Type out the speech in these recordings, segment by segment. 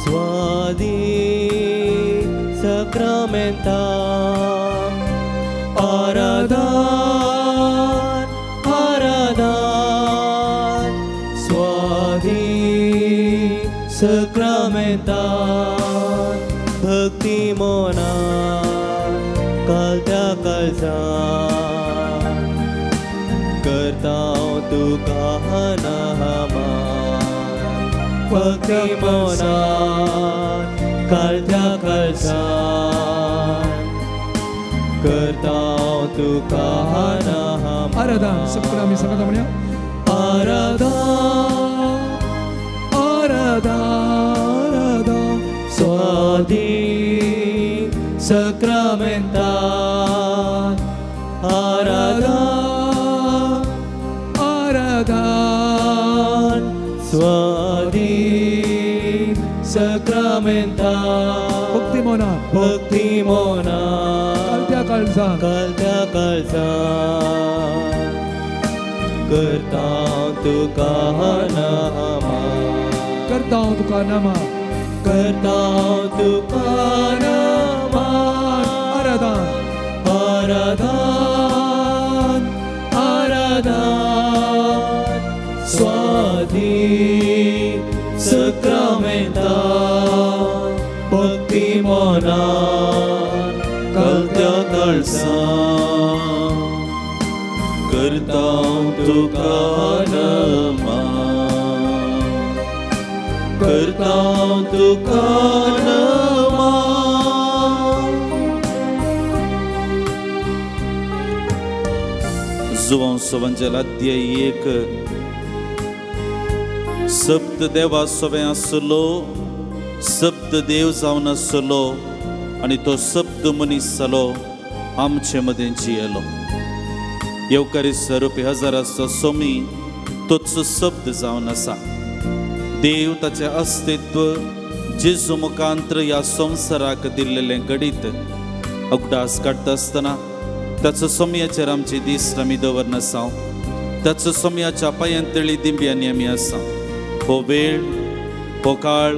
Suadi Sacramenta Aradan Aradan Suadi Sacramenta Bhakti Mona Kalta Kalsa Kartao Tu Kahana Bhakti Mona Kalta Kalsa Kartao Tu Kahana Aradan sebut kami sama-sama ya. Aradan Aradan Aradan Suadi Sacramenta Aradan Aradan Suadi Sacramenta Bhakti Mona Bhakti Mona Kalta Kalsa Kalta Kalsa Kartao Tu Kahana Kartao Tu Kahana Kartao Tu Kahana Aradan Aradan Aradan Suadi Sacramenta Bhakti Mona Kalta Kalsa Kartao Tu Kahana Kartao Tu Kahana जुवां सवंजल अध्याय 1 सप्त देवा सोबे आसलो सप्त देव जावन आसलो आणि तो सप्त मनीस जालो आमचे मदें जियेलो येवकारी स्वरूपी हजाराचो सोमी तोच शब्द जावन आसा देव ताचे अस्तित्व जेजू मुखांतर ह्या संवसाराक दिल्लेलें घडीत उगडास काडटा आसतना ताचो सोमयाचेर आमचे दीस आमी दवरन आसा ताचो सोमयाच्या पांयांतळी दिंब्यांनी आमी आसा हो वेळ हो काळ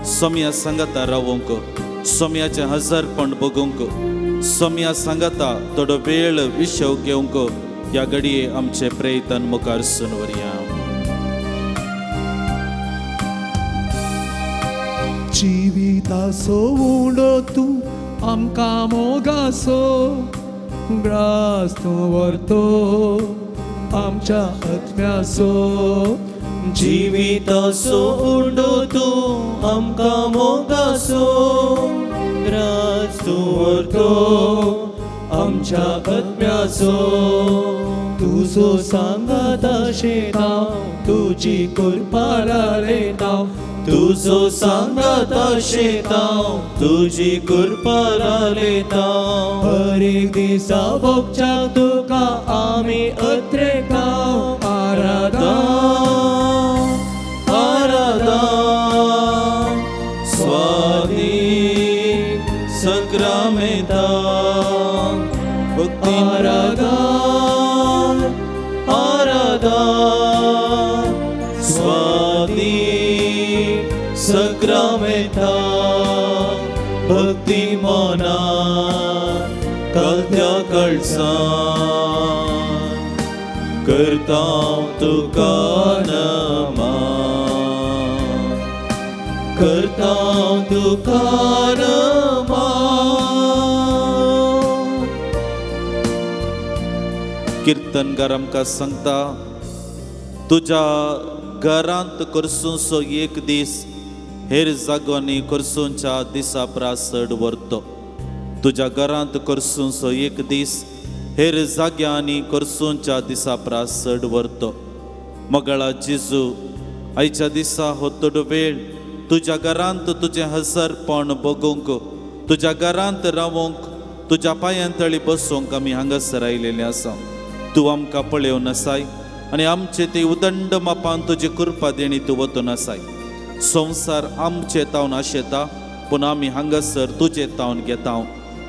सोमया सांगाता रावूंक सोमयाचें हजारपण बगूंक सोमया सांगाता थोडो वेळ विशव घेवंक ह्या घडये आमचे प्रयत्न मुखार सुनवरया जिविताचो उडो तूं आमकां मोगाचो ग्रास तूं व्हरतो आमच्या आत्म्याचो जिविताचो उडो तूं आमकां मोगाचो ग्रास तूं व्हरतो आमच्या आत्म्याचो तुजो सांगात आशें हांव तुजी कृपा लायता तुजो सांगात आशें हांव तुजी कृपा लायता हर एक दिसा भोगच्याक तुका आमी अत्रेकाव आराधन आराधन स्वादीक सक्रमेता भक्ती आराधन आराधन स्वादीक सक्रमेता भक्ती मना कळत्या कळसान करता तुका नमन करता तुका नमन कीर्तनकार आमकां सांगता तुज्या घरांत करसूंचो एक दीस हेर जागोनी करसूंच्या दिसा परस चड व्हरतो तुज्या घरांत करसूंचो एक दीस हेर जाग्यांनी करसूंच्या दिसा परस चड व्हरतो मगळा जेजू आयच्या दिसा हो थोडो वेळ तुज्या घरांत तुजें हजरपण बगूंक तुज्या घरांत रावूंक तुज्या पांयांतळी बसूंक आमी हांगासर आयलेले आसा तूं आमकां पळयोवन आसाय आनी आमचे ती उदंड मापान तुजी कृपा देणी तूं वतून आसाय संवसार आमचे तावन आशेता पूण आमी हांगासर तुजे तावन घेता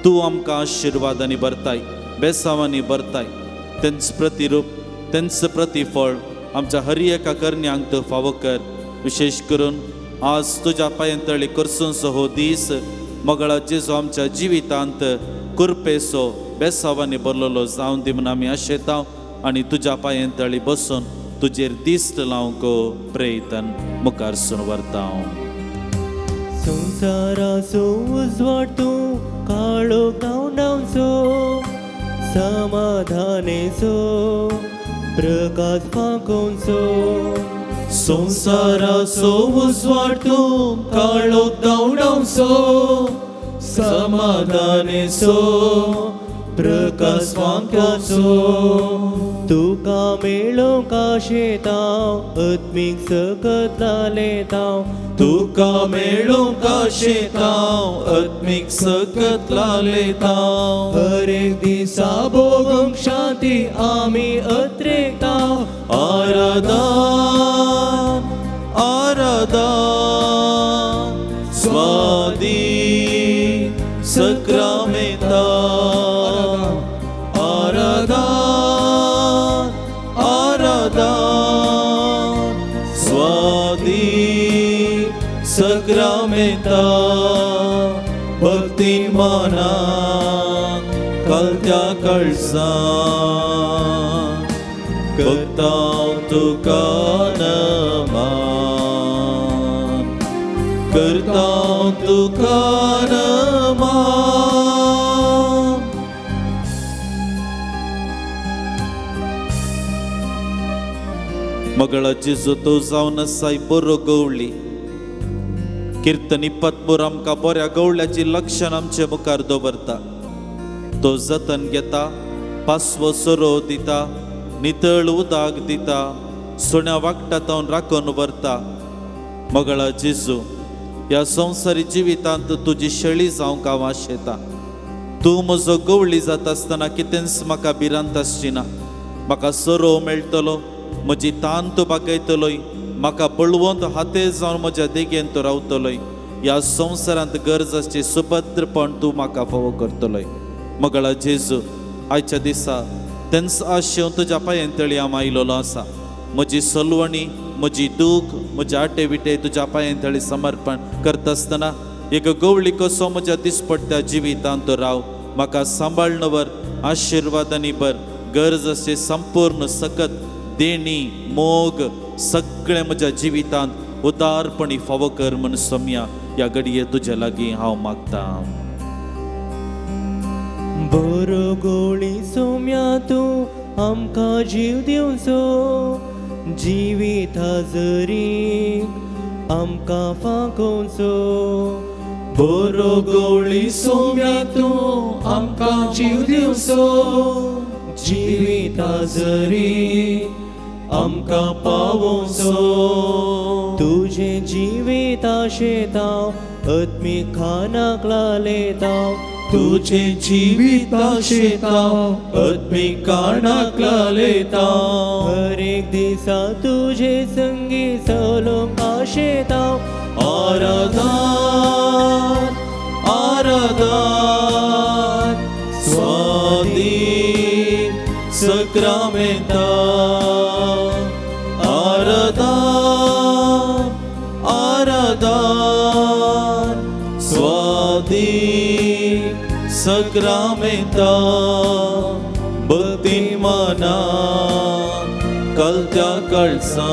तूं आमकां आशिर्वादांनी भरताय बेसावांनी भरताय तेंच प्रतिरूप तेंच प्रतिफळ आमच्या हर एका करण्यांक तूं फावो कर विशेष करून आज तुझ्या पांयंतळी करसूंचो हो दीस मोगळा जेजू आमच्या जिवितांत कुरपेसो बेसावांनी भरलेलो जावन दी म्हणून आमी आशेता आनी तुज्या पांयंतळी बसून तुजेर दिश्ट लावंक प्रयत्न मुखार सुन व्हरता संसाराचो उजवाड तूं काळो गांवडावचो समाधानेचो प्रकाश फांकोवचो संसाराचो उजवाड तूं काळो गावडावचो समाधानेचो प्रकाश फांकोवचो तुका मेळोवंक आशेतांव आत्मीक सकत लालेतांव तुका मेळोवंक आशेतांव आत्मीक सकत लालेतांव हर एक दिसा भोगूंक शांती आमी अत्रेकतांव आराधन आराधन स्वादी सक्रामेता आराधन आराधन स्वादी सक्रामेता भक्ती मना कलत्या कळसा करता तुका नमान करता तुका नमान मगळा जेजू तो जावन आसाय बरो गवळी कीर्तन 23 आमकां बऱ्या गवळ्याची लक्षण आमचे मुखार दवरता तो जतन घेता पासवो सोरो दिता नितळ उदक दिता सुण्या वागटातावन राखून व्हरता मगळा जेजू ह्या संवसारी जिवितांत तुजी शेळी जावंक हांव आशेता तूं म्हजो गवळी जाता आसतना कितेंच म्हाका भिरांत आसची ना म्हाका सोरो मेळटलो म्हजी तान तूं बागयतलोय म्हाका बळवंत हाते जावन म्हज्या देगेन तूं रावतलोय ह्या संवसारांत गरज आसची सुभद्रपण तूं म्हाका फावो करतलोय मगळा जेजू आयच्या दिसा तेंच आशेवन तुज्या पांयंतळी हांव आयिल्लो आसा म्हजी सलवणी म्हजी दूख म्हजे आटे विटे तुज्या पांयंतळी समर्पण करता आसतना एक गवळी कसो म्हज्या दिसपट्ट्या जिवितांत तूं राव म्हाका सांबाळन व्हर आशिर्वादांनी भर गरज आसची संपूर्ण सकत देणी मोग सगळे म्हज्या जिवितांत उदारपणी फावो कर म्हूण सोम्या ह्या घडये तुज्या लागीं हांव मागतां बरो गवळी सोम्या तूं आमकां जीव दिवचो जिवीत हाजरी आमकां फांकोवचो बरो गवळी सोम्या तूं आमकां जीव दिवचो जिवीत हाजरी आमकां पावोवचो तुझे जिवीत आशेतांव आत्मीक खानाक लालेतांव तुझे जिवीत आशेतांव आत्मीक काणाक लालेतांव हर एक दिसा तुझे संगी चलोवंक आशेतांव आराधन आराधन स्वादी सक्रामेता आराधन आराधन स्वादी सक्रामेता भक्ती मना कलत्या कळसा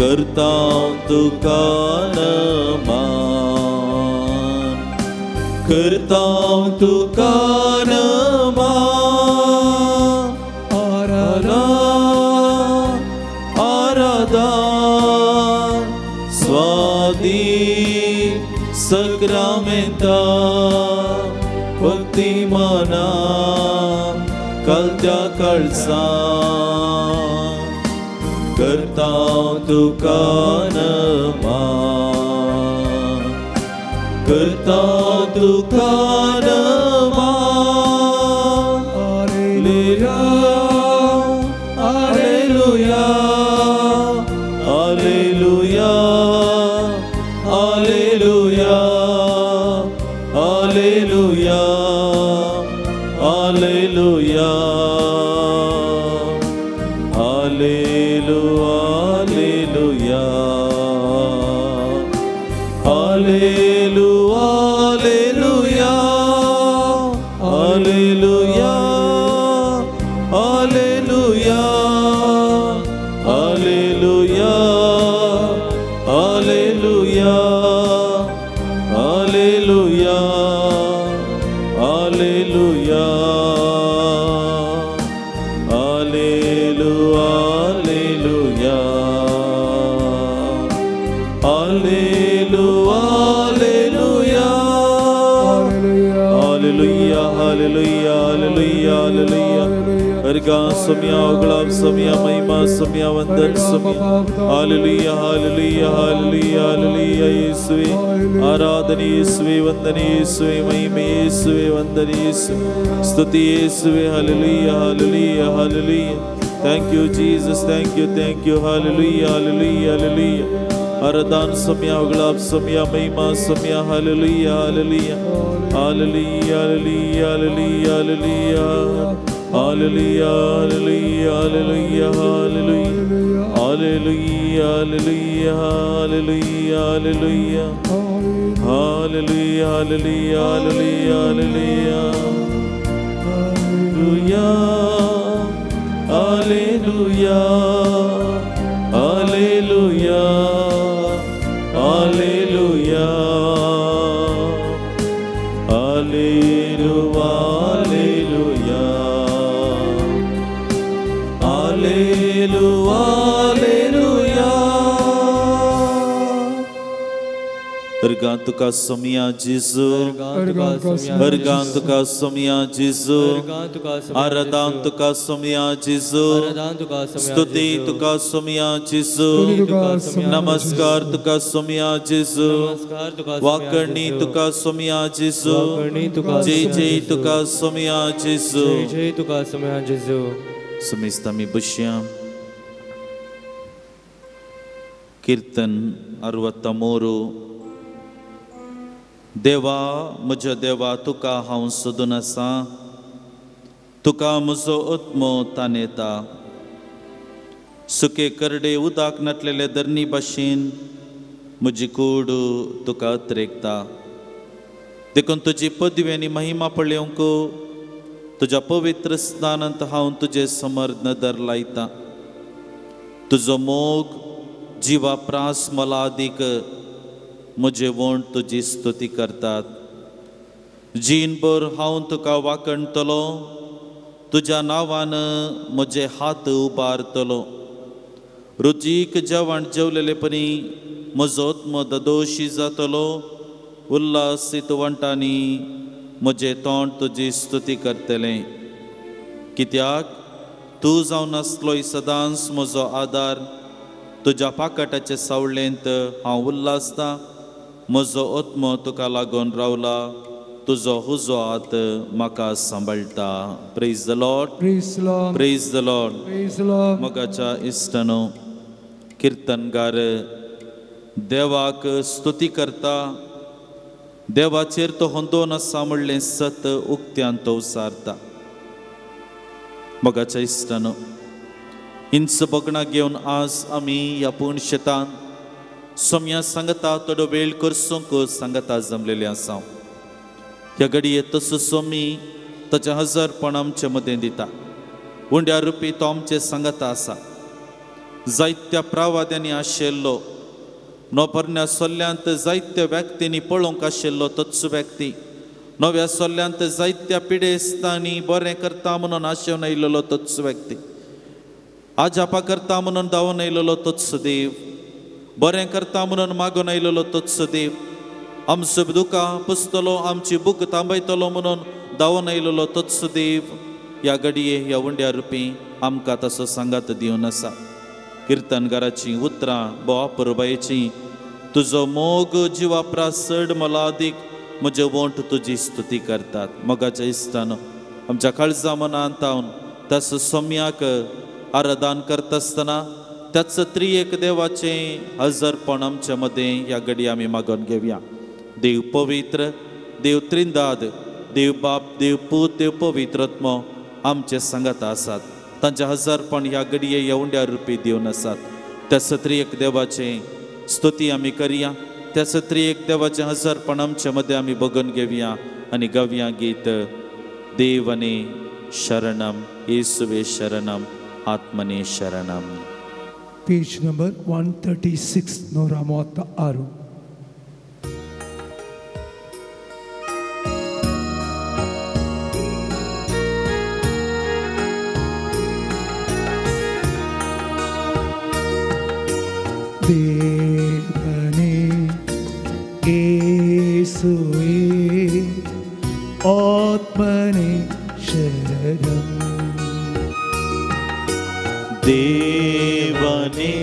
करता तुका नमान करता तुका नमान आराधन आराधन स्वादी सक्रामेता भक्ती मना कलत्या कळसा करता तुका नमान करता तुका नमान हालेलुया हालेलुया हालेलुया हालेलुया हालेलुया हालेलुया हालेलुया हालेलुया हालेलुया हालेलुया हालेलुया हालेलुया हालेलुया हालेलुया हालेलुया अर्गा समया उगलाब समया महिमा समया वंदन समया हालेलुया हालेलुया हालेलुया हालेलुया यीशुवे आराधना यीशुवे वंदन यीशुवे महिमा यीशुवे वंदन यीशुवे स्तुति यीशुवे हालेलुया हालेलुया हालेलुया thank you Jesus thank you हालेलुया हालेलुया हालेलुया आराधना समया उगलाब समया महिमा समया हालेलुया हालेलुया हालेलुया हालेलुया हालेलुया हालेलुया हालेलुया हालेलुया हालेलुया हालेलुया हालेलुया हालेलुया हालेलुया हालेलुया हालेलुया हालेलुया हालेलुया हालेलुया अर्गांत का समया जिसु अर्गांत का समया जिसु आराधना का समया जिसु स्तुति का समया जिसु नमस्कार का समया जिसु वाकरणी का समया जिसु जय जय का समया जिसु समिस्ता मी बुश्याम कीर्तन 63 देवा म्हज्या देवा तुका हांव सोदून आसा तुका म्हजो आत्मो ताणेता सुके करडे उदक नटलेले धरणी भाशेन म्हजी कूड तुका अत्रेकता देखून तुजी पदवी आनी महिमा पळोवंक तुज्या पवित्र स्थानांत हांव तुजे समोर नदर लायता तुजो मोग जिवा प्रास मोलादीक म्हजे वण तुजी स्तुती करतात जीनभर हांव तुका वाकणतलो तुज्या नांवान म्हजे हात उबारतलो रुचीक जेवण जेवलेले परी म्हजो आत्मो ददोशी जातलो उल्हासीत वंटांनी म्हजे तोंड तुजी स्तुती करतलें कित्याक तूं जावन आसलोय सदांच म्हजो आदार तुज्या पाकटाचे सावळेंत हांव उल्हासता म्हजो आत्मो तुका लागून रावला तुजो हुजो हात म्हाका सांबाळटा praise the Lord praise the Lord मोगाच्या इश्टानो कीर्तनगार देवाक स्तुती करता देवाचेर तो होंदोन आसा म्हणलें सत उक्त्यान तो उसारता मोगाच्या इश्टानो इंच बगणा घेवन आज आमी ह्या पुणशेतान सोम्या सांगता थोडो वेळ करसूंक सांगता जमलेले आसा ह्या घडये तसो सोमी ताच्या हजरपण आमचे मदें दिता उंड्या रुपी तो आमचे सांगता आसा जायत्या प्रावाद्यांनी आशिल्लो नोपरण्या सोल्ल्यांत जायत्या व्यक्तींनी पळोवंक आशिल्लो तोच व्यक्ती नव्या सोल्ल्यांत जायत्या पिडेस्तांनी बरें करता म्हणून आशेवन आयिल्लो तोच व्यक्ती आजापा करता म्हणून धांवन आयिल्लो तोच देव बरें करता म्हणून मागून आयिल्लो तोच देव आमचो दुकां पुसतलो आमची भूक थांबयतलो म्हणून धांवन आयिल्लो तोच देव ह्या घडये ह्या उंड्या रुपी आमकां तसो सांगात दिवन आसा कीर्तनगाराची उतरां बोवापुरबायेची तुजो मोग जिवा प्रासड मोलादीक म्हजे वोंट तुजी स्तुती करतात मोगाच्या इश्टानो आमच्या काळजा मनांत हांव तस सोम्याक आराधन करता आसतना त्याच त्रिएक देवाचे हजरपण आमच्या मदें ह्या घडये आमी मागून घेवया देव पवित्र देव त्रिंदाद देव बाप देव पूत देव पवित्र आत्मो आमचे सांगता आसात तांचे हजरपण ह्या घडये ह्या उंड्या रुपी दिवन आसात त्याच त्रिएक देवाचे स्तुती आमी करया त्याच त्रिएक देवाचे हजरपण आमच्या मदें आमी बगून घेवया आनी गावया गीत देवने शरणम येसुवे शरणम आत्मने शरणम ಪೇಜ್ ನಂಬರ್ 136 136. ದೇವನೇ ಯೇಸುವೇ ಆತ್ಮನೇ ಶರಣಂ. ದೇವನೇ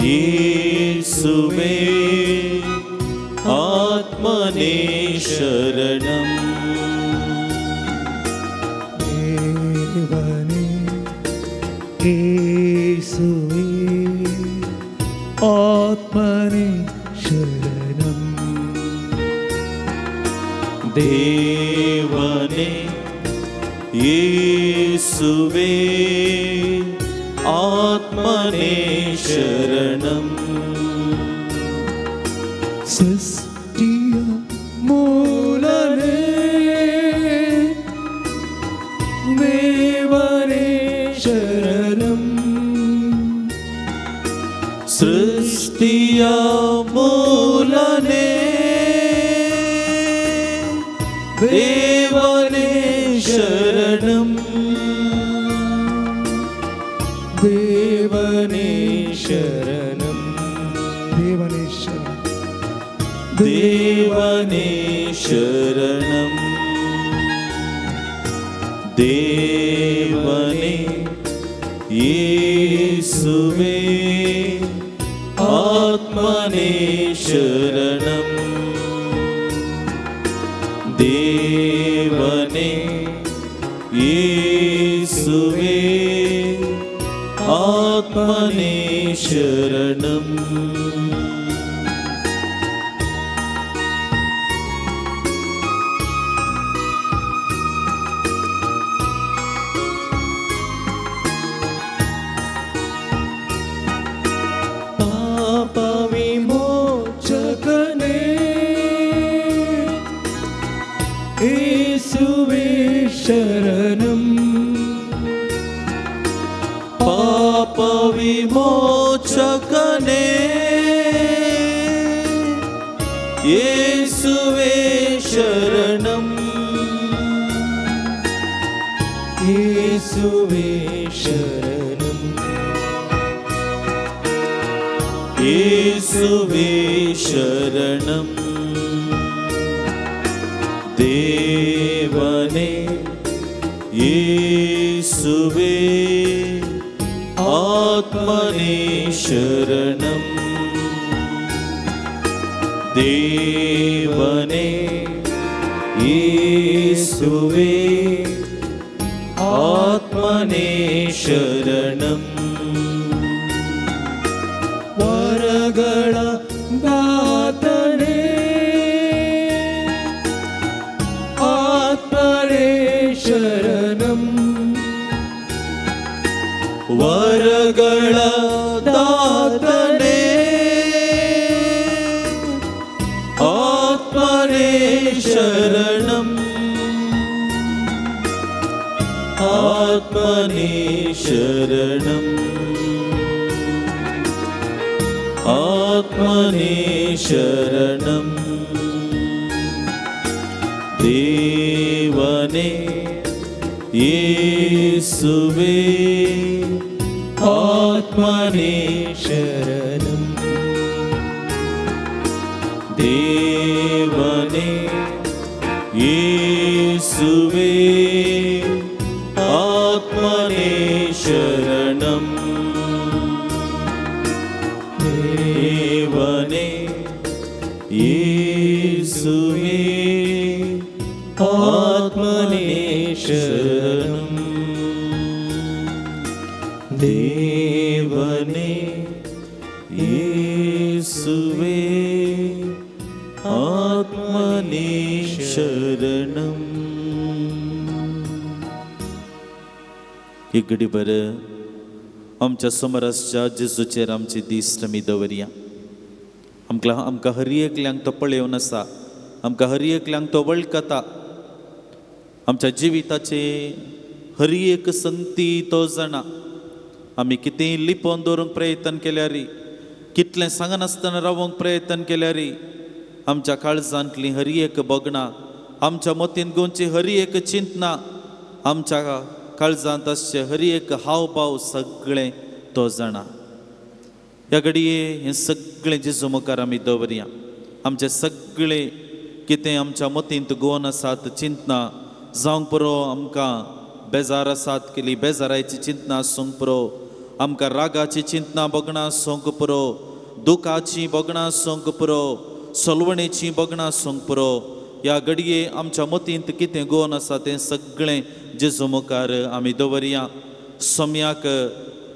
ಯೇಸುವೇ ಆತ್ಮನೇ ಶರಣಂ. ದೇವನೇ ಯೇಸುವೇ ಆತ್ಮನೇ ಶರಣಂ. ದೇವನೇ ಯೇಸುವೇ ಆತ್ಮನೇ ಶರಣಂ. ಸೃಷ್ಟಿಯ ಮೂಲನೇ ದೇವನೇ ಶರಣಂ. ಸೃಷ್ಟಿಯ ಮೂಲನೇ ದೇವನೇ ಶರಣಂ. ದೇವನೇ ಶರಣಂ. ದೇವನೇ ಶರಣಂ. ದೇವನೇ ಶರಣಂ. ದೇವನೇ ಯೇಸುವೇ ಆತ್ಮನೇ ಶರಣಂ. ದೇವನೇ ಯೇಸುವೇ ಆತ್ಮನೇ ಶರಣಂ. ಪಾಪ ವಿಮೋಚಕನೇ ಯೇಸುವೇ ಶರಣಂ. ಪಾಪ ವಿಮೋಚಕನೇ ಯೇಸುವೇ ಶರಣಂ. ಯೇಸುವೇ ಶರಣಂ. ಯೇಸುವೇ ಶರಣಂ. ದೇವನೇ ಯೇಸುವೇ ಆತ್ಮನೇ ಶರಣಂ. ದೇವನೇ ಯೇಸುವೇ ಆತ್ಮನೇ ಶರಣಂ. ವರಗಳ ದಾತನೇ ಆತ್ಮನೇ ಶರಣಂ. ವರಗಳ ದಾತನೇ ಆತ್ಮನೇ ಶರಣಂ. ಆತ್ಮನೇ ಶರಣಂ. ಆತ್ಮನೇ ಶರಣಂ. ದೇವನೇ ಯೇಸುವೇ ಆತ್ಮನೇ ಶರಣಂ. ದೇವನೇ ಯೇಸುವೇ ಆತ್ಮನೇ ಶರಣಂ. ದೇವನೇ ಯೇಸುವೇ ಆತ್ಮನೇ ಶರಣಂ. ದೇವನೇ ಯೇಸುವೇ ಆತ್ಮನೇ शरणम एक घडीभर आमच्या समोर आसच्या जेजूचेर आमची दीस आमी दवरया. आमकां हर एकल्यांक तो पळयोवन आसा, आमकां हर एकल्यांक तो वळखता. आमच्या जिविताचे हर एक संगती तो जाणा. आमी कितेंय लिपोवन दवरूंक प्रयत्न केल्यारी, कितलें सांगनासतना रावूंक प्रयत्न केल्यारी आमच्या काळजांतलीं हरी एक बोगणां, आमच्या मतीन गोंयची हरी एक चिंतना, आमच्या काळजांत आसचे हरी एक हावभाव सगळें तो जाणा. ह्या घडये हें सगळें जेजू मुखार आमी दवरया. आमचें सगळें कितें आमच्या मतींत गोवन आसात चिंतना जावंक पुरो, आमकां बेजार आसात केली बेजाराची चिंतना आसूंक पुरो, आमकां रागाची चिंतना बोगणां आसूंक पुरो, दुखाची बोगणां आसूंक पुरो, सोलवणेची बोगणां आसूंक पुरो. ह्या घडये आमच्या मतींत कितें गोवन आसा तें सगळें जेजू मुखार आमी दवरया. सोम्याक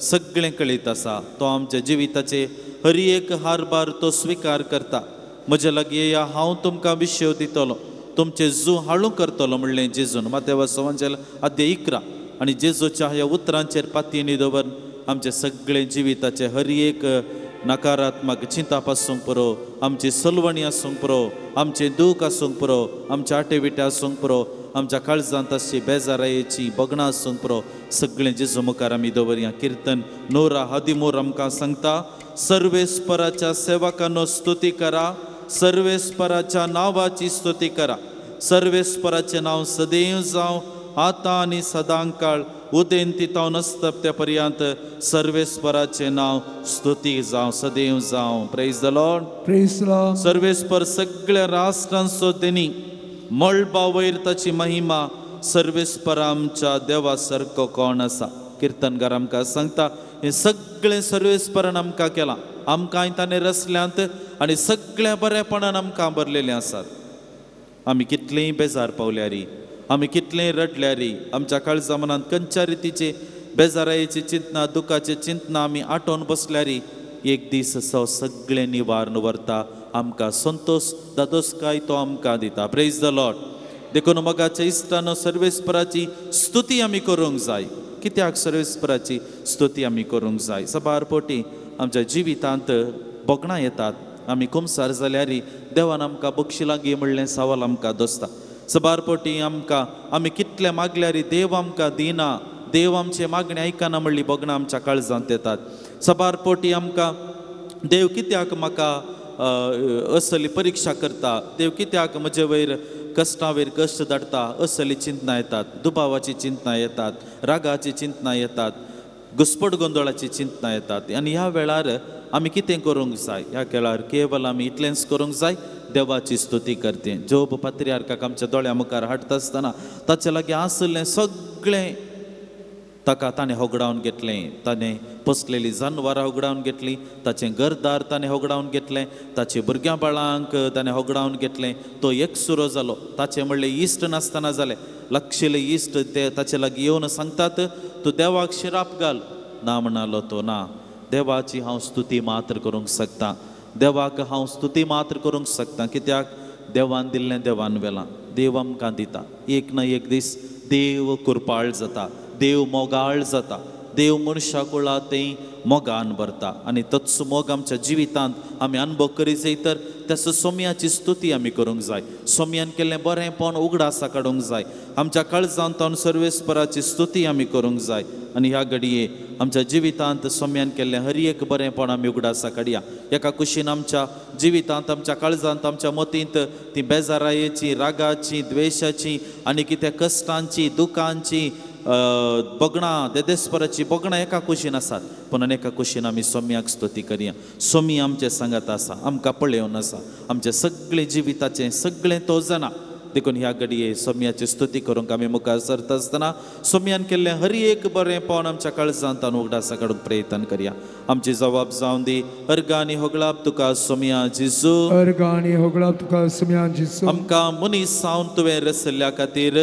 सगळें कळीत आसा, तो आमच्या जिविताचे हरी एक हारबार तो स्विकार करता. म्हजे लागीं येया, हांव तुमकां विशय दितलो, तुमचे जू हाळू करतलो म्हणलें जेजून. मातेवा सवांचेल अध्याय 11. आनी जेजूच्या ह्या उतरांचेर पातयेनी दवर आमचे सगळे जिविताचे हरी एक नकारात्मक चिंता पासूंक पुरो, आमची सलवणी आसूंक पुरो, आमचे दूख आसूंक पुरो, आमचे आटेविटे आसूंक पुरो, आमच्या काळजांत आसची बेजारायेची बोगणां आसूंक पुरो, सगळें जेजू मुखार आमी दवरया. कीर्तन 9:13 आमकां सांगता, सर्वेस्पराच्या सेवकांनो स्तुती करा, सर्वेस्पराच्या नांवाची स्तुती करा. सर्वेस्पराचे नांव सदैव जावं, आतां आनी सदांकाळ, उदेन तितावन अस्तप्त्या पर्यंत सर्वेस्पराचे नांव स्तुती जावं, सदैव जावं. Praise the Lord. Praise the Lord. सर्वेस्पर सगळ्या राष्ट्रांचो तेनी मळबा वयर ताची महिमा, सर्वेस्पर आमच्या देवा सारको कोण आसा. कीर्तनकार आमकां सांगता, हे सगळें सर्वेस्परान आमकां केलां, आमकां ताणें रचल्यांत आनी सगळ्या बरेपणान आमकां भरलेलें आसात. आमी कितलेंय बेजार पावल्यारी, आमी कितलेंय रडल्यारी, आमच्या काळजा मनांत खंयच्या रितीचे बेजारायेची चिंतना, दुखाची चिंतना आमी आटोवन बसल्यारी एक दीस असो सगळें निवारण व्हरता, आमकां संतोष दादोसकाय तो आमकां दिता. Praise the Lord. देखून मोगाच्या इश्टानो सर्वेस्पराची स्तुती आमी करूंक जाय. कित्याक सर्वेस्पराची स्तुती आमी करूंक जाय? सबार पोटी आमच्या जिवितांत बोगणां येतात, आमी कुमसार जाल्यारी देवान आमकां बक्षिलां घे म्हणलें सवाल आमकां दोसता. सबार पोटी आमी कितलें मागल्यारी देव आमकां दिना, देव आमचे मागणी आयकना म्हणली बोगणां आमच्या काळजांत येतात. सबार पोटी आमकां देव कित्याक म्हाका असली परीक्षा करता, देव कित्याक म्हजे वयर कश्टां वयर कश्ट धाडटा, असली चिंतना येतात, दुबावाची चिंतना येतात, रागाची चिंतना येतात, घुसपट गोंदळाची चिंतना येतात. आनी ह्या वेळार आमी कितें करूंक जाय? ह्या वेळार केवळ आमी इतलेंच करूंक जाय, देवाची स्तुती करते. जोब पात्र्यार्काक आमच्या दोळ्या मुखार हाडटा आसतना ताचे लागीं आसलें सगळें ताका ताणें होगडावन घेतलें, ताणें पोसलेलीं जानवरां होगडावन घेतलीं, ताचें घरदार ताणें होगडावन घेतलें, ताचे भुरग्यां बाळांक ताणें होगडावन घेतलें. तो एकसुरो जालो, ताचें म्हणलें इश्ट नासतना जालें, लक्षिले इश्ट ते ताचे लागीं येवन सांगतात, तूं देवाक शिराप घाल. ना म्हणालो तो, ना, देवाची हांव स्तुती मात्र करूंक शकता, देवाक हांव स्तुती मात्र करूंक शकता. कित्याक देवान दिल्लें देवान वेलां, देव आमकां दिता. एक ना एक दीस देव कुरपाळ जाता, देव मोगाळ जाता, देव मनशा कुळा तें मोगान भरता. आनी तोच मोग आमच्या जिवितांत आमी अनुभव करी जाय तर त्याचो सोम्याची स्तुती आमी करूंक जाय. सोम्यान केल्लें बरेंपण उगडासा काडूंक जाय. आमच्या काळजांत सर्वेस्पराची स्तुती आमी करूंक जाय. आनी ह्या घडये आमच्या जिवितांत सोम्यान केल्लें हर एक बरेंपण आमी उगडासा काडया. एका कुशीन आमच्या जिवितांत, आमच्या काळजांत, आमच्या मतींत ती बेजारायेची, रागाची, द्वेशाची आनी कितें कश्टांची, दुखांची बोगणां, देदेस्पराची बोगणां एका कुशीन आसात, पूण एका कुशीन आमी सोम्याक स्तुती करया. सोमी आमचे सांगात आसा, आमकां पळयोवन आसा, आमचे सगळे जिविताचें सगळें तो जाणा. देखून ह्या घडये सोम्याची स्तुती करूंक आमी मुखार सरता आसतना सोम्यान केल्लें हर एक बरेंपण आमच्या काळजांत उगडासा काडूंक प्रयत्न करया. आमची जबाब जावन दी. अर्गानी होगळाप तुका सोम्या जेजू, अर्गानी होगळाप तुका सोम्या जेजू. आमकां मनीस जावन तुवें रचल्या खातीर,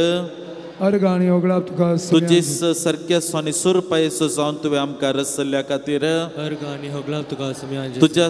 अर्गानी होगळाप तुका तुजीस सारक्या सोनी सुरपायेचो जावन तुवें आमकां रचल्या खातीर, अर्गानी होगळाप तुका सोम्या जेजू. तुज्या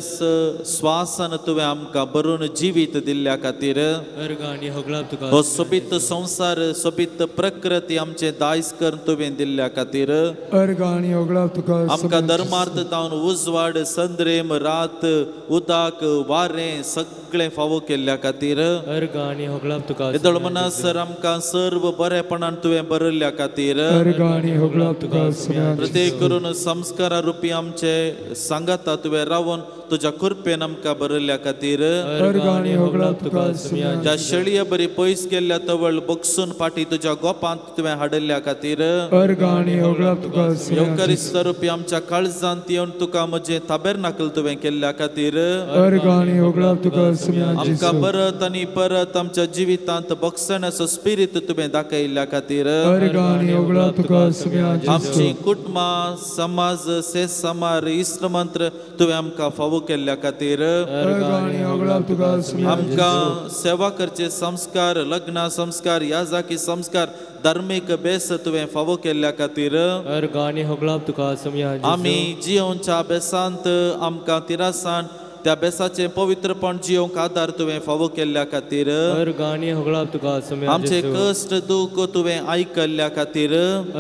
स्वासान तुवें आमकां भरून जिवीत दिल्ल्या खातीर, अर्गानी होगळाप तुका हो सोबीत संसार, सोबीत प्रकृती आमचे दायज करून तुवें दिल्ल्या खातीर, अर्गानी होगळाप तुका आमकां धर्मार्थ जावन उजवाड, संद्रेम, रात, उदक, वारें सगळें फावो केल्ल्या खातीर, अर्गानी होगळाप तुका येदळ मनासर आमकां सर्व बरेपण बरेपणान तुवें बरयल्ल्या खातीर अर्गाणी होगळा तुका सम्यान प्रत्येक करून संस्कारा रुपी आमचे सांगाता तुवें रावून तुज्या कृपेन आमकां बरयल्ल्या खातीर अर्गाणी होगळा तुका सम्यान ज्या शेळये बरी पयस गेल्ल्या तवळ बगसून फाटी तुज्या गोपांत तुवें हाडल्या खातीर अर्गाणी होगळा तुका सम्यान येवकारिस्त रुपी आमच्या काळजांत येवन तुका म्हजें ताबेरनाकल तुवें केल्ल्या खातीर अर्गाणी होगळा तुका सम्यान आमकां परत आनी परत आमच्या जिवितांत बगसण्याचो स्पिरीट तुवें दाखयल्ल्या खातीर अर्गाणी होगळा तुका सम्यान आमची कुटुंबां समाज सेस समार इश्टमंत्र तुवें आमकां फावो केल्ल्या खातीर अर्गाणी होगळा तुका सम्यान आमकां सेवा करचे संस्कार लग्न संस्कार याजाकी संस्कार धार्मीक बेस तुवें फावो केल्ल्या खातीर अर्गाणी होगळा तुका सम्यान आमी जियोंच्या बेसांत आमकां तिरासान त्या बेसाचे पवित्रपण जियोंक आदार तुवें फावो केल्ल्या खातीर अर्गाणी होगळा तुका सम्यान आमचे कश्ट दुख तुवें आयकल्ल्या खातीर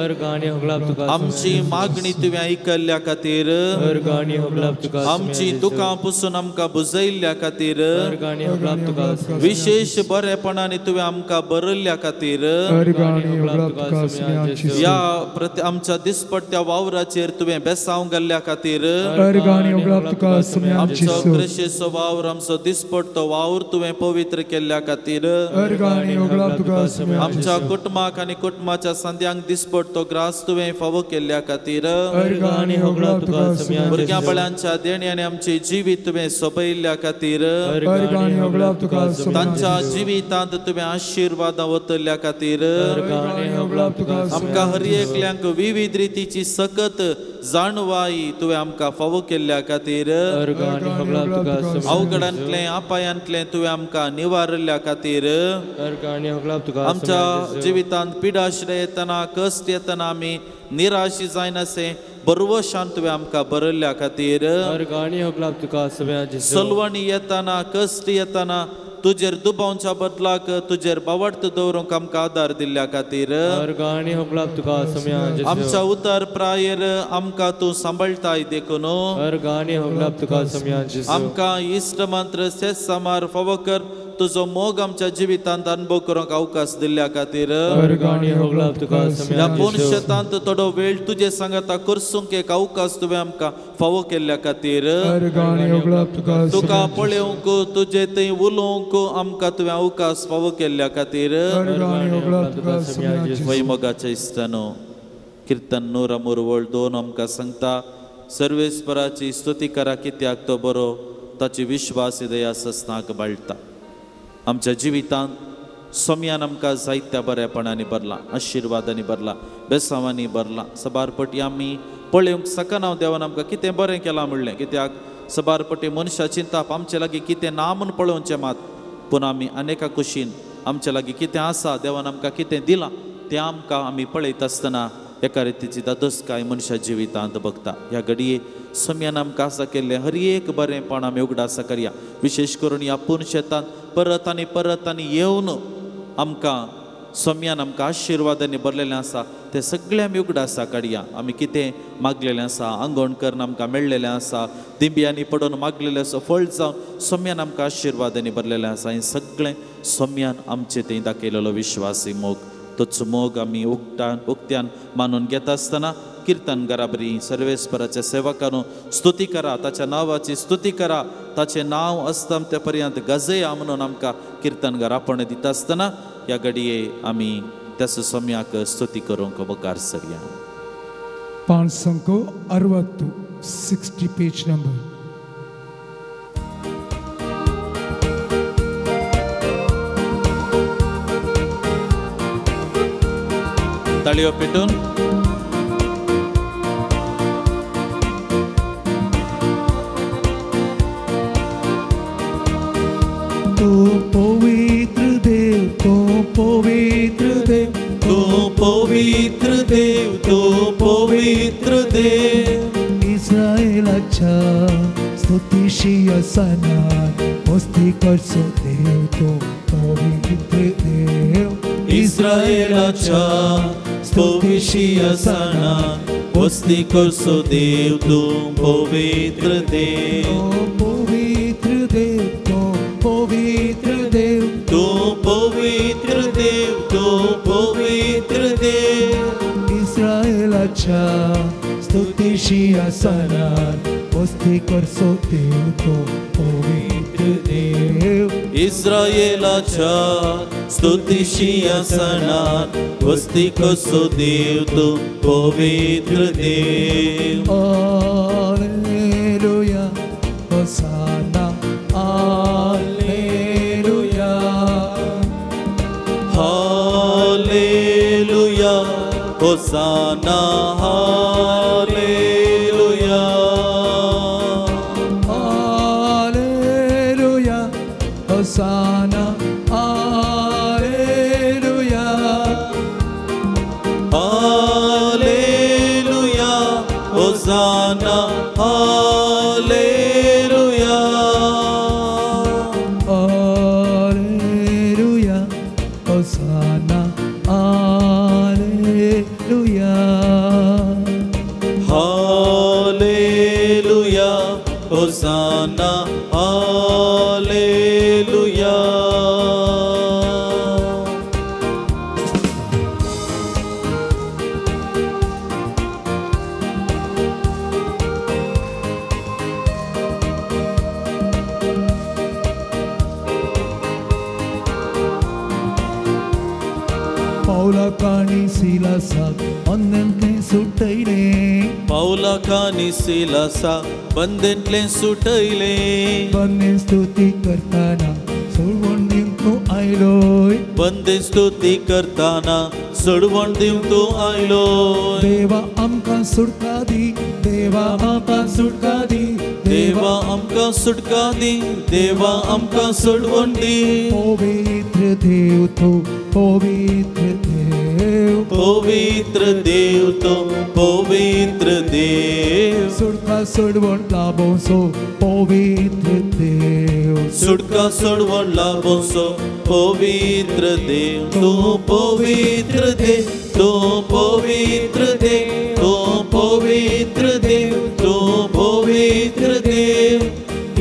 अर्गाणी होगळा तुका आमची मागणी तुवें आयकल्ल्या खातीर अर्गाणी होगळा तुका आमची दुखां पुसून आमकां बुजयल्ल्या खातीर अर्गाणी होगळा तुका विशेष बरेपणांनी तुवें आमकां बरयल्ल्या खातीर अर्गाणी होगळा तुका सम्यान या आमच्या दिसपट्ट्या वावराचेर तुवें बेसांव घाल्ल्या खातीर अर्गाणी होगळा तुका सम्यान आमचो क्रिशेचो वावर आमचो दिसपट्टो वावर तुवें पवित्र केल्ल्या खातीर अर्गाणी होगळा तुका सम्यान आमच्या कुटुंबाक आनी कुटुंबाच्या संद्यांक दिसपट्टो ग्रास तुवें फावो केल्ल्या खातीर अर्गाणी होगळा तुका सम्यान भुरग्यां बळ्यांच्या देणयांनी आमची जिवीत तुवें सोंपयल्ल्या खातीर अर्गाणी होगळा तुका सम्यान तांच्या जिवितांत तुवें आशिर्वाद वतल्ल्या खातीर अर्गाणी होगळा तुका आमकां हर एकल्यांक विविध रितीची सकत जाणवाई तुवें आमकां फावो केल्ल्या खातीर अर्गाणी होगळा तुका सम्यान अवघडांतले आपायांतले तुवें आमकां निवारल्या खातीर अर्गाणी होगळा तुका आमच्या जिवितांत पिडाश्रय येतना कश्ट येतना आमी निराशी जायनासे बरवशान तुवें आमकां बरयल्ल्या खातीर अर्गाणी होगळा तुका सम्यान सलवणी येतना कश्ट येतना तुजेर दुबावच्या बदलाक तुजेर बावडत दवरूंक आमकां आदार दिल्ल्या खातीर अर्गाणी होगळा तुका सम्यान आमच्या उतर प्रायेर आमकां तूं सांबाळताय देखून अर्गाणी होगळा तुका सम्यान आमकां इश्ट मंत्र सेस समार फावो कर तुजो मोग आमच्या जिवितांत अनुभव करूंक अवकाश दिल्ल्या खातीर अर्गाणी होगळा तुका ह्या सम्यान पोनशेतांत थोडो वेळ तुजे सांगाता करसूंक एक अवकाश तुवें आमकां फावो केल्ल्या खातीर अर्गाणी होगळा तुका तुका पळोवंक तुजे थंय उलोवंक आमकां तुवें अवकाश फावो केल्ल्या खातीर अर्गाणी होगळा तुका सम्यान वैमोगाच्या इश्टानो कीर्तन 102 आमकां सांगता सर्वेस्पराची स्तुती करा कित्याक तो बरो ताची विश्वास दया सस्नाक बाळटा आमच्या जिवितांत सोम्यान आमकां जायत्या बरेपणांनी भरला आशिर्वादांनी भरला बेसांवांनी भरला सबारपटी आमी पळोवंक सकना देवान आमकां कितें बरें केलां म्हणलें कित्याक सबारपटी मनशा चिंताप आमचे लागीं कितें ना म्हूण पळोवचें मात पूण आमी अनेका कुशीन आमचे लागीं कितें आसा देवान आमकां कितें दिलां तें आमकां आमी पळयत आसतना एका रितीची दादोसकाय मनशा जिवितांत बघता ह्या घडये सोम्यान आमकां आसा केल्लें हर एक बरेंपण आमी उगडास करया विशेष करून ह्या पुणशेतांत परत आनी येवन आमकां सोम्यान आमकां आशिर्वादांनी भरलेलें आसा तें सगळें आमी उगडासा काडया आमी कितें मागलेलें आसा आंगवण करून आमकां मेळ्ळेलें आसा दिंब्यांनी पडून मागलेलें आसा फळ जावन सोम्यान आमकां आशिर्वादांनी भरलेलें आसा हें सगळें सोम्यान आमचे थंय दाखयलेलो विश्वासी मोग तोच मोग आमी उक्त्यान मानून घेता आसतना कीर्तन घराबरी सर्वेस्पराच्या सेवकांनो स्तुती करा ताच्या नांवाची स्तुती करा ताचें नांव असता ते पर्यंत गजया म्हणून आमकां कीर्तन घरापण दिता आसतना ह्या घडये आमी त्याच सोम्याक स्तुती करूंक मुखार सरया 560 60 पेज नंबर ताळयो पेटून तू पवित्र देव तू पवित्र देव तू पवित्र देव तू पवित्र देव इस्रायेलाच्या स्तुतीशी सणात मस्ती करचो देव तू पवित्र देव इस्रायेलाच्या स्तुतीशी सणात वस्ती करचो देव तू पवित्र देव पवित्र देव तू पवित्र देव तू पवित्र देव तू पवित्र पवित्र देव इस्रायेलाच्या स्तुतीशी आसनार वस्ती करसो देव तो पवित्र देव इस्रायेलाच्या स्तुतीशी आसनार वस्ती करसो देव तो पवित्र देव Alleluia, Hosanna, Alleluia, Hallelujah, Hosanna, Hallelujah, Alleluia, Hosanna, Alleluia, Hallelujah, Hosanna, Hallelujah, Alleluia, Hosanna, Alleluia, Hallelujah, Hosanna, Hallelujah. पौलकानी सिलासाक अन्नंते सुटैले पौलाकानी सिलासा बंदेंतले सुटैले बन्ने स्तुती करताना सोडवण दिवंक आयलोय बंदे स्तुती करताना सोडवण दिवंक तूं आयलो देवा आमकां सुटका दी देवा आमकां सुटका दी देवा आमकां सुटका दी देवा आमकां सोडवण दी पवित्र देव तो पवित्र देव पवित्र देव तो पवित्र देव सुटका सोडवण लाभोसो पवित्र देव सुटका सोडवण लाभोसो पवित्र देव तूं पवित्र देव तूं पवित्र देव तूं पवित्र देव तूं पवित्र देव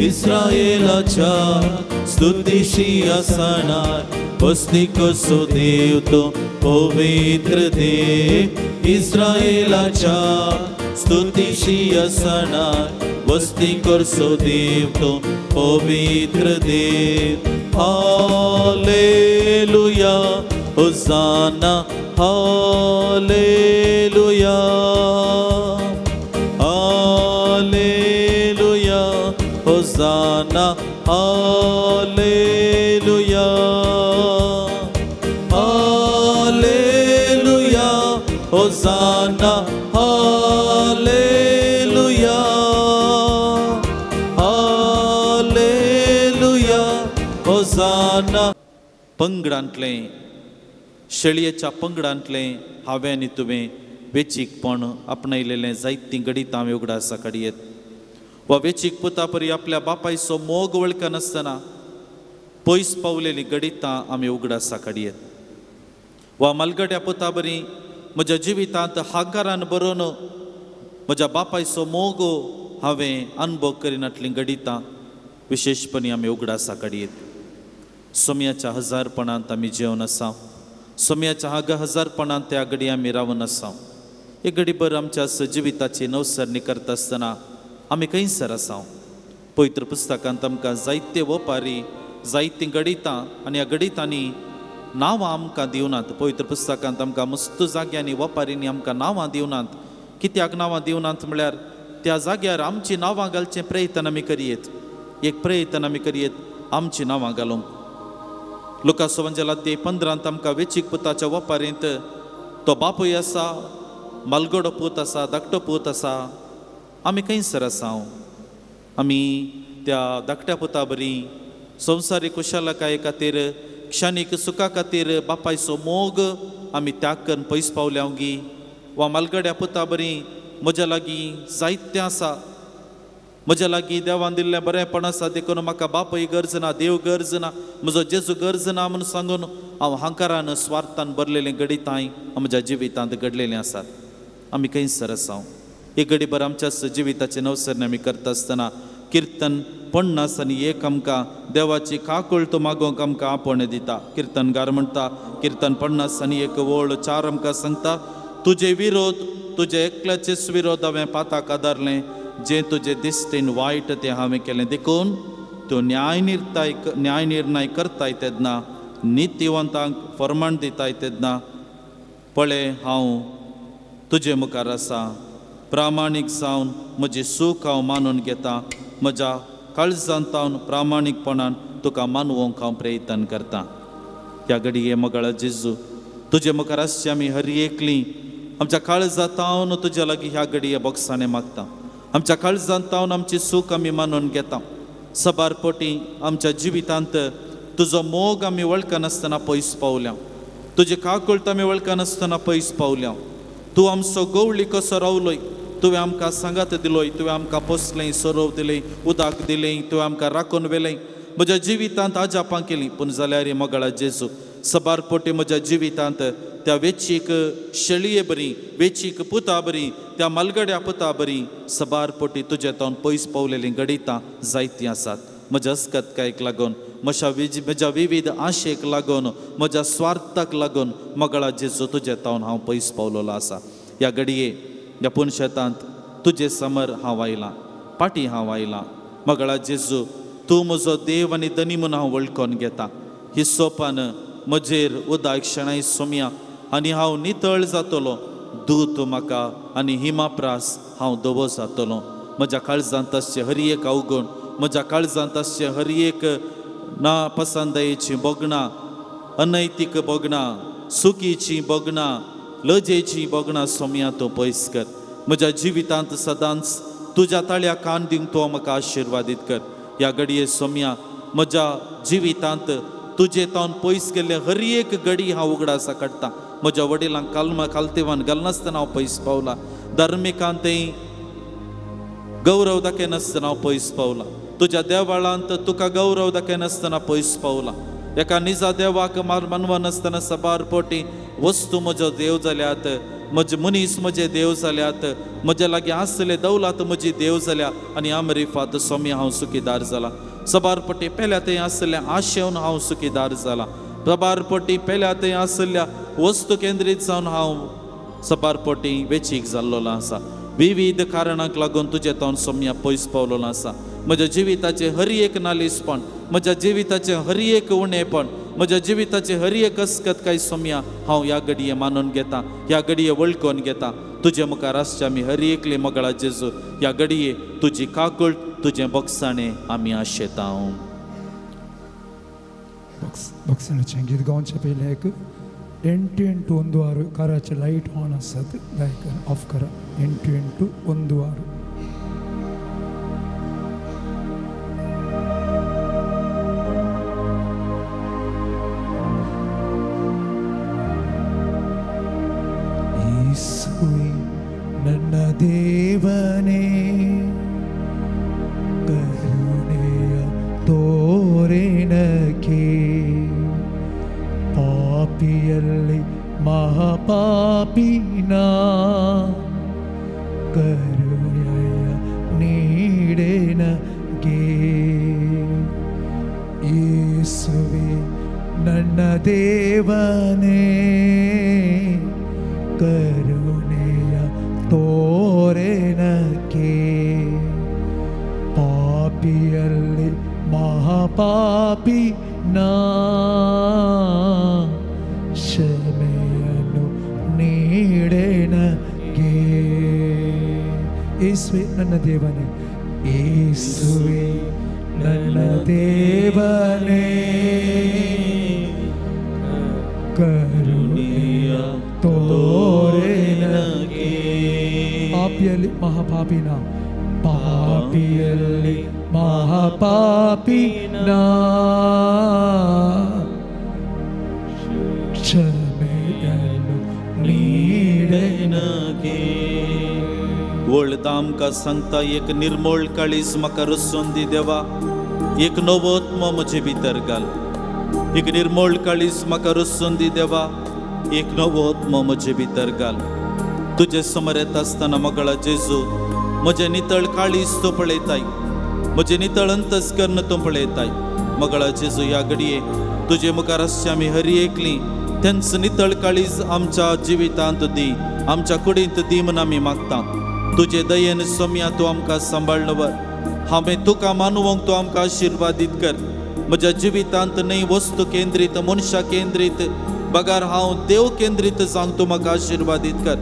इस्रायेलाच्या स्तुतीशी आसनार वस्ती करसो देव तो पवित्र देव इस्रायेलाच्या स्तुतीशी आसनार वस्ती करसो देव तो पवित्र देव हालेलुया होसाना हालेलुया हालेलुया होसाना हालेलुया हालेलुया होसाना हालेलुया हालेलुया होसाना पंगडांतले शेळयेच्या पंगडांतले हांवें आनी तुवें वेचीकपण आपणयलेलें जायतीं गणितां हांवें उगडा आसा काडयेत वा वेचीक पुता परी आपल्या बापायचो मोग वळखनासतना पयस पावलेलीं गणितां आमी उगडा आसा काडयेत वा मलगड्या पुता बरी म्हज्या जिवितांत हाकारान बरोवन म्हज्या बापायचो मोग हांवें अनुभव करिनातलीं गणितां विशेषपणी आमी उगडा आसा काडयेत सोम्याच्या हजारपणांत आमी जेवन आसा सोम्याच्या हजारपणांत त्या घडी आमी रावन आसा एक घडीभर आमच्या जिविताची नवसरणी करता आसतना आमी खंयसर आसा पवित्र पुस्तकांत आमकां जायते वपारी जायतीं गणितां आनी ह्या गणितांनी नांवां आमकां दिवनात पवित्र पुस्तकांत आमकां मस्त जाग्यांनी वपारींनी आमकां नांवां दिवनात कित्याक नांवां दिवनात म्हळ्यार त्या जाग्यार आमची नांवां घालचें प्रयत्न आमी करियेत एक प्रयत्न आमी करियेत आमची नांवां घालूंक लुकास अध्याय 15 आमकां वेचीक पुताच्या वपारींत तो बापूय आसा मलगडो पूत आसा धाकटो पूत आसा आमी खंयसर आसा आमी त्या धाकट्या पुता बरी संवसारीक कुशलकाये खातीर क्षणीक सुखा खातीर बापायचो मोग आमी त्याग करून पयस पावल्या गी वा मलगड्या पुता बरी म्हज्या लागीं जायतें आसा म्हज्या लागीं देवान दिल्लें बरेंपण आसा देखून म्हाका बापूय गरज ना देव गरज ना म्हजो जेजू गरज ना म्हूण सांगून हांव हंकारान स्वार्थान भरलेलें गणितांय म्हज्या जिवितांत घडलेलें आसात आमी खंयसर आसा एक घडीभर आमच्या जिविताचे नवसरणी आमी करता आसतना कीर्तन 50 आनी 1 आमकां देवाची काकूळट मागोवंक आमकां आपण दिता. कीर्तनकार म्हणटा कीर्तन 50 आनी 1 ओळ 4 आमकां सांगता, तुजे विरोध तुजे एकल्याचेच विरोध हांवें पाताक आदारलें, जें तुजे दिश्टेन वायट तें हांवें केलें. देखून तूं न्याय निर्णय करताय तेन्ना, नित्यवंतांक फर्माण दिताय तेन्ना पळय हांव तुजे मुखार आसा. प्रामाणीक जावन म्हजी सूख हांव मानून घेता. म्हज्या काळजांत हांव प्रामाणीकपणान तुका मानवंक हांव प्रयत्न करता. त्या घडये मोगळा जेजू तुजे मुखार आसची आमी हर एकलीं आमच्या काळजांत हांव तुज्या लागीं ह्या घडये बोगसाणें मागता. आमच्या काळजांत हांव आमची सूख आमी मानून घेता. सबार पोटी आमच्या जिवितांत तुजो मोग आमी वळखनासतना पयस पावल्या. तुजे काकूळट आमी वळखनासतना पयस पावल्या. तूं आमचो गवळी कसो रावलोय, तुवें आमकां सांगात दिलोय, तुवें आमकां पोसलें, सोरोव दिलें, उदक दिलें, तुवें आमकां राखून व्हेलें. म्हज्या जिवितांत आजापां केलीं, पूण जाल्यार मोगळा जेजू सबार पोटी म्हज्या जिवितांत त्या वेचीक शेळये बरी, वेचीक पुता बरी, त्या मलगड्या पुता बरी सबार पोटी तुजे तावन पयस पावलेलीं गडितां जायतीं आसात. म्हज्या अस्कतकायेक लागून, म्हज्या विविध आशेक लागून, म्हज्या स्वार्थाक लागून मोगळा जेजू तुजे तावन हांव पयस पावलोलो आसा. ह्या घडये ह्या पुणशेतांत तुजे समर हांव आयलां, पाटी हांव आयलां. मोगळा जेजू तूं म्हजो देव आनी धनी म्हूण हांव वळखून घेता. हिस्सोपान म्हजेर उदक शेणाय सोम्या आनी हांव नितळ जातलो. दूत म्हाका आनी हिमाप्रास हांव धवो जातलो. म्हज्या काळजांत आसचें हर एक अवगुण, म्हज्या काळजांत आसचें हर एक नापसंदयेचीं बोगणां, अनैतीक बोगणां, चुकीचीं बोगणां, लजेचीं बोगणां सोम्या तूं पयस कर. म्हज्या जिवितांत सदांच तुज्या ताळ्या कान दिवंक तूं म्हाका आशिर्वादीत कर. ह्या घडये सोम्या म्हज्या जिवितांत तुजे तावन पयस गेल्ले हर एक घडी हांव उगडासा काडटा. म्हज्या वडिलांक कालतेवान घालनासतना हांव पयस पावला. धर्मिकांतय गौरव दाखयनासतना हांव पयस पावला. तुज्या देवाळांत तुका गौरव दाखयनासतना पयस पावला. एका निजा देवाक मानवनासतना सबार पोटी वस्तू म्हजो देव जाल्यात, म्हजे मनीस म्हजे देव जाल्यात, म्हजे लागीं आसले दौलत म्हजी देव जाल्या आनी आमरिफात सोम्या हांव सुखीदार जाला. सबार पोटी पेल्या थंय आसल्या आशेवन हांव सुखीदार जाला. सबार पोटी पेल्या थंय आसल्या वस्तू केंद्रीत जावन हांव सबार पोटी वेचीक जाल्लो आसा. विविध कारणांक लागून तुजे तावन सोम्या पयस पावलो आसा. म्हज्या जिविताचें हर एक नालिसपण, म्हज्या जिविताचें हर एक उणेपण, म्हज्या जिविताचें हर एक अस्कतकाय सोम्या हांव ह्या घडये मानून घेता, ह्या घडये वळखून घेता. तुजे मुखार आसचें आमी हर एकले मोगळा जेजू ह्या घडये तुजी काकूळट, तुजें बोगसाणें आमी आशेता. बोगसाणेचें गीत गावचे पयलें एक 8-8-1 काराचे लायट ऑन आसात, लायक ऑफ करा. 8-8-1 ನನ್ನ ದೇವನೇ ಕರುಣೆಯ ತೋರೆನಕ್ಕೆ ಪಾಪಿಯಲ್ಲಿ ಮಹಾಪಾಪಿನ ಕರುಣೆಯ ನೀಡೆನಗೆ ಯೇಸುವೆ ನನ್ನ ದೇವನೇ ಕರುಣೆಯ ತೋರೆನಕ್ಕೆ ಪಾಪಿಯಲ್ಲಿ ಮಹಾಪಾಪಿ ನಾ ಕ್ಷಮೆಯನ್ನು ನೀಡೆನಗೆ. ಯೇಸುವೆ ನನ್ನ ದೇವನೇ, ಯೇಸುವೆ ನನ್ನ ದೇವನೇ ಕರುಣೆಯ ತೋರೆನಗೆ ಪಾಪಿಯಲ್ಲಿ ಮಹಾಪಾಪಿನ ಪಾಪಿಯಲ್ಲಿ ಮಹಾಪಾಪಿನ ಕ್ಷಮೆಯನ್ನು ನೀಡೆನಗೆ. वळदा आमकां सांगता एक निर्मळ काळीज म्हाका रचून दी देवा. एक नवोत्म म्हजे भितर घाल. एक निर्मळ काळीज म्हाका रचून दी देवा. एक नवोत्म म्हजे भितर घाल. तुजे समोर येता आसतना मोगळा जेजू म्हजें नितळ काळीज तूं पळयताय. म्हजे नितळ अंतस्करण तूं पळयताय. मगळा जेजू ह्या घडये तुजे मुखार आसचें आमी हरी एकली तेंच नितळ काळीज आमच्या जिवितांत दी, आमच्या कुडींत दी म्हूण आमी मागता. तुजे दयेन सोम्या तूं आमकां सांबाळन वर. हांवें तुका मानूंक तूं आमकां आशिर्वादीत कर. म्हज्या जिवितांत न्हय वस्तू केंद्रीत मनशा केंद्रीत बगार हांव देव केंद्रीत जावंक तूं म्हाका आशिर्वादीत कर.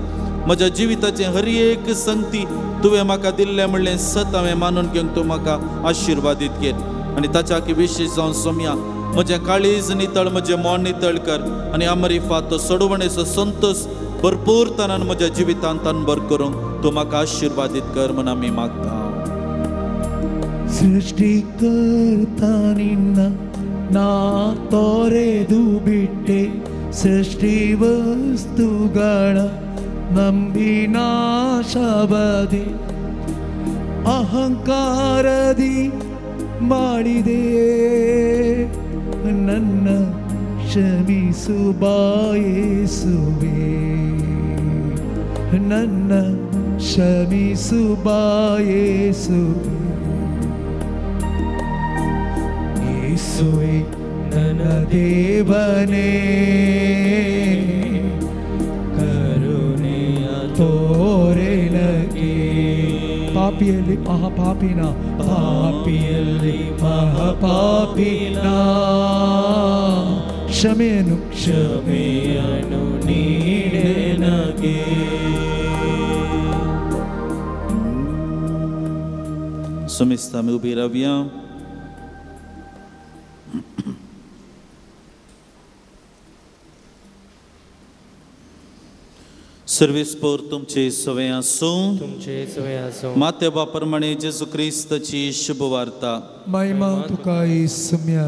म्हज्या जिविताचें हर एक संगती तुवें म्हाका दिल्लें म्हणलें सत हांवें मानून घेवंक तूं म्हाका आशिर्वादीत कर. आनी ताच्या विशेश जावन सोम्या म्हजें काळीज नितळ, म्हजें मोन नितळ कर आनी अमरिफात तो सोडवणेचो संतोष भरपूर तरान म्हज्या जिवितांत अनभर करूंक तूं म्हाका आशिर्वादीत कर म्हूण आमी मागता. ಸೃಷ್ಟಿಕರ್ತ ನಿನ್ನ ನಾ ತೊರೆದು ಬಿಟ್ಟೆ, ಸೃಷ್ಟಿ ವಸ್ತುಗಳ ನಂಬಿನಾಶಬದಿ ಅಹಂಕಾರದಿ ಮಾಡಿದೆ. ನನ್ನ ಕ್ಷಮಿಸು ಬಾಯೇಸುವೆ, ನನ್ನ ಕ್ಷಮಿಸು ಬಾಯೇಸುವೆ. ಯೇಸುವೆ ನನ್ನ ದೇವನೇ, ಕರುಣೆಯ ತೋರೆನಗೆ. ಪಾಪಿಯಲ್ಲಿ ಮಹಾಪಾಪಿನ, ಪಾಪಿಯಲ್ಲಿ ಮಹಾಪಾಪಿನ ಕ್ಷಮೆಯನ್ನು ಕ್ಷಮೆಯನ್ನು ನೀಡೆನಗೆ. Sumistami ubi raviam. सर्विस पर तुमचे सवय असो, तुमचे सवय असो. मातेवा प्रमाणे जेजू ख्रिस्ताची शुभ वार्ता. महिमा तुका येसुम्या.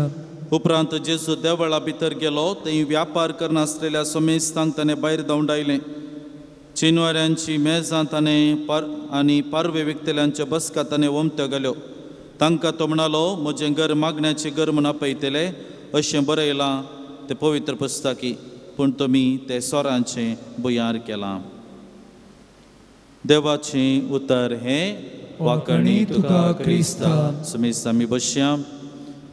उपरांत जेजू देवळा भितर गेलो. थंय व्यापार करना आसलेल्या सोमेस्तांक ताणें भायर धांवडायलें. चिनवाऱ्यांची मेजां ताणें आनी पारवे विकतल्यांच्या बसका ताणें वमत्यो घाल्यो. तांकां तो म्हणालो, म्हजें घर मागण्याचें घर म्हूण आपयतलें अशें बरयलां तें पवित्र पुस्तकी, पूण तुमी ते सोरांचें बुयार केलां. देवाचें उतर हें वाकणी तुका क्रिस्ता. समीस आमी बसया.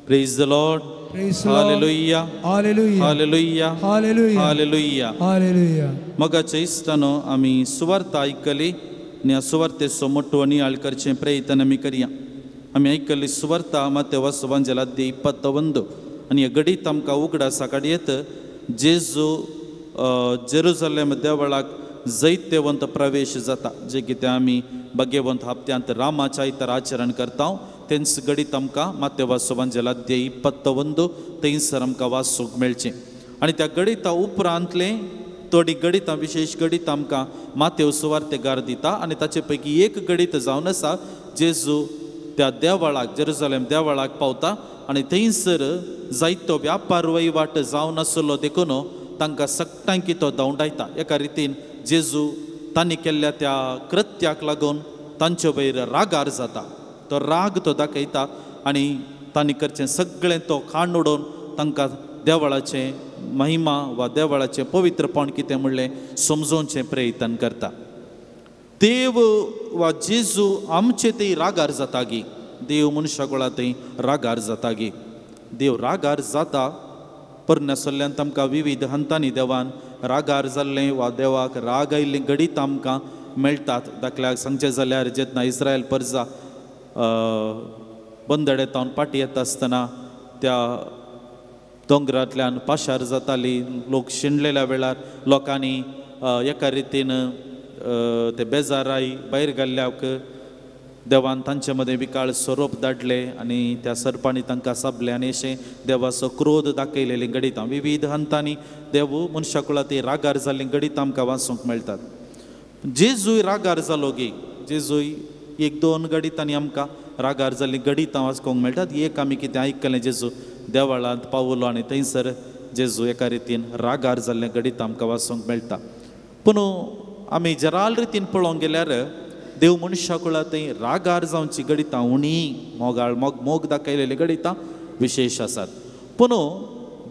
Praise the Lord. हालेलुया, हालेलुया, हालेलुया, हालेलुया, हालेलुया, हालेलुया. मगाच्या इश्टानो आमी सुवार्ता आयकली आनी ह्या सुवार्तेचो मोठो नियाळ करचें प्रयत्न आमी करया. आमी आयकल्ली सुवार्ता मातेवा सुवांजल अध्याय 21 आनी हे घडीत आमकां उगडा साकाड येत. जेजू जेरुसलेम देवळाक जैत्यवंत प्रवेश जाता, जे कितें आमी भाग्यवंत हप्त्यांत रामाच्या इतर आचरण करता. तेंच घडीत आमकां मातेवा सुवांजल अध्याय 21 थंयसर आमकां वाचूंक मेळचें. आनी त्या गणिता उपरांतले थोडी गणितां विशेष गणित आमकां मातेव सुवार्तेकार दिता. आनी ताचे पैकी एक गणित जावन आसा जेजू त्या देवळाक जेरुसलेम देवळाक पावता आनी थंयसर जायतो व्यापार वहिवाट जावन आसलो देखून तांकां सगळ्यांक तो धांवडायता. एका रितीन जेजू तांणी केल्ल्या त्या कृत्याक लागून तांचे वयर रागार जाता. तो राग तो दाखयता आनी तांणी करचें सगळें तो खाण उडोवन तांकां देवळाचें महिमा वा देवळाचें पवित्रपण कितें म्हणलें समजोवचें प्रयत्न करता. देव वा जेजू आमचे थंय रागार जाता गी. देव मनशा कुळा थंय रागार जाता गी. देव रागार जाता परण्यासल्ल्यान आमकां विविध हंतांनी देवान रागार जाल्लें वा देवाक राग आयिल्लीं गणित आमकां मेळटात. दाखल्याक सांगचें जाल्यार जेन्ना इस्रायल परजा बंदडेतावन पाटी येता आसतना त्या दोंगरांतल्यान पाशार जाताली, लोक शिणलेल्या वेळार लोकांनी एका रितीन ते बेजाराई भायर घाल्ल्याक देवान तांचे मदें विकाळ सोरोप धाडले आनी त्या सर्पांनी तांकां साबले आनी अशें देवाचो क्रोध दाखयलेलीं गणितां विविध हंतांनी देव मनशा कुळा ती रागार जाल्लीं गणितां आमकां वाचूंक मेळटात. जेजूय रागार जालो गी. जेजूय 1-2 गणितांनी आमकां रागार जाल्लीं गणितां वाचूंक मेळटात. एक आमी कितें आयकलें, जेजू देवळांत पावलो आनी थंयसर जेजू एका रितीन रागार जाल्लें गणितां आमकां वाचूंक मेळटा. पूण आमी जराल रितीन पळोवंक गेल्यार देव मनशा कुळा थंय रागार जावची गणितां उणी मोग दाखयलेलीं गणितां विशेश आसात. पूण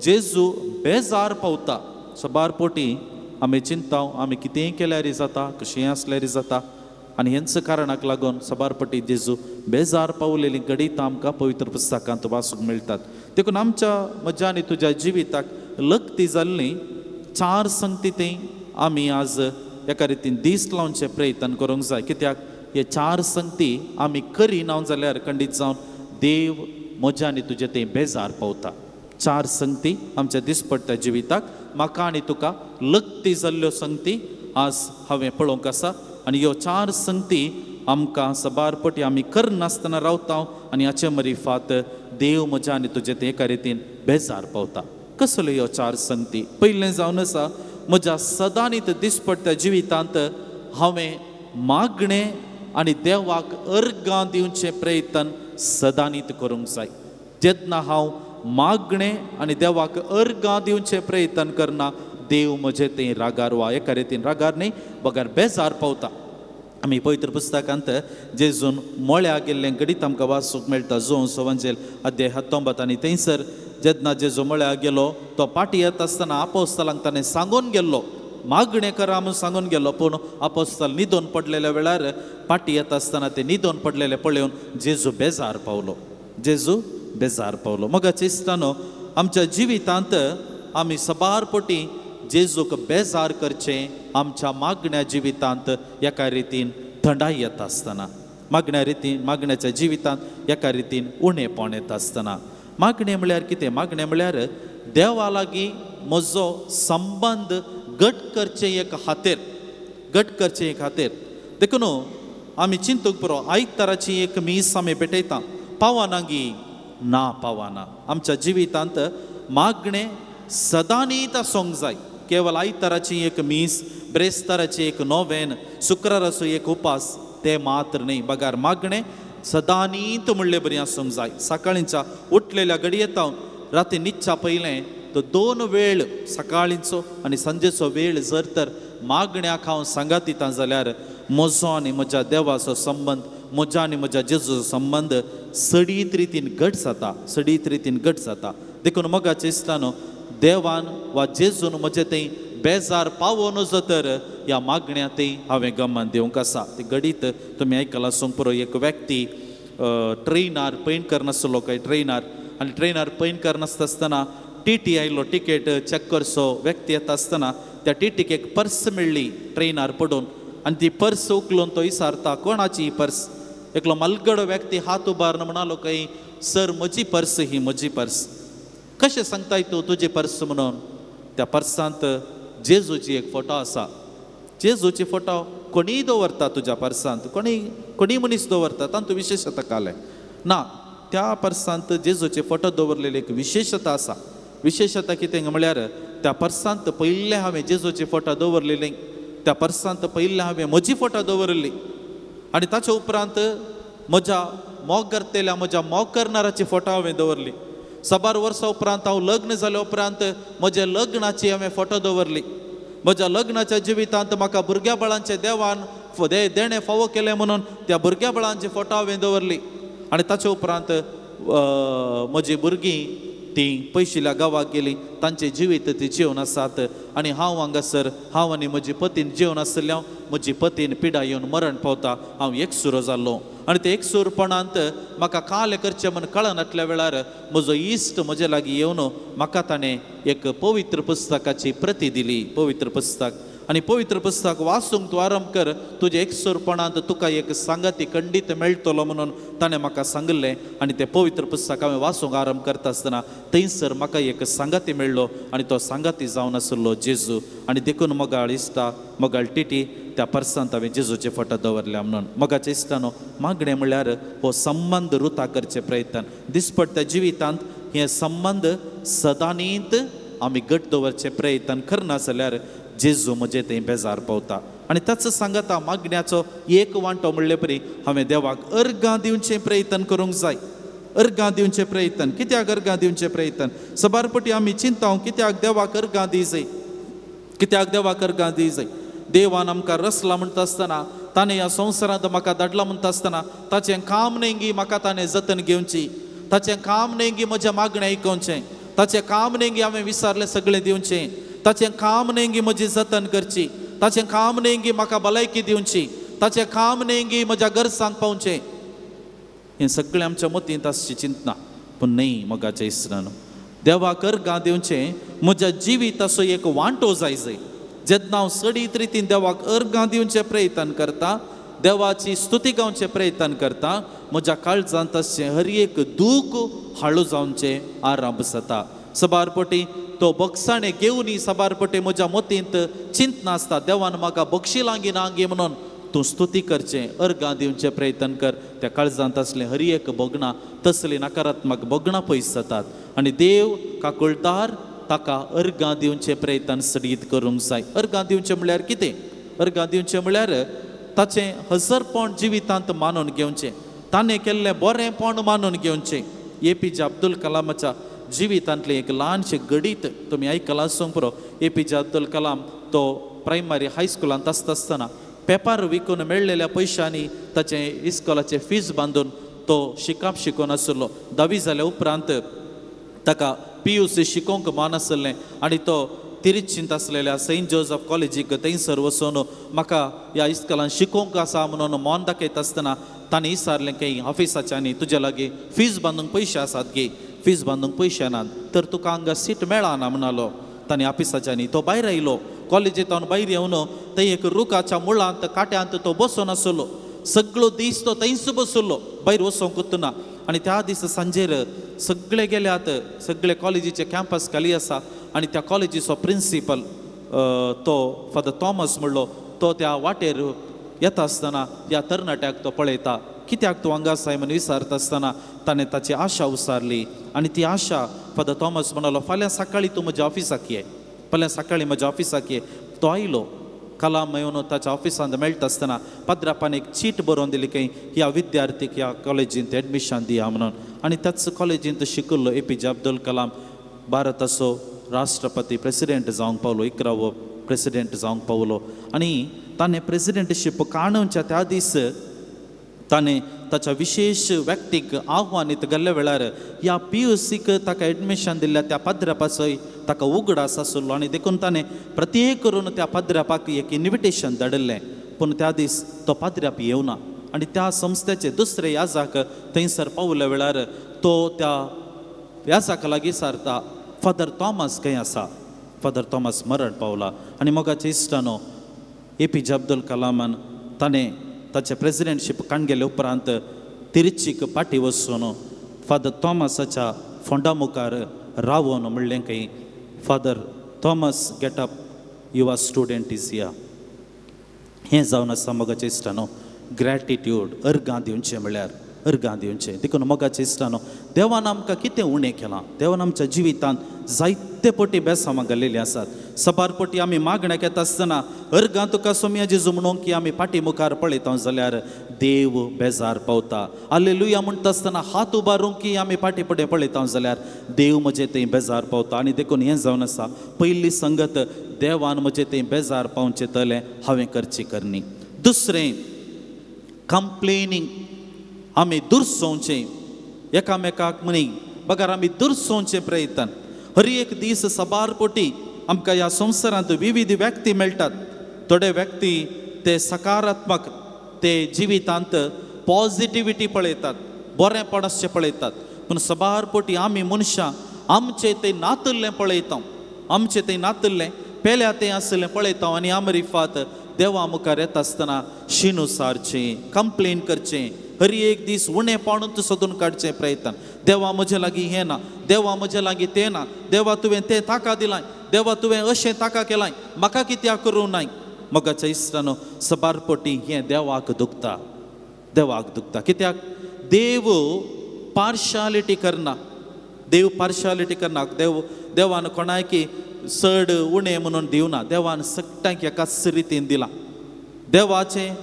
जेजू बेजार पावता. सबार पोटी आमी चिंताव आमी कितेंय केल्यार जाता, कशेंय आसल्यार जाता, आनी हेंच कारणाक लागून सबारपटी जेजू बेजार पावलेली गणितां आमकां पवित्र पुस्तकांत वाचूंक मेळटात. देखून आमच्या म्हज्या आनी तुज्या जिविताक लक्ती जाल्ली 4 संगती आमी आज एका रितीन दीस लावचे प्रयत्न करूंक जाय. कित्याक हे 4 संगती आमी करिना जाल्यार खंडीत जावन देव म्हज्या आनी तुजे थंय बेजार पावता. 4 संगती आमच्या दिसपट्ट्या जिविताक म्हाका आनी तुका लक्ती जाल्ल्यो संगती आज हांवें पळोवंक आसा. आनी ह्यो 4 संगती आमकां सबारपटी आमी करनासतना रावता आनी हाचे मरीफात देव म्हज्या आनी तुजे थंय एका रितीन बेजार पावता. कसल्यो ह्यो 4 संगती? पयलें जावन आसा म्हज्या सदांनीत दिसपट्ट्या जिवितांत हांवें मागणें आनी देवाक अर्गां दिवचे प्रयत्न सदांनीत करूंक जाय. जेन्ना हांव मागणें आनी देवाक अर्गां दिवचे प्रयत्न करना देव म्हजे थंय रागार वा एका रितीन रागार न्ही बगार बेजार पावता. आमी पवित्र पुस्तकांत जेजून मोळ्या गेल्लें गणीत आमकां वाचूंक मेळटा. जोन्स एवंजेल अध्याय 19 आनी थंयसर जेन्ना जेजू मोळ्या गेलो तो पाटी येत आसतना आपोस्तलांक ताणें सांगून गेल्लो मागणें करा म्हणून सांगून गेलो. पूण आपोस्तल न्हिदोन पडलेल्या वेळार पाटी येता आसतना ते न्हिदोन पडलेले पळोवन जेजू बेजार पावलो. जेजू बेजार पावलो. मोगाचे इश्टानो, आमच्या जिवितांत आमी सबारपटी जेजूक बेजार करचें आमच्या मागण्या जिवितांत एका रितीन थंडाय येता आसतना, मागण्याच्या जिवितांत एका रितीन उणेपण येता आसतना. मागणें म्हळ्यार कितें? मागणें म्हळ्यार देवा लागीं म्हजो संबंद घट करचे एक खातीर देखून आमी चिंतूंक पुरो. आयताराची एक मीस आमी पेटयता, पावना गी ना पावना. आमच्या जिवितांत मागणें सदांनीत आसूंक जाय. केवळ आयताराची एक मीस, ब्रेस्ताराची एक नोवेन, शुक्राराचो एक उपास ते मात्र न्ही. बगार मागणें सदांनीत म्हणलें बरी आसूंक जाय. सकाळींच्या उठलेल्या घडयेतावन राती न्हिदच्या पयलें तो 2 वेळ सकाळींचो आनी सांजेचो वेळ जर तर मागण्याक हांव सांगात दिता जाल्यार म्हजो आनी म्हज्या देवाचो संबंद, म्हज्या आनी म्हज्या जेजूचो संबंद सडीत रितीन घट जाता. देखून मोगाचे इश्टानो, देवान वा जेजून म्हजे थंय बेजार पावो नजो तर ह्या मागण्या थंय हांवें गमान दिवंक आसा. ती घडीत तुमी आयकलां आसूंक पुरो. एक व्यक्ती ट्रेनार पैन करनासलो काय ट्रेनार पैन करनासता आसतना टीटी आयलो टिकेट चेक करचो. व्यक्ती येता आसतना त्या टीटीक एक पर्स मेळ्ळी ट्रेनार पडून आनी ती पर्स उखलून तो विचारता कोणाची ही पर्स? एकलो मलगडो व्यक्ती हात उबारन म्हणालो काय सर म्हजी पर्स ही म्हजी पर्स. कशें सांगताय तूं तुजी पर्स म्हणून? त्या पर्सांत जेजूची एक फोटो आसा. जेजूची फोटो कोणीय दवरता तुज्या पर्सांत, कोणीय मनीस दवरता, तांतूं विशेशता कालें ना. त्या पर्सांत जेजूचे फोटो दवरलेली एक विशेशता आसा. विशेशता कितें म्हळ्यार त्या पर्सांत पयले हांवें जेजूची फोटो दवरलेली, त्या पर्सांत पयले हांवें म्हजी फोटो दवरली आनी ताच्या उपरांत म्हज्या मोगरतेल्या म्हज्या मोग करणाराची फोटो हांवें दवरली. 7 वर्सां उपरांत हांव लग्न जाल्या उपरांत म्हज्या लग्नाची हांवें फोटो दवरली. म्हज्या लग्नाच्या जिवितांत म्हाका भुरग्या बाळांचे देवान देणे फावो केले म्हणून त्या भुरग्या बाळांची फोटो हांवें दवरली. आनी ताच्या उपरांत म्हजी भुरगीं ती पयशिल्ल्या गांवाक गेली, तांचे जिवीत ती जेवन आसात आनी हांव हांगासर हांव आनी म्हजी पतीन जेवन आसल्या म्हजी पतीन पिडा येवन मरण पावता. हांव एकसुरो जाल्लो आनी ते एकसूरपणांत म्हाका काले करचें म्हण कळनातल्या वेळार म्हजो इश्ट म्हजे लागीं येवन म्हाका ताणें एक पवित्र पुस्तकाची प्रती दिली. पवित्र पुस्तक आनी पवित्र पुस्तक वाचूंक तूं आरंभ कर, तुजे एकसूरपणांत तुका एक सांगाती खंडीत मेळटलो म्हणून ताणें म्हाका सांगलें. आनी तें पवित्र पुस्तक हांवें वाचूंक आरंभ करता आसतना थंयसर म्हाका एक सांगाती मेळ्ळो आनी तो सांगाती जावन आसलो जेजू. आनी देखून मोगाळ इश्टा मोगाळ टिटी त्या पर्सांत हांवें जेजूचे फोटो दवरल्या म्हणून. मोगाचे इश्टानो, मागणें म्हळ्यार हो संबंद रुता करचे प्रयत्न. दिसपट्ट्या जिवितांत हे संबंद सदांनीत आमी घट दवरचे प्रयत्न करना जाल्यार जेजू म्हजे थंय बेजार पावता. आनी ताचो सांगता मागण्याचो एक वांटो म्हणले परी हांवें देवाक अर्गां दिवचे प्रयत्न करूंक जाय. अर्गां दिवचे प्रयत्न. कित्याक अर्गां दिवचे प्रयत्न? सबारपटी आमी चिंता कित्याक देवाक अर्गां दी जाय, कित्याक देवाक अर्गां दी जाय. देवान आमकां रचला म्हणटा आसतना, ताणें ह्या संवसारांत म्हाका धाडला म्हणटा आसतना ताचें काम नेंगी म्हाका ताणें जतन घेवची, ताचें काम नेंगी म्हजें मागणें आयकोवचें, ताचें काम नेंगी हांवें विचारलें सगळें दिवचें, ताचें काम नेंगी म्हजी जतन करची, ताचें काम नेंगी म्हाका भलायकी दिवची, ताचे काम नेंगी म्हज्या गरजांक पावचे हें सगळें आमच्या मतींत आसची चिंतना पूण न्ही मोगाच्या इस्रानो देवाक अर्गां दिवचें म्हज्या जिविताचो एक वांटो जाय जेन्ना हांव सडीत रितीन देवाक अर्गां दिवचें प्रयत्न करता देवाची स्तुती गावचें प्रयत्न करता म्हज्या काळजांत आसचें हर एक दूख हाळू जावचें आरंभ जाता सबारपटी तो बक्षाणे घेवनी सबारपटी म्हज्या मतींत चिंतना आसता देवान म्हाका बक्षिलांगी नांगी म्हणून तूं स्तुती करचें अर्गां दिवचें प्रयत्न कर त्या काळजांत असलें हर एक बोगणां तसलीं नकारात्मक बोगणां पयस जातात आनी देव काकुळटार ताका अर्गां दिवचें प्रयत्न सडीत करूंक जाय अर्गां दिवचें म्हळ्यार कितें अर्गां दिवचें म्हळ्यार ताचें हजरपण जिवितांत मानून घेवचें ताणें केल्लें बरेंपण मानून घेवचें APJ अब्दुल कलामाच्या जिवितांतलें एक ल्हानशें गडीत तुमी आयकलां आसूंक पुरो APJ अब्दुल कलाम तो प्रायमरी हायस्कुलांत आसतना पेपर विकून मेळलेल्या पयशांनी ताचें इस्कॉलाचें फीज बांदून तो शिकप शिकोवन आसलो 10वी जाल्या उपरांत ताका PUC शिकोवंक मन आसलें आनी तो तिरिच्चींत आसलेल्या सेंट जोसेफ कॉलेजीक थंयसर वचून म्हाका ह्या इस्कॉलान शिकोवंक आसा म्हणून मोन दाखयता आसतना ताणें विचारलें की ऑफिसाच्यांनी तुज्या लागीं फीज बांदूंक पयशे आसात गे फीज बांदूंक पयशे नात तर तुका हांगा सीट मेळना म्हणलो ताणें ऑफिसाच्यांनी तो भायर आयलो कॉलेजींत भायर येवन थंय एक रुखाच्या मुळांत काट्यांत तो बसून आसलो सगळो दीस तो थंयच बसलो भायर वचोंक वतना आनी त्या दिसा सांजेर सगळे गेल्यात सगळे कॉलेजीचे कॅम्पस खाली आसा आनी त्या कॉलेजीचो प्रिंसिपल तो फादर थॉमस म्हणलो तो त्या वाटेर येता आसतना ह्या तरणाट्याक तो पळयता कित्याक तूं हांगा आसाय म्हणून विचारता आसतना ताणें ताची आशा उसारली आनी ती आशा फादर थॉमस म्हणलो फाल्यां सकाळीं तूं म्हज्या ऑफिसाक ये फाल्यां सकाळीं म्हज्या ऑफिसाक ये तो आयलो कलाम येवन ताच्या ऑफिसांत मेळटा आसतना पाद्रापान एक चीट बरोवन दिली की ह्या विद्यार्थीक ह्या कॉलेजींत एडमिशन दिया म्हणून आनी त्याच कॉलेजींत शिकिल्लो APJ अब्दुल कलाम भारताचो राष्ट्रपती प्रेसिडेंट जावंक पावलो 11वो प्रेसिडेंट जावंक पावलो आनी ताणें प्रेसिडेंटशीप काणूच्या त्या दीस ताणें ताच्या विशेष व्यक्तीक आव्हानीत गेल्ल्या वेळार ह्या PUCक ताका एडमिशन दिल्ल्या त्या पाद्रापाचोय ताका उगडास आसलो आनी देखून ताणें प्रत्येक करून त्या पाद्रापाक एक इन्विटेशन धाडिल्लें पूण त्या दीस तो पाद्राप येवना आनी त्या संस्थेचे दुसरे याजाक थंयसर पावल्या वेळार तो त्या याजाका लागीं सारता फादर थॉमस खंय आसा फादर थॉमस मरण पावला आनी मोगाच्या इश्टानो APJ अब्दुल कलामान ताणें ताचे प्रेसिडेंटशीप काणगेले उपरांत तिरुचीक पाटी वचून फादर थॉमसाच्या फोंडा मुखार रावून म्हणलें की father Thomas get up your student is here हें जावन आसा मोगाच्या इश्टानो ग्रॅटिट्यूड अर्गां दिवचें म्हळ्यार अर्गां दिवचें देखून मोगाच्या इश्टानो देवान आमकां कितें उणें केलां देवान आमच्या जिवितांत जायते पटी बेसामां घालिल्लीं आसात सबारपटी आमी मागण्याक येता आसतना अर्गां तुका सोम्या जेजू म्हणून की आमी पाटी मुखार पळयता जाल्यार देव बेजार पावता हालेलुया म्हणटा आसतना हात उबारूंक की आमी पाटी फुडें पळयता जाल्यार देव म्हजें थंय बेजार पावता आनी देखून हें जावन आसा पयली संगत देवान म्हजें थंय बेजार पावचें तलें हांवें करची करनी दुसरें कंप्लेनिंग आमी दुर्सोवचें एकामेकाक म्हणी बगार आमी दुर्सोवचें प्रयत्न हर एक दीस सबारपोटी आमकां ह्या संवसारांत विविध व्यक्ती मेळटात थोडे व्यक्ती ते सकारात्मक ते जिवितांत पॉझिटिविटी पळयतात बरेंपण अशें पळयतात पूण सबारपोटी आमी मनशां आमचें तें नातल्लें पळयता आमचें तें नातल्लें पेल्या तें आसलें पळयता आनी आमरिफात देवा मुखार येता आसतना शिनू सारचें कंप्लेन करचें हर एक दीस उणेपणूच सोदून काडचें प्रयत्न देवा म्हजे लागीं हें ना देवा म्हजे लागीं तें ना देवा तुवें तें ताका दिलां देवा तुवें अशें ताका केलां म्हाका कित्याक करूं नाय मोगाच्या इश्टानो सबारपोटी हें देवाक दुखता कित्याक देव पार्शालिटी करना देव पार्शालिटी करना देवान कोणायकी चड उणें म्हणून दिवना देवान सगळ्यांक एकाच रितीन दिलां देवाचें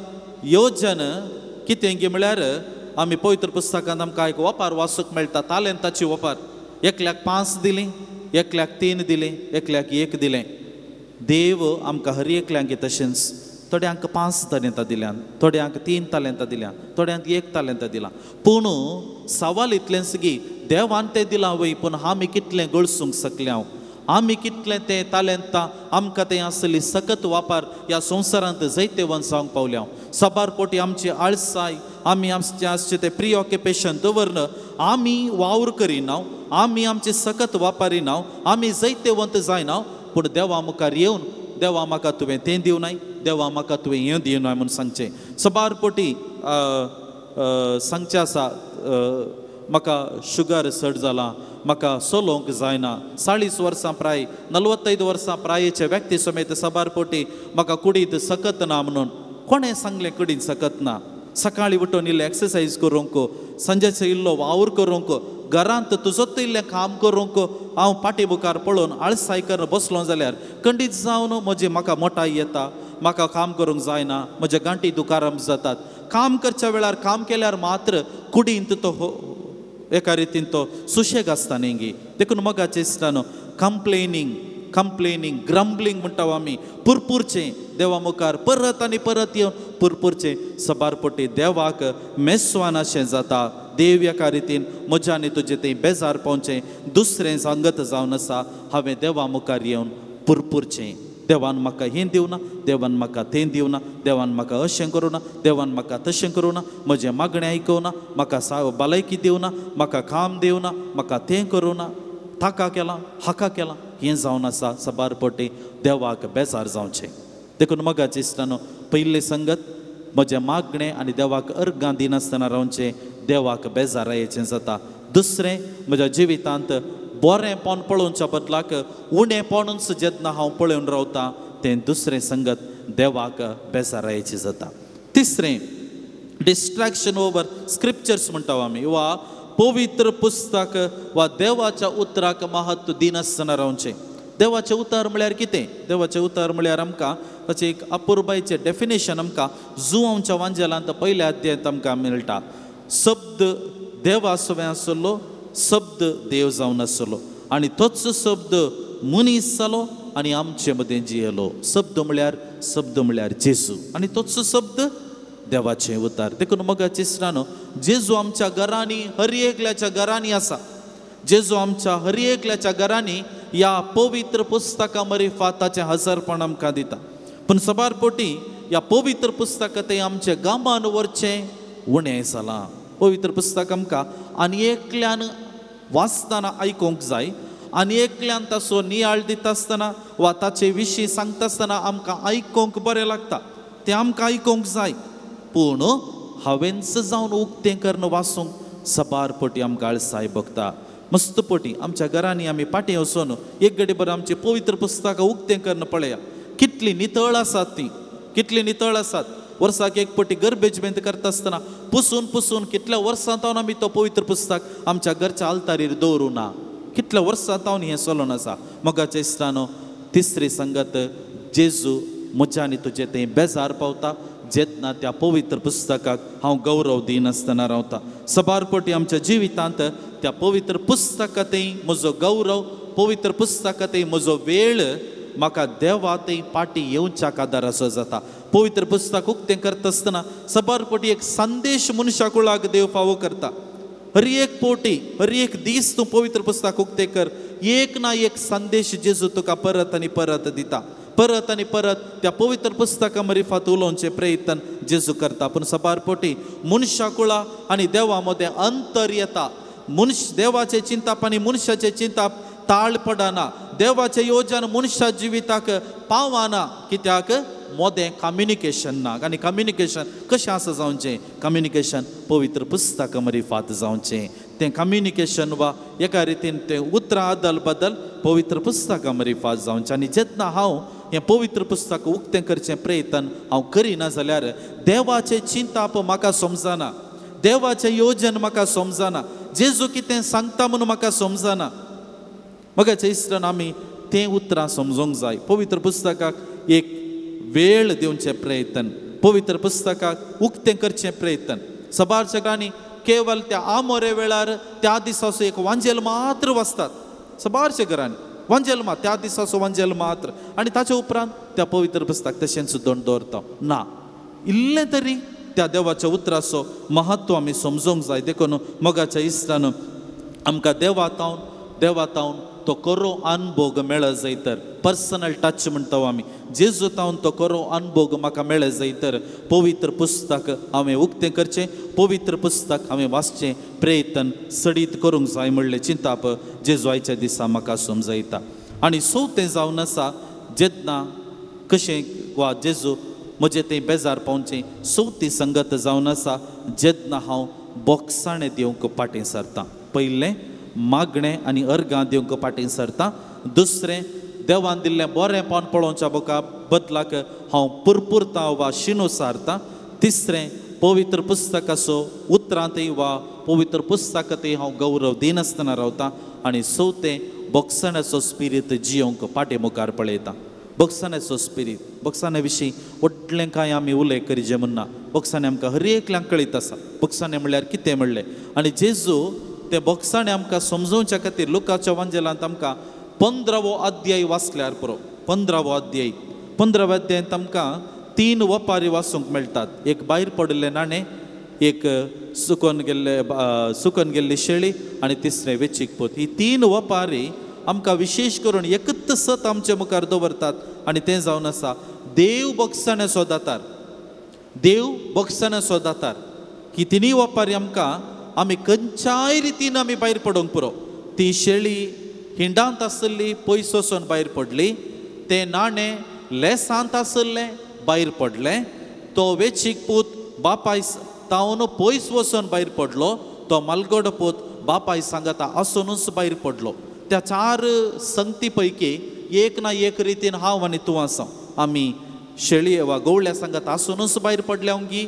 योजन कितें गे म्हळ्यार आमी पवित्र पुस्तकांत आमकां एक वपार वाचूंक मेळटा तालेंताची वपार एकल्याक 5 दिलीं एकल्याक 3 दिलें एकल्याक 1 दिलें देव आमकां हर एकल्यांक तशेंच थोड्यांक 5 तालेंतां दिल्यान थोड्यांक 3 तालेंतां दिल्यां थोड्यांक 1 तालेंतां दिलां पूण सवाल इतलेंच की देवान तें दिलां वय पूण आमी कितलें गळसूंक शकल्या आमी कितले ते तालेंतां आमकां तें आसली सकत वापर ह्या संवसारांत जायते वन जावंक पावल्या सबार पोटी आमची आळसाय आमी आमचे ते प्रिऑक्युपेशन दवरन आमी वावर करिना आमी आमचे सकत वापरिना आमी जायते वंत जायना पूण देवा मुखार येवन देवा म्हाका तुवें तें दिवनाय देवा म्हाका तुवें हें दिवनाय म्हणून सांगचें सबार पोटी सांगचें आसा म्हाका शुगर चड जाला म्हाका चलोवंक जायना 40 वर्सां प्राय 45 वर्सां प्रायेचे व्यक्ती समेत सबार पोटी म्हाका कुडींत सकत ना म्हणून कोणें सांगलें कुडींत सकत ना सकाळीं उठून इल्लें एक्सरसायज करूंक संजेचो इल्लो वावर करूंक घरांत तुजोच इल्लें काम करूंक हांव पाटी मुखार पळोवन आळसाय करून बसलो जाल्यार खंडीत जावन म्हजी म्हाका मोटाय येता म्हाका काम करूंक जायना म्हज्या गांठी दुकाराम जातात काम करच्या वेळार काम केल्यार मात्र कुडींत तो एका रितीन तो सुशेग आसता न्ही देखून मोगाचें दिसता कंप्लेनिंग ग्रम्बलिंग म्हणटा आमी पुरपुरचें देवा मुखार परत आनी परत येवन पुरपुरचें सबार पोटी देवाक मेस्वान अशें जाता देव एका रितीन म्हज्या आनी तुजें तें बेजार पावचें दुसरें सांगत जावन आसा हांवें देवा मुखार येवन पुरपुरचें देवान म्हाका हें दिवना देवान म्हाका तें दिवना देवान म्हाका अशें करूं ना देवान म्हाका तशें करूं ना म्हजें मागणें आयकूना म्हाका भलायकी दिवना म्हाका काम दिवना म्हाका तें करूं ना ताका केलां हाका केलां हें जावन आसा सबार पोटी देवाक बेजार जावचें देखून मोगाचें दिसता पयली संगत म्हजें मागणें आनी देवाक अर्गां दिनासतना रावचें देवाक बेजारायेचें जाता दुसरें म्हज्या जिवितांत बरेंपण पळोवच्या बदलाक उणेपणूच जेन्ना हांव पळोवन रावतां तें दुसरें संगत देवाक बेजारायेचें जाता तिसरें डिस्ट्रॅक्शन ओवर स्क्रिप्चर्स म्हणटा आमी वा पवित्र पुस्तक वा देवाच्या उतराक महत्व दिनासतना रावचें देवाचें उतर म्हळ्यार कितें देवाचें उतर म्हळ्यार आमकां ताचें एक अपुर्बायेचें डेफिनेशन आमकां जुवांच्या वांजेलांत पयल्या अध्यायांत आमकां मेळटा शब्द देव आसवें आसलो शब्द देव जावन आसलो आनी तोच शब्द मनीस जालो आनी आमचे मदें जियेलो शब्द म्हळ्यार जेजू आनी तोच शब्द देवाचें उतार देखून मोगाचें दिसता जेजू आमच्या घरांनी हर एकल्याच्या घरांनी आसा जेजू आमच्या हर एकल्याच्या घरांनी ह्या पवित्र पुस्तका मरिफात ताचें हजरपण आमकां दिता पूण सबार पोटी ह्या पवित्र पुस्तक तें आमच्या गांवांत व्हरचें उणें जालां पवित्र पुस्तक आमकां आनी एकल्यान वाचतना आयकूंक जाय आनी एकल्यान ताचो नियाळ दिता आसतना वा ताचे विशीं सांगता आसतना आमकां आयकूंक बरें लागता तें आमकां आयकूंक जाय पूण हांवेंच जावन उक्तें करून वाचूंक सबार पोटी आमकां आळसाय भोगता मस्त पोटी आमच्या घरांनी आमी पाटी वचून एक घडी भर आमची पवित्र पुस्तकां उक्तें करून पळया कितली नितळ आसात ती कितली नितळ आसात वर्साक एक पोटी गर्बेजमेंत करता आसतना पुसून कितल्या वर्सां आमी तो पवित्र पुस्तक आमच्या घरच्या आल्तारीर दवरूं ना कितल्या वर्सां हें चलून आसा मोगाचें दिसता तिसरी संगत जेजू म्हज्या आनी तुजें तें बेजार पावता जेन्ना त्या पवित्र पुस्तकाक हांव गौरव दिनासतना रावता सबार पोटी आमच्या जिवितांत त्या पवित्र पुस्तकांतय म्हजो गौरव पवित्र पुस्तकांतय म्हजो वेळ म्हाका देवा तें पाटी येवच्या कादाराचो जाता पवित्र पुस्तक उक्तें करता आसतना सबार पोटी एक संदेश मनशा कुळाक देव फावो करता हर एक पोटी हर एक दीस तूं पवित्र पुस्तक उक्तें कर एक ना एक संदेश जेजू तुका परत आनी परत दिता परत आनी परत त्या पवित्र पुस्तका मरिफात उलोवचें प्रयत्न जेजू करता पूण सबार पोटी मनशा कुळा आनी देवा मदें अंतर येता देवाचें चिंतप आनी मनशाचें चिंतप ताळ पडना देवाचें योजन मनशा जिविताक पावना कित्याक मोदें कम्युनिकेशन ना आनी कम्युनिकेशन कशें आसा जावचें कम्युनिकेशन पवित्र पुस्तका मरिफात जावचें तें कम्युनिकेशन वा एका रितीन तें उतरां आदल बदल पवित्र पुस्तका मरिफात जावचें आनी जेन्ना हांव हें पवित्र पुस्तक उक्तें करचें प्रयत्न हांव करिना जाल्यार देवाचें चिंतप म्हाका समजना देवाचें योजन म्हाका समजना जेजू कितें सांगता म्हणून म्हाका समजना म्हाका दिसता आमी तें उतरां समजूंक जाय पवित्र पुस्तकाक एक वेळ दिवचें प्रयत्न पवित्र पुस्तकाक उक्तें करचें प्रयत्न सबार जगांनी केवल त्या आमोरे वेळार त्या दिसाचो एक वांजेल मात्र वाचतात सबारच्या घरांनी वांजेल मात त्या दिसाचो वांजेल मात्र आनी ताचे उपरांत त्या पवित्र पुस्तक तशेंच दवरता ना इल्लें तरी त्या देवाच्या उतराचो महत्व आमी समजूंक जाय देखून मोगाच्या इश्टान आमकां देवातावन तो करो अनुभव मेळ जायतर पर्सनल टच म्हणतो आमी जेजू तावन तो करो अनुभव म्हाका मेळ जायतर पवित्र पुस्तक हांवें उक्तें करचें पवित्र पुस्तक हांवें वाचचें प्रयत्न सडीत करूंक जाय म्हणलें चिंताप जेजू आयच्या दिसा म्हाका समजयता आनी चवथें जावन आसा जेन्ना कशें वा जेजू म्हजें तें बेजार पावचें चवथी संगत जावन आसा जेन्ना हांव बोक्साणें दिवंक फाटीं सरतां पयलें मागणें आनी अर्गां दिवंक फाटीं सरतां दुसरें देवान दिल्लें बरेंपण पळोवच्या बदलाक हांव पुरपुरतां वा शिनो सारतां तिसरें पवित्र पुस्तकाचो उतरांतय वा पवित्र पुस्तकांतय हांव गौरव दिनासतना रावतां आनी चवथें बोक्साण्याचो स्पिरीट जियोंक फाटीं मुखार पळयतां बोक्साण्याचो स्पिरीट बोक्साण्या विशीं व्हडलें कांय आमी उलय करीचे म्हणना बोक्साणें आमकां हर एकल्यांक कळीत आसा बोक्साणें म्हणल्यार कितें म्हणलें आनी जेजू ते बोक्साणें आमकां समजोवच्या खातीर लुकाच्या वांजेलांत आमकां 15वो अध्याय वाचल्यार पुरो 15वो अध्याय 15व्या अध्यायांत आमकां 3 वपारी वाचूंक मेळटात एक भायर पडिल्लें नाणें एक सुकोन गेल्ली शेळी आनी तिसरें वेचीक पोत ही 3 वपारी आमकां विशेश करून एकच सत आमच्या मुखार दवरतात आनी तें जावन आसा देव बोक्साणें सोदातार देव बोक्साणें सोदातार की तिनी वपारी आमकां आमी खंयच्याय रितीन आमी भायर पडोवंक पुरो ती शेळी हिंडांत आसली पयस वचून भायर पडली तें नाणें लेसांत आसलें भायर पडलें तो वेचीक पूत बापाय तावन पयस वचून भायर पडलो तो मालगोड पूत बापाय सांगता आसुनूच भायर पडलो त्या 4 संगती पैकी एक ना एक रितीन हांव आनी तूं आसा आमी शेळी वा गवळ्या सांगत आसुनूच भायर पडल्यावंगी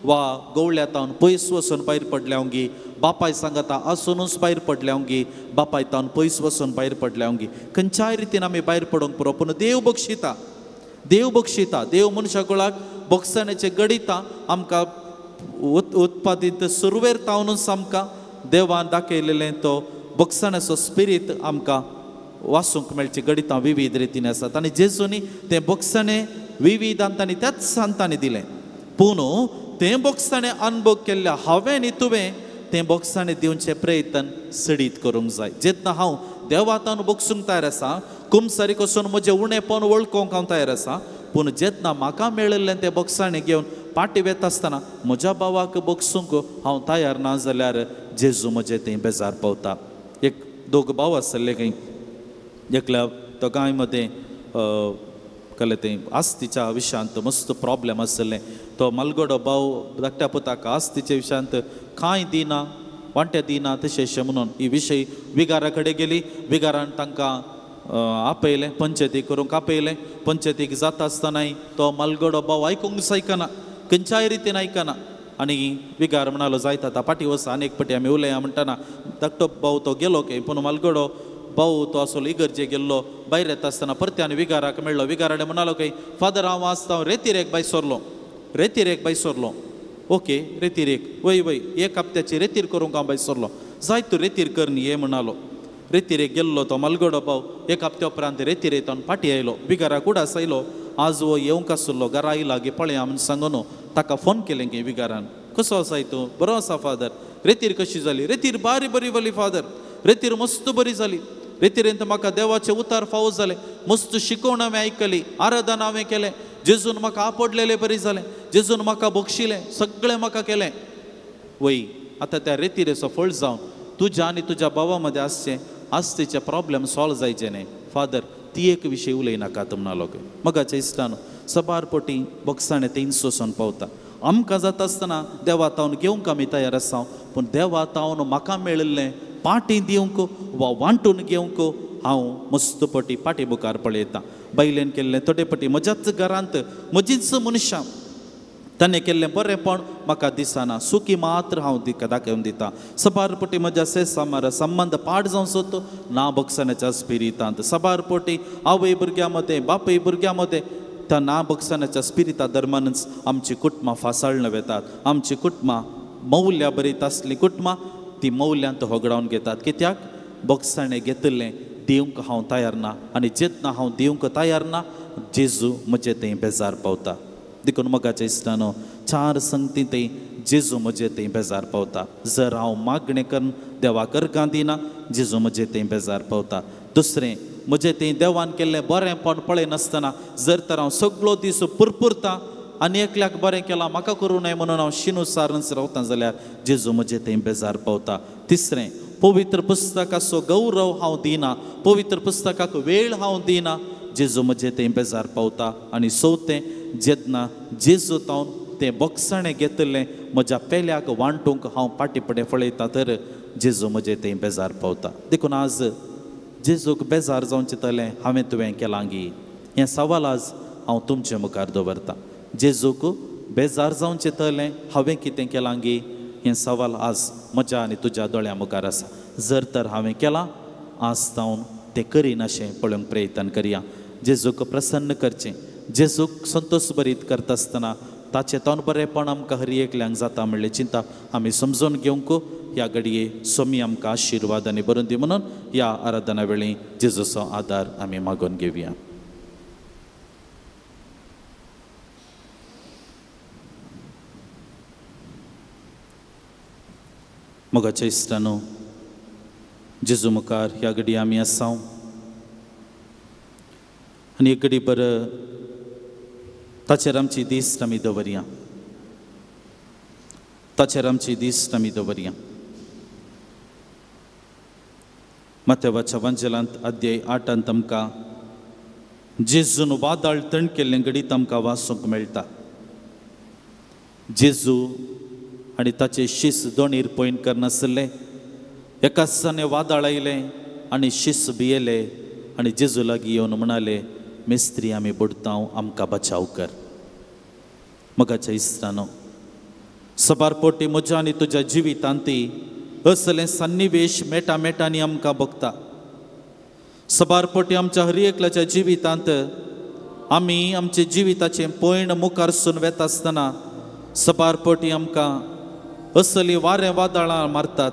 वा गवळ्या तावन पयस वचून भायर पडल्यावंगी बापाय सांगता आसुनूच भायर पडल्यावंगी बापाय तावन पयस वचून भायर पडल्यावंगी खंयच्याय रितीन आमी भायर पडोवंक पुरो पूण देव बक्षिता देव मनशा कुळाक बोक्साण्याचें गडिता आमकां उत्पादीत सुरवेर तावनूच आमकां देवान दाखयलेलें तो बोक्साण्याचो स्पिरीट आमकां वाचूंक मेळचें गडितां विविध रितीन आसात आनी जेजूनी तें बोक्साणें विविधांत आनी त्याच सांतांनी दिलें पूण तें बोक्साणें अनुभव केल्ल्या हांवें न्ही तुवें तें बोक्साणें दिवचें प्रयत्न सडीत करूंक जाय जेन्ना हांव देवातान बोगसूंक तयार आसा कुमसारीक वचून म्हजें उणेपण वळखूंक हांव तयार आसा पूण जेन्ना म्हाका मेळिल्लें तें बोक्साणें घेवन पाटी वेता आसतना म्हज्या भावाक बोगसूंक हांव तयार ना जाल्यार जेजू म्हजें तें बेजार पावता एक 2 भाव आसले खंय एकल्या तो गांय मदें कले तें आस्तीच्या विशयांत मस्त प्रॉब्लेम आसलें तो मालगोडो भाव धाकट्या पुताक आस्तीच्या विशयांत कांय दिना वांटे दिना तशें म्हणून ही विशय विगारा कडेन गेली विगारान तांकां आपयलें पंचायतीक करूंक आपयलें पंचायतीक जाता आसतनाय तो मालगोडो भाव आयकूंक आयकना खंयच्याय रितीन आयकना आनी विगार म्हणालो जायता आतां फाटीं वचा आनी एक पाटी आमी उलया म्हणटना धाकटो भाव तो गेलो खंय पूण मालगोडो भाऊ तो असलो इगर्जे गेल्लो भायर येता आसतना परत्यान विगाराक मेळ्ळो विगाराडे म्हणालो खंय फादर हांव आसता रेतीरेक भायर सरलो ओके रेतीरेक वय एक हप्त्याची रेतीर करूंक हांव भायर सरलो जाय तूं रेतीर कर न्ही हे म्हणालो रेतीरेक गेल्लो तो मालगोडो भाव एक हप्त्या उपरांत रेतीर येतावन फाटीं आयलो विगाराक उडास आयलो आज वो येवंक आसलो घरा आयला गे पळया म्हूण सांगून ताका फोन केलें गे विगारान कसो आसाय तूं बरो आसा फादर रेतीर कशी जाली रेतीर बरी जाली फादर रेतीर मस्त बरी जाली रेतीरेंत म्हाका देवाचे उतार फावो जाले मस्त शिकोवण हांवें आयकली आराधना हांवें केलें जेजून म्हाका आपडलेलें बरी जालें जेजून म्हाका बक्षिलें सगळें म्हाका केलें वय आतां त्या रेतीरेचो फळ जावन तुज्या आनी तुज्या भावा मदें आसचें आस्तीचे प्रॉब्लेम सॉल्व जायचे न्ही फादर ती एक विशय उलयनाकात म्हणालो खंय मगाच्या इश्टान सबार पोटी बोक्साणें तें सोसून पावता आमकां जाता आसतना देवा तावन घेवंक आमी तयार आसा पूण देवा तावन म्हाका मेळिल्लें पाटी दिवंक वा वांटून घेवंक हांव मस्त पटी पाटी मुखार पळयतां बायलेन केल्लें थोडे पटी म्हज्याच घरांत म्हजीच मनशां ताणें केल्लें बरेंपण म्हाका दिसना सुखी मात्र हांव दाखोवन दितां सबार पटी म्हज्या सेसामार संबंध पाड जावं सोदतो ना बक्षाण्याच्या स्पिरितांत सबार पटी आवय भुरग्यां मदें बापय भुरग्यां मदें त्या ना बक्षाण्याच्या स्पिरिता दरम्यानच आमची कुटुंबां फासाळन वेतात आमची कुटुंबां मौल्या बरीत आसली कुटुंबां ती मौल्यांत होगडावन घेतात कित्याक बक्षाणें घेतलें दिवंक हांव तयार ना आनी जेन्ना हांव दिवंक तयार ना जेजू म्हजें तें बेजार पावता देखून मगाच्या इश्टानो 4 संगती तें जेजू म्हजें तें बेजार पावता जर हांव मागणें करून देवाक अर्गां दिना जेजू म्हजें तें बेजार पावता. दुसरें, म्हजें तें देवान केल्लें बरेंपण पळय नासतना जर तर हांव सगळो दीस पुरपुरतां आनी एकल्याक बरें केलां म्हाका करूं नये म्हणून हांव शिनू सारन्स रावतां जाल्यार जेजू म्हजें तें बेजार पावता. तिसरें, पवित्र पुस्तकाचो गौरव हांव दिना, पवित्र पुस्तकाक वेळ हांव दिना, जेजू म्हजें तें बेजार पावता. आनी चवथें, जेन्ना जेजू हांव तें बोगसाणें घेतलें म्हज्या पेल्याक वांटूंक हांव फाटीं फुडें पळयतां तर जेजू म्हजें तें बेजार पावता. देखून आज जेजूक बेजार जावंक चिंतलें हांवें तुवें केलां गी, हें सवाल आज हांव तुमचे मुखार दवरतां. जेजूक बेजार जावंक चिंतलें हांवें कितें केलां गी, हें सवाल आज म्हज्या आनी तुज्या दोळ्या मुखार आसा. जर तर हांवें केलां आज जावन तें करीन अशें पळोवंक प्रयत्न करया. जेजूक प्रसन्न करचें, जेजूक संतोश भरीत करता आसतना ताचें तोंड बरेंपण आमकां हर एकल्यांक जाता म्हणले चिंता आमी समजून घेवंक ह्या घडये सोमी आमकां आशिर्वादांनी बरोवन दी म्हणून ह्या आराधना वेळी जेजूचो आदार आमी मागून घेवया. मोगाच्या इश्टानो, जेजू मुखार ह्या घडी आमी आसा आनी एक घडी बर ताचेर आमची दिस्ट आमी दवरया, ताचेर आमची दिस्ट आमी दवरया. मत्तेवाच्या वंजलांत अध्याय 8 आमकां जेजून वादळ तण केल्लें घडीत आमकां वाचूंक मेळटा. जेजू आनी ताचे शिस दोनीर पयन करनासले, एका दिसांनी वादळ आयलें आनी शिस भियेले आनी जेजू लागीं येवन म्हणाले, मेस्त्री आमी बुडतांव, आमकां बचाव कर. मोगाच्या इश्टानो, सबारपोटी म्हज्या आनी तुज्या जिवितांती असलें सन्निवेश मेटांनी आमकां भोगता. सबारपोटी आमच्या हर एकल्याच्या जिवितांत आमी आमचे जिविताचें पयण मुखार सून वेता आसतना सबारपोटी आमकां असली वारें वादळां मारतात,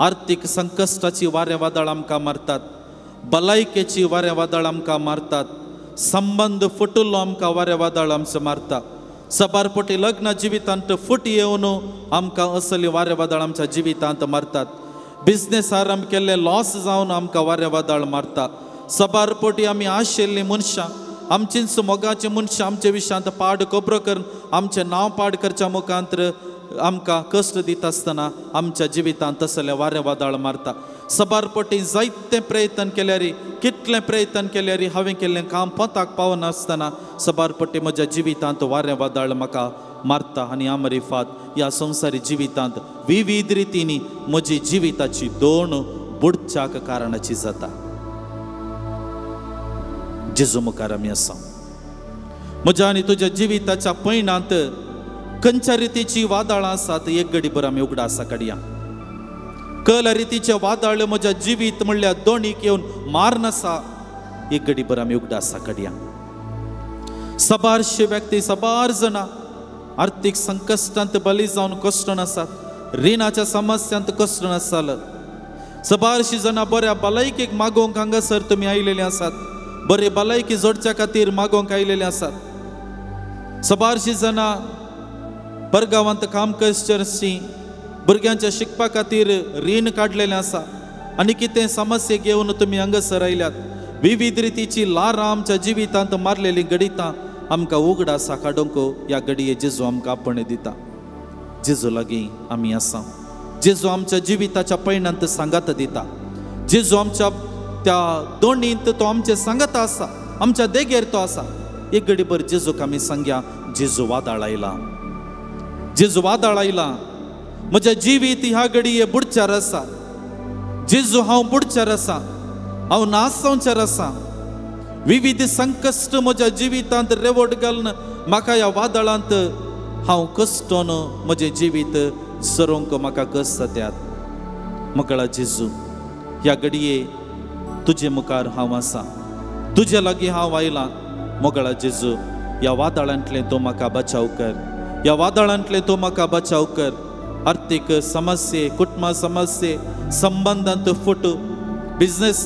आर्थीक संकश्टाची वारें वादळ आमकां मारतात, भलायकेची वारें वादळ आमकां मारतात, संबंद फुटुल्लो आमकां वारें वादळ आमचो मारता. सबारपोटी लग्न जिवितांत फुटी येवन आमकां असली वारें वादळ आमच्या जिवितांत मारतात. बिझनेस आरंभ केल्ले लॉस जावन आमकां वारें वादळ मारता. सबारपोटी आमी आशिल्लीं मनशां, आमचींच मोगाचीं मनशां आमचे विशयांत पाड खबरो करून आमचें नांव पाड करच्या मुखांतर आमकां कश्ट दिता आसतना आमच्या जिवितांत तसलें वारें वादळ मारता. सबारपोटी जायते प्रयत्न केल्यार, कितले प्रयत्न केल्यार हांवें केल्लें काम पोताक पावनासतना सबारपोटी म्हज्या जिवितांत वारें वादळ म्हाका मारता आनी अमरिफात ह्या संवसारी जिवितांत विविध रितींनी म्हजी जिविताची दोण बुडच्याक कारणाची जाता. जेजू मुखार आमी आसा. म्हज्या आनी तुज्या जिविताच्या पैणांत खंयच्या रितीची वादळां आसात एक घडी भर आमी उगडासा काडया. कल रितीचे वादळ म्हज्या जिवीत म्हणल्यार दोणीक येवन मारन आसा एक घडी भर आमी उगडासा काडया. सबारशे व्यक्ती, सबार जाणां आर्थीक संकश्टांत बली जावन कश्टन आसात, रिणाच्या समस्यांत कश्टन आसात. सबारशीं जाणां बऱ्या भलायकेक मागोवंक हांगासर तुमी आयलेले आसात, बरे भलायकी जोडच्या खातीर मागोवंक आयलेले आसात. सबारशीं जाणां परगांवांत काम करचीं भुरग्यांच्या शिकपा खातीर रीण काडलेलें आसा आनी कितें समस्या घेवन तुमी हांगासर आयल्यात. विविध रितीची लारां आमच्या जिवितांत मारलेलीं घडितां आमकां उगडासा काडूंक ह्या घडये जेजू आमकां आपण दिता. जेजू लागीं आमी आसा. जेजू आमच्या जिविताच्या पैणांत सांगात दिता. जेजू आमच्या त्या दोणींत तो आमचे सांगत आसा, आमच्या देगेर तो आसा. एक घडी भर जेजूक आमी सांगया, जेजू वादळ आयला, जेजू वादळ आयला, म्हज्या जिवीत ह्या घडये बुडच्यार आसा. जेजू हांव बुडच्यार आसा, हांव नासवच्यार आसा. विविध संकश्ट म्हज्या जिवितांत रेवट घालून म्हाका ह्या वादळांत हांव कश्टोन म्हजें जिवीत सरोंक म्हाका कस जात्यात. मोकळा जेजू, ह्या घडये तुजे मुखार हांव आसा, तुजे लागीं हांव आयलां. मोगळा जेजू, ह्या वादळांतलें तूं म्हाका बचाव कर, ह्या वादळांतलें तूं म्हाका बचाव कर. आर्थीक समस्ये, कुटुंबा समस्ये, संबंधांत फूट, बिझनेस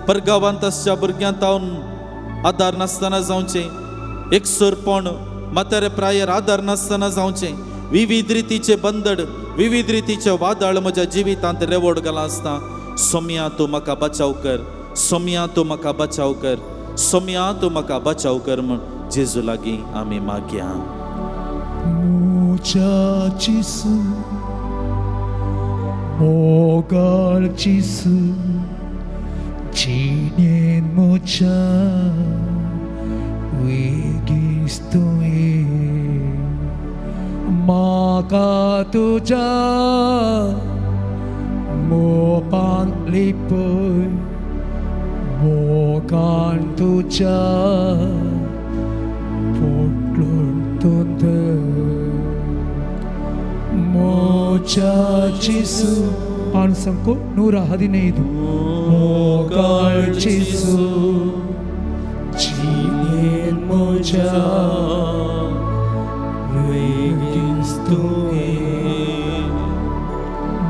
परगांवांत आसच्या भुरग्यांत हांव आदार नासतना जावचें, एकसुरपण म्हातारे प्रायर आदार नासतना जावचें. विविध रितीचे बंदड, विविध रितीचे वादळ म्हज्या जिवितांत रेवड घाला आसता सोम्या तूं म्हाका बचाव कर, सोम्या तूं म्हाका बचाव कर, सोम्या तूं म्हाका बचाव कर म्हण जेजू लागीं आमी मागया. Muchachisu, mogalchisu, chinien mocha, wigistoe, maka tuja, mopan lipoy, mokan tuja, potlon tunte. Muchachisu Ansangko 115 Mogalchisu Chinien mocha Registue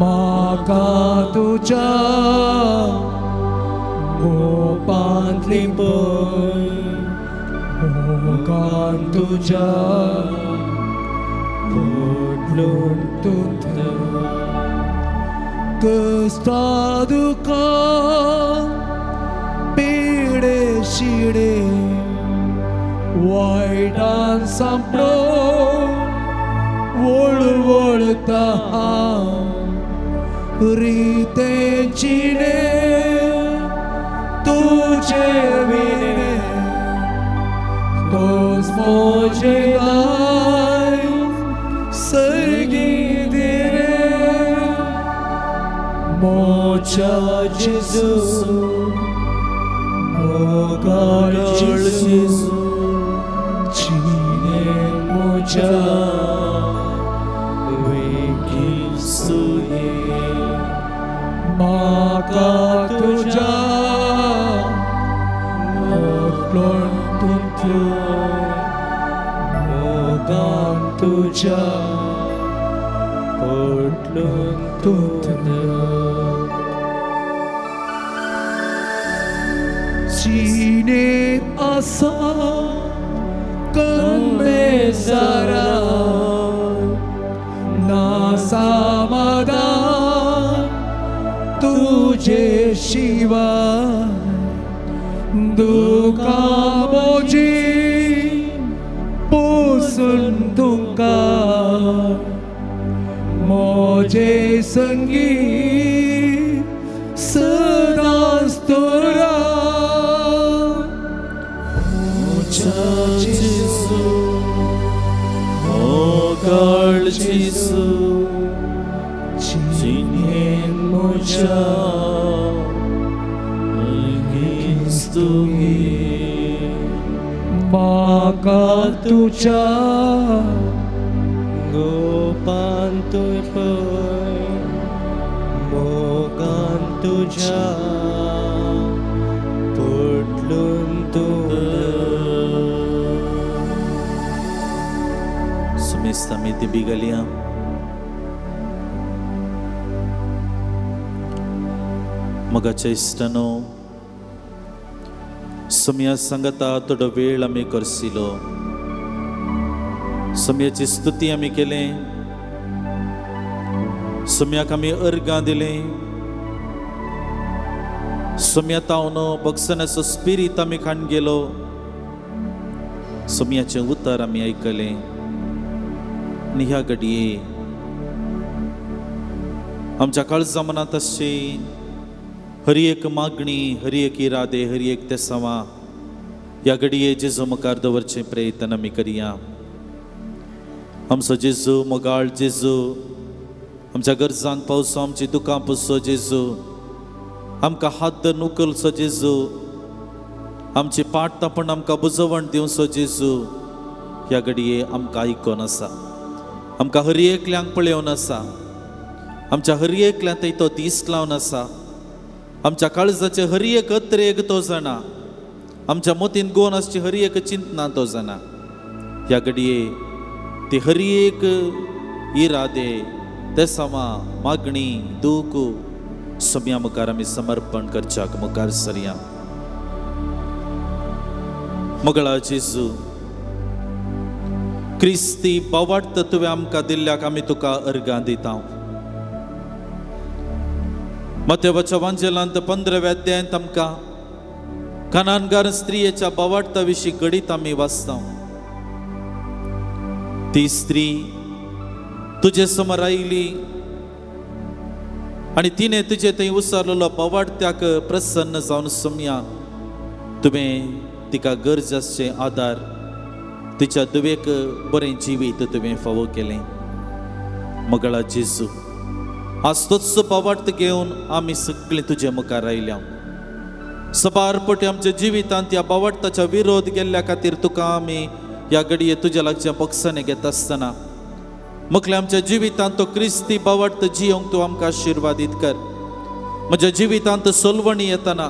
Maka tuja Mopantlipoy Mogan tuja Podluntunte Kestaduka Pide shide Waidan samplo Volvolta Rite chine Tuje vine Dos moje Muchachisu, mogalchisu, chinien mocha, wigistoe, maka tuja, motlon tuntu, mogan tuja, potlon tuntu. Cine asa kame sara nasamada tuje shiva duka moji pusun tungka moje sangi sedang stora Muchachisu, mogalchisu, chinien mocha, wigistoe, maka tuja Gopantupoy Mogan tuja Sumistami tibigalia. मगाच्या इष्टानो सम्या संगता थोडो वेळ आमी करसिलो. सम्याची स्तुती आमी केले, सम्याक आमी अर्गां दिले, सम्या तावनो बगसनाचो spirit आमी खाण गेलो, सम्याचे उतर आमी आयकले. आनी ह्या घडये आमच्या काळजा मनांत आसची हरी एक मागणी, हरी एक इरादे, हरी एक तेसावा ह्या घडये जेजू मुखार दवरचे प्रयत्न आमी करया. आमचो जेजू, मोगाळ जेजू, आमच्या गरजांक पावसो, आमची दुकां पुसो जेजू, आमकां हात धरून उखलचो जेजू, आमची पाट तापण आमकां बुजवण दिवचो जेजू. ह्या घडये आमकां आयकोन आसा, आमकां हर एकल्यांक पळयोवन आसा, आमच्या हर एकल्यां थंय तो दीस लावन आसा, आमच्या काळजाचे हर एक अत्रेक तो जाणा, आमच्या मोतीन गोवन आसची हर एक चिंतना तो जाणा. ह्या घडये ती हर एक इरादे, तेसावा, मागणी, दूख सम्या मुखार आमी समर्पण करच्याक मुखार सरया. मोगळा जेजू, क्रिस्ती बोवाड तुवें आमकां दिल्ल्याक आमी तुका अर्गां दिता. मत्तेवाच्या वांजेलांत 15व्या अध्यायांत आमकां कानानगार स्त्रियेच्या बावार्ता विशीं घडीत आमी वाचता. ती स्त्री तुजे समोर आयली आनी तिने तुजे थंय उसारलेलो बावार्त्याक प्रसन्न जावन सोम्या तुवें तिका गरजेचे आदार तिच्या दुवेक बरें जिवीत तुवें फावो केलें. मगळा जेजू, आज तोच बावार्थ घेवन आमी सगळीं तुजे मुखार आयल्या. सबारपटी आमच्या जिवितांत ह्या बावार्थाच्या विरोध केल्ल्या खातीर तुका आमी ह्या घडये तुज्या लागच्या बक्षाने घेत आसतना मुखले आमच्या जिवितांत तो क्रिस्ती बावार्थ जियोंक तूं आमकां आशिर्वादीत कर. म्हज्या जिवितांत सोलवणी येतना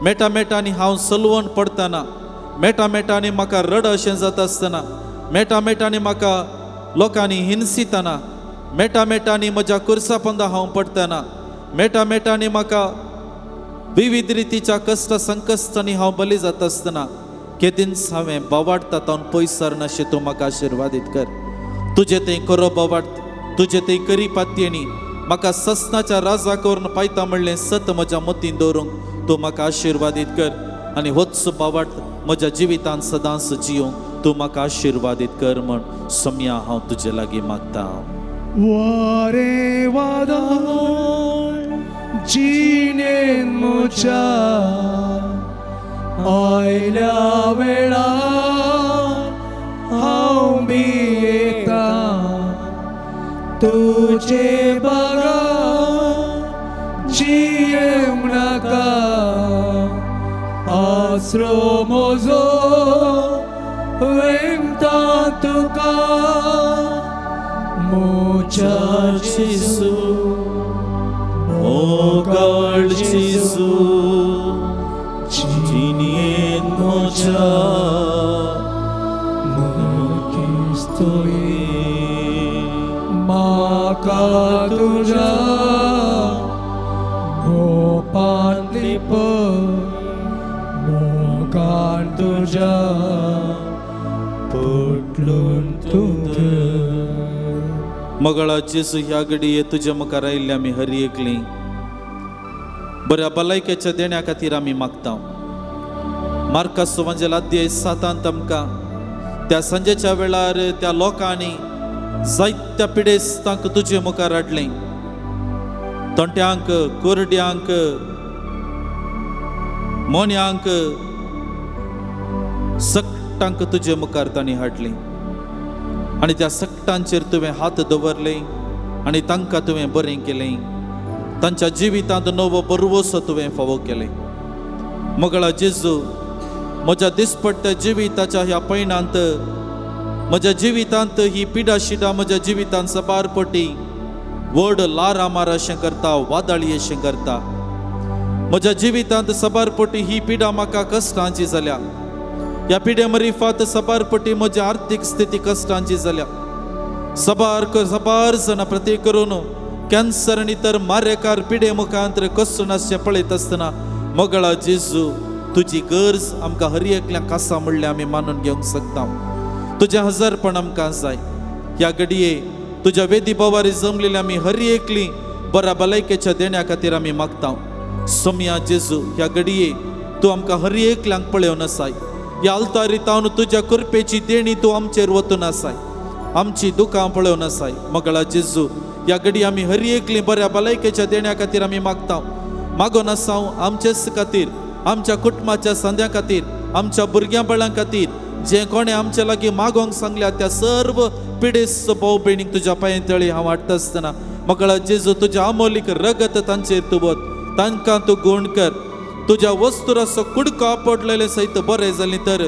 मेटा मेटांनी हांव सोलवण पडतना, मेटा मेटांनी म्हाका रड अशें जाता आसतना, मेटा मेटांनी म्हाका लोकांनी हिंसितना, मेटा मेटांनी म्हज्या कुर्सापंदा हांव पडतना, मेटा मेटांनी म्हाका विविध रितीच्या कश्ट संकश्टांनी हांव बली जाता आसतना केदींच हांवें बावार्थांत हांव पयस सरनाशें तूं म्हाका आशिर्वादीत कर. तुजें तें खरो बावार्थ, तुजें तें करी पातयेनी म्हाका सस्नाच्या राजा करून पायता म्हणलें सत म्हज्या मतीन दवरूंक तूं म्हाका आशिर्वादीत कर आनी होच बावार्थ म्हज्या जिवितांत सदांच जियोंक तूं म्हाका आशिर्वादीत कर म्हण सोम्या हांव तुजे लागीं मागता. वारे वादळ जिणेन म्हज्या आयल्या वेळार हांव भियेता तुजे बगा जियेवंक नाका आसरो म्हजो वेंगता तुका मोच्या जेजू. O God Jesu, जिणेन म्हज्या मुर्खी म्हाका तुज्या मोपांतली पळय मोगान तुज्या पटलून तुका. मगळा जेजू, ह्या घडये तुज्या मुखार आयिल्ले आमी हरी एकली बऱ्या भलायकेच्या देण्या खातीर आमी मागता. मार्काचो वांजेल अध्याय 7 आमकां त्या सांजेच्या वेळार त्या लोकांनी जायत्या पिडेस्तांक तुजे मुखार हाडलें. तोंट्यांक, कोरड्यांक, मोन्यांक, सकटांक तुजे मुखार तांणी हाडलें आनी त्या सकटांचेर तुवें हात दवरले आनी तांकां तुवें बरें केलें. तांच्या जिवितांत नवो बरवोसो तुवें फावो केलें. मगळा जेजू, म्हज्या दिसपट्ट्या जिविताच्या ह्या पैणांत म्हज्या जिवितांत ही पिडा शिडा म्हज्या जिवितांत सबारपटी व्हड लारा मार अशें करता, वादळी अशें करता. म्हज्या जिवितांत सबारपटी ही पिडा म्हाका कश्टांची जाल्या. ह्या पिडे मरिफात सबारपटी म्हजी आर्थीक स्थिती कश्टांची जाल्या. सबार जाणां प्रत्येक करून कॅन्सर आनी तर मारेकार पिडे मुखांतर कसून अशें पळयत आसतना मगळा जेजू, तुजी गरज आमकां हर एकल्यांक आसा म्हणलें आमी मानून घेवंक शकता. तुजें हजरपण आमकां जाय. ह्या घडये तुज्या वेदी बोवारी जमलेली आमी हर एकली बऱ्या भलायकेच्या देण्या खातीर आमी मागता. सोम्या जेजू, ह्या घडये तूं आमकां हर एकल्यांक पळयोवन आसाय. ह्या आल्तारीतावन तुज्या कृपेची देणी तूं आमचेर वतून आसाय. आमची दुखां पळयोवन आसाय. मगळा जेजू, ह्या घडी आमी हर एकली बऱ्या भलायकेच्या देण्या खातीर आमी मागता. मागोन आसाव आमचेच खातीर, आमच्या कुटुंबाच्या संद्या खातीर, आमच्या भुरग्यां बाळां खातीर जे कोणे आमच्या लागीं मागोंक सांगल्या त्या सर्व पिडेस्त भाव भयणीक तुज्या पांय तळी हांव हाडटा आसतना मगळा जेजू, तुज्या अमोलीक रगत तांचेर तूं वत. तांकां तूं गूण कर. तुज्या वस्तुराचो कुडको आपडलेले सयत बरें जालें तर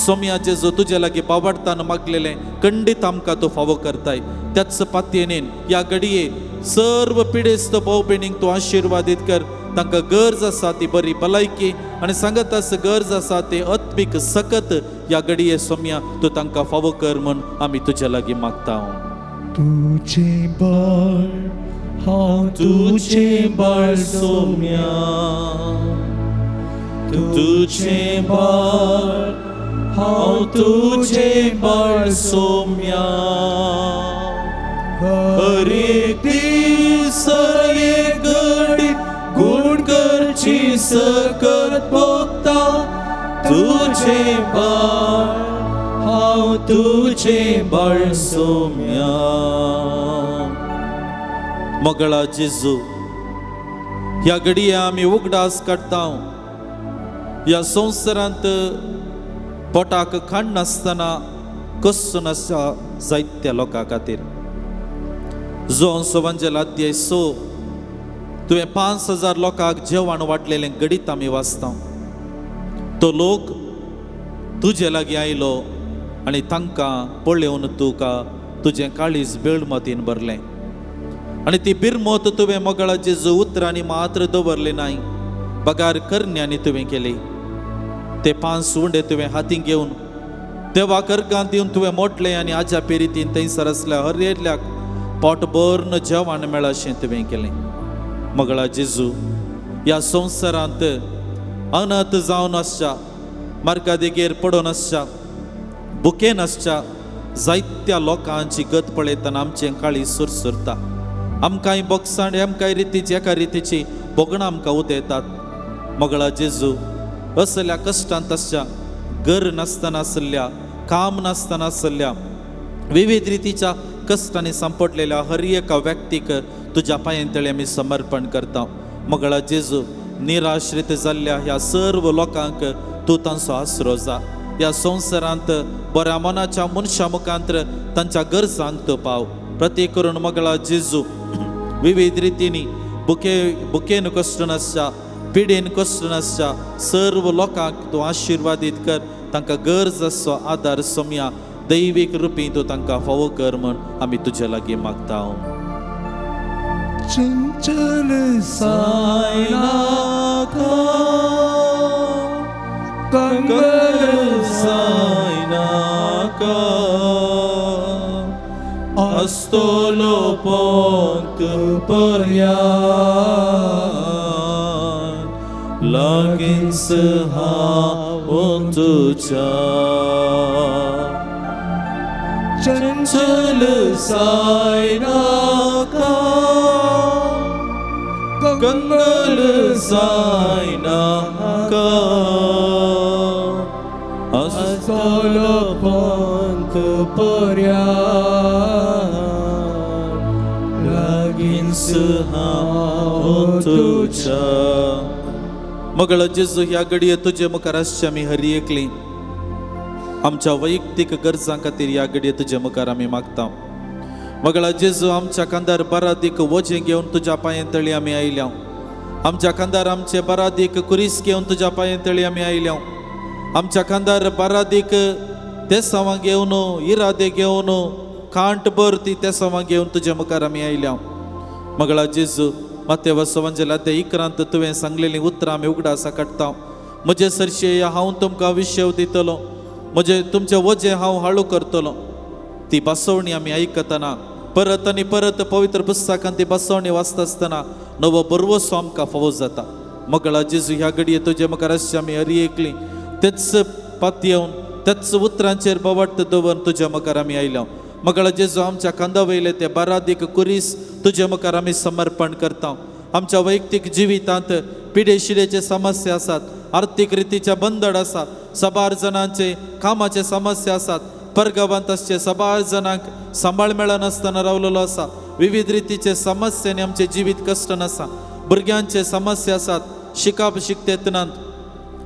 सोम्या जेजू, तुजे लागीं बावार्थान मागलेलें खंडीत आमकां तूं फावो करताय. त्याच पातयेनेन ह्या घडये सर्व पिडेस्त भाव भयणीक तूं आशिर्वादीत कर. तांकां गरज आसा ती बरी भलायकी आनी सांगत आसा गरज आसा ते आत्मीक सकत ह्या घडये सोम्या तूं तांकां फावो कर म्हूण आमी तुजे लागीं मागता. तुजें बाळ हांव तुजें बाळ सोम्या, तुजें बाळ हांव तुजें बाळ सोम्या. हर एक दीस हर एक घडी आमची सकत भोगता तुझे बाळ हांव तुझे बाळ सोम्या. मोगळा जेजू ह्या घडये आमी उगडास काडटा. ह्या संवसारांत पोटाक खाण नासतना कसून आसा जायत्या लोकां खातीर. जोन सवंजल अध्याय 6 तुवें 5,000 लोकांक जेवण वाटलेलें गडीत आमी वाचता. तो लोक तुजे लागीं आयलो आनी तांकां पळोवन तुका तुजें काळीज बेळमतीन भरलें. आनी ती बिरमत तुवें मोगळा जेजू उतरांनी मात्र दवरली नाय, पगार करण्यांनी तुवें केली. ते 5 उंडे तुवें हातीन घेवन देवा कर्गांत दिवन तुवें मोडलें आनी आज्या पेरीतीन थंयसर आसल्या हर एकल्याक पोट भरून जेवण मेळ्ळें अशें तुवें केलें. मोगळा जेजू ह्या संवसारांत अनाथ जावन आसच्या, मार्गादेगेर पडून आसच्या, बुकेन आसच्या जायत्या लोकांची गत पळयतना आमचें काळी सुरसुरता. आमकांय बोगसाण आमकांय रितीची एका रितीची बोगणां आमकां उदेतात. मोगळा जेजू असल्या कश्टांत आसच्या, घर नासतना आसल्या, काम नासतना आसल्या, विविध रितीच्या कश्टांनी सांपडलेल्या हर एका व्यक्तीक तुज्या पांयांतळी आमी समर्पण करता. मोगळा जेजू निराश्रीत जाल्ल्या ह्या सर्व लोकांक तूं तांचो आसरो जा. ह्या संवसारांत बऱ्या मनाच्या मनशा मुखांतर तांच्या गरजांक तूं पाव. प्रत्येक करून मोगळा जेजू विविध रितींनी बुकेन कश्ट आसच्या, पिडेन कश्ट आसच्या सर्व लोकांक तूं आशिर्वादीत कर. तांकां गरज आसचो आदार सोम्या दैवीक रुपी तूं तांकां फावो कर म्हण आमी तुजे लागीं मागता. चंचल सायनाका कंगल सायनाका अस्तोलो पोंत पर्याय लागींच हांव तुज्या. चंचल सायनाका कंगल सायनाका अस्तोलो पोंत पर्याय लागींच हांव तुज्या. मोगळा जेजू ह्या घडये तुजे मुखार आसची आमी हर एकली आमच्या वैयक्तीक गरजां खातीर ह्या घडये तुजे मुखार आमी मागता. मोगळा जेजू आमच्या कांदार बरादीक वजें घेवन तुज्या पांयांतळी आमी आयल्या. आमच्या कांदार आमचे बरादीक कुरीस घेवन तुज्या पांयांतळी आमी आयल्या. आमच्या कांदार बरादीक तेसावां घेवन इरादे घेवन कांट भर ती तेसावां घेवन तुजे मुखार आमी आयल्या. मोगळा जेजू माते वसवंजल अध्याय 11 तुवें सांगलेलीं उतरां आमी उगडासा काडटा. म्हजे सरशे हांव तुमकां विशेव दितलो, म्हजे तुमचें वजें हांव हाळू करतलो. ती बसवणी आमी आयकतना परत आनी परत पवित्र पुस्तकांत ती बसवणी वाचता आसतना नवो बरवसो आमकां फावो जाता. मोगळा जेजू ह्या घडये तुजे मुखार आसची आमी हर एकली तेच पातयेवन तेच उतरांचेर बवट दवरून तुजे मुखार आमी आयल्या. मोगळा जेजू आमच्या कांदा वयले ते बरादीक कुरीस तुजे मुखार आमी समर्पण करता. आमच्या वैयक्तीक जिवितांत पिडेशिडेचे समस्या आसात, आर्थीक रितीचे बंदड आसात, सबार जणांचे कामाचे समस्या आसात, परगांवांत आसचे सबार जणांक सांबाळ मेळनासतना रावलेलो आसा. विविध रितीचे समस्यांनी आमचे जिवीत कश्टान आसा. भुरग्यांचे समस्या आसात, शिकप शिकतेतनांत